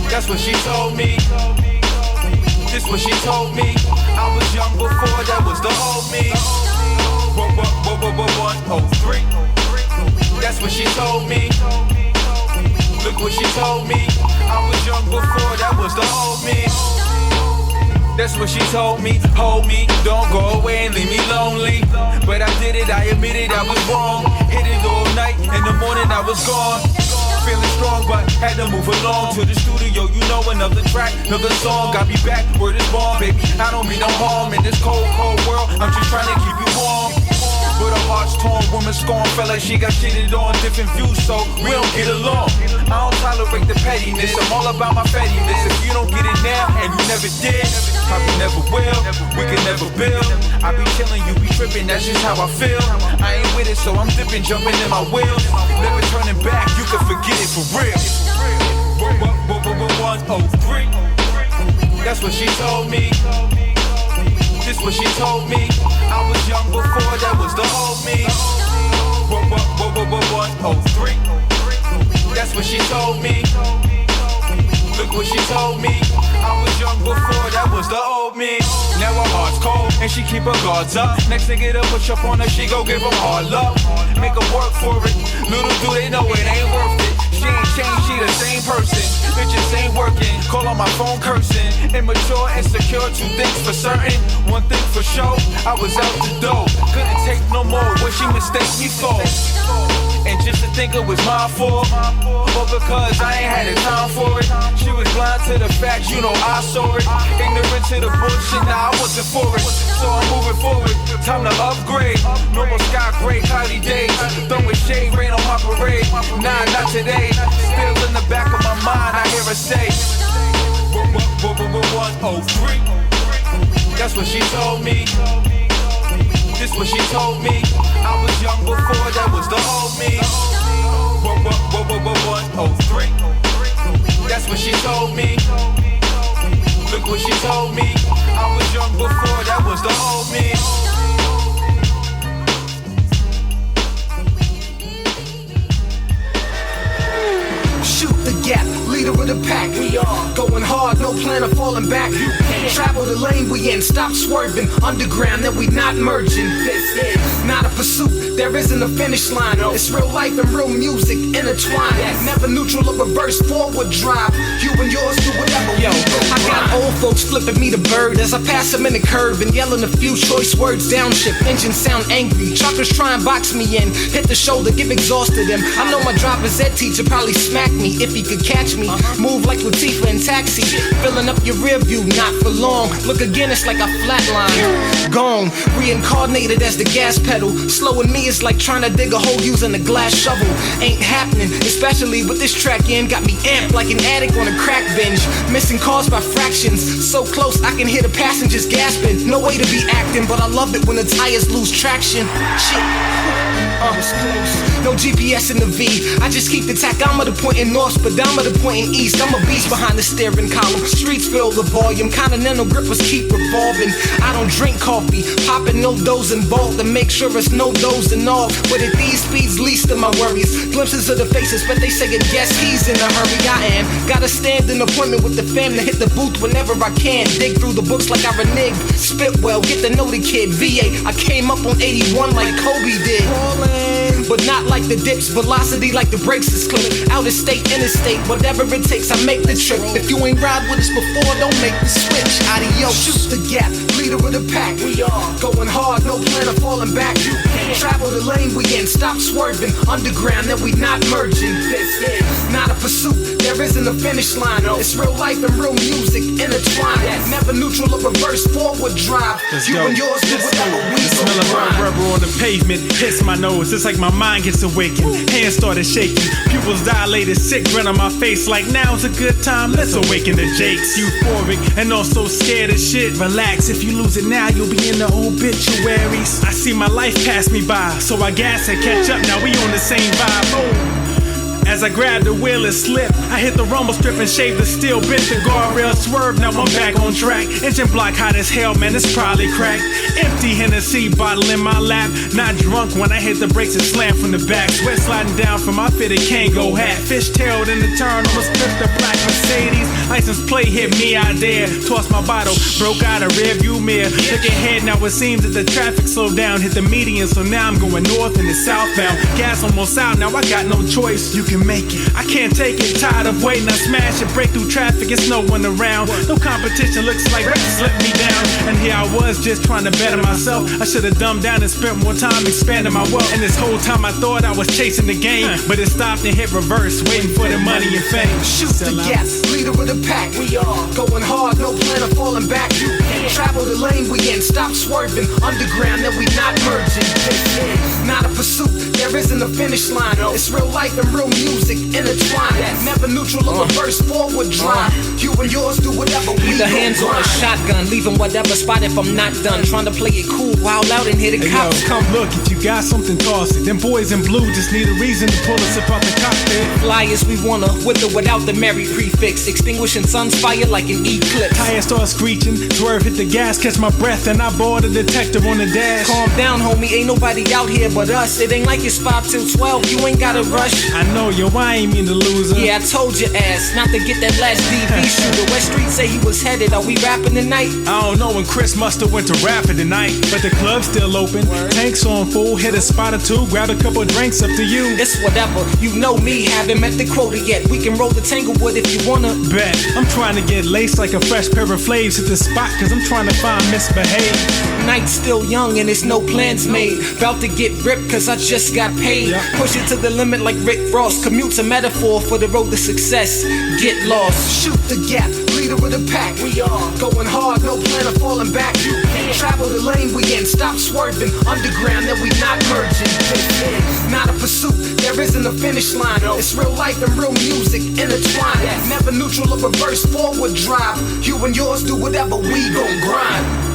That's what she told me. This what she told me. I was young before, that was the old me. 103. That's what she told me. Look what she told me. I was young before, that was the old me. That's what she told me. Hold me, don't go away and leave me lonely. But I did it, I admit it, I was wrong. Hit it all night, in the morning I was gone. Feeling strong, but had to move along to the studio. You know, another track, another song. Got me back, word is born, baby. I don't mean no harm in this cold, cold world. I'm just trying to keep you warm. But her heart's torn, woman scorn. Felt like she got shitted on, different views, so we don't get along. I don't tolerate the pettiness, I'm all about my pettiness. If you don't get it now, and you never did, probably never will, we can never build. I be chillin', you be trippin', that's just how I feel. I ain't with it, so I'm dipping, jumping in my wheels. Never turning back, you can forget it for real. 103. That's what she told me. This what she told me. I was young before, that was the old me. 103. That's what she told me. Look what she told me. I was young before, that was the old me. Now her heart's cold, and she keep her guards up. Next nigga to push up on her, she go give him hard love. Make her work for it. Little do they know it ain't worth it. She ain't changed, she the same person. Bitches ain't working, call on my phone cursing. Immature, insecure, two things for certain. One thing for sure, I was out the door. Couldn't take no more, what she mistake me for. And just to think it was my fault, but because I ain't had the time for it. She was blind to the facts, you know I saw it. Ignorant to the bullshit, nah I wasn't for it. So I'm moving forward, time to upgrade. No more sky gray, cloudy days. Throwing shade, rain on my parade. Nah, not today. Still in the back of my mind, I hear her say 103. That's what she told me. This what she told me. I was young before, that was the old me. 103. That's what she told me. Look what she told me. I was young before, that was the old me. Shoot the gap, leader of the pack. We are going hard, no plan of falling back. You can't travel the lane we in, stop swerving. Underground, that we not merging. This is not a pursuit, there isn't a finish line. It's real life and real music intertwined. Never neutral or reverse, forward drive. You and yours do whatever. Yo, I got old folks flipping me the bird as I pass them in the curve and yelling a few choice words. Downshift, engines sound angry. Truckers try and box me in, hit the shoulder, give exhausted them. I know my driver's ed teacher probably smack me if he could catch me. Move like Latifah in Taxi, filling up your rear view, not for long. Look again, it's like a flatline. Gone, reincarnated as the gas pedal. Slowing me is like trying to dig a hole using a glass shovel. Ain't happening, especially with this track in. Got me amped like an addict on a crack binge. Missing cars by fractions, so close I can hear the passengers gasping. No way to be acting, but I love it when the tires lose traction. Shit. No GPS in the V. I just keep the tachometer pointing north, speedometer pointing east. I'm a beast behind the steering column. Streets fill the volume, continental grippers keep revolving. I don't drink coffee, popping no dose involved to make sure it's no dozing off. But at these speeds, least of my worries. Glimpses of the faces, but they say I guess he's in a hurry. I am. Gotta stand an appointment with the fam to hit the booth whenever I can. Dig through the books like I reneged. Spitwell, get to know the kid. VA, I came up on 81 like Kobe did. But not like the dips, velocity like the brakes is clipping. Out of state, interstate, whatever it takes, I make the trip. If you ain't ride with us before, don't make the switch. Adios. Shoot the gap. leader of the pack. We are going hard, no plan of falling back. You can't travel the lane we in, stop swerving. Underground, that we not merging. This is not a pursuit, there isn't a finish line. It's real life and real music intertwined. Never neutral or reverse forward drive. You and yours do whatever we the smell of burnt rubber on the pavement hits my nose. It's like my mind gets awakened. Hands started shaking, pupils dilated, sick grin on my face. Like now's a good time, let's awaken the Jakes. Euphoric and also scared as shit. Relax, if you lose it now, you'll be in the obituaries. I see my life pass me by, so I gas and catch up. Now we on the same vibe. Oh. As I grab the wheel and slip, I hit the rumble strip and shave the steel, bent the guardrail, swerve, now I'm back on track. Engine block hot as hell, man, it's probably cracked. Empty Hennessy bottle in my lap, not drunk when I hit the brakes and slam from the back. Sweat sliding down from my fitted Kango hat. Fish-tailed in the turn, almost flipped the black Mercedes. License plate hit me, I dare. Tossed my bottle, broke out a rear view mirror. Look ahead, now it seems that the traffic slowed down. Hit the median, so now I'm going north and it's southbound. Gas almost out, now I got no choice. You can make it, I can't take it. Tired of waiting, I smash it, break through traffic, it's no one around. No competition, looks like records let me down. And here I was just trying to better myself. I should have dumbed down and spent more time expanding my wealth. And this whole time I thought I was chasing the game, but it stopped and hit reverse, waiting for the money and fame. Shoot the gas, leader of the pack. We are going hard, no plan of falling back. You can't travel the lane we in, stop swerving. Underground, that we not merging. This is not a pursuit, there isn't a finish line. It's real life and real music intertwined. Never neutral or reverse forward drive. You and yours do whatever we the hands on a shotgun, leaving whatever spot if I'm not done. Trying to play it cool, wild out and hear the cops come. Look, if you got something, toss it. Them boys in blue just need a reason to pull us up out the cockpit. Fly as we wanna, with or without the merry prefix. Extinguishing sun's fire like an eclipse. Tires start screeching, swerve, hit the gas, catch my breath, and I board a detective on the dash. Calm down, homie, ain't nobody out here but us. It ain't like it's 5 till 12, you ain't gotta rush. I know, yo, I ain't mean to lose her. Yeah, I told your ass not to get that last DV shooter. West Street say he was headed, are we rapping tonight? I don't know when Chris musta went to rapping tonight, but the club's still open. Tanks on full, hit a spot or two, grab a couple drinks, up to you. It's whatever, you know me, haven't met the quota yet. We can roll the Tanglewood if you wanna. Bet, I'm trying to get laced like a fresh pair of flaves. Hit the spot cause I'm trying to find misbehave. Night's still young and there's no plans made. About to get ripped cause I just got paid. Push it to the limit like Rick Ross. Commute's a metaphor for the road to success. Get lost. Shoot the gap, leader of the pack. We are going hard, no plan of falling back. You can't travel the lane we in, stop swerving. Underground, that we not merging. This is not a pursuit, there isn't a finish line. It's real life and real music intertwined. Never neutral or reverse forward drive. You and yours do whatever, we gon' grind.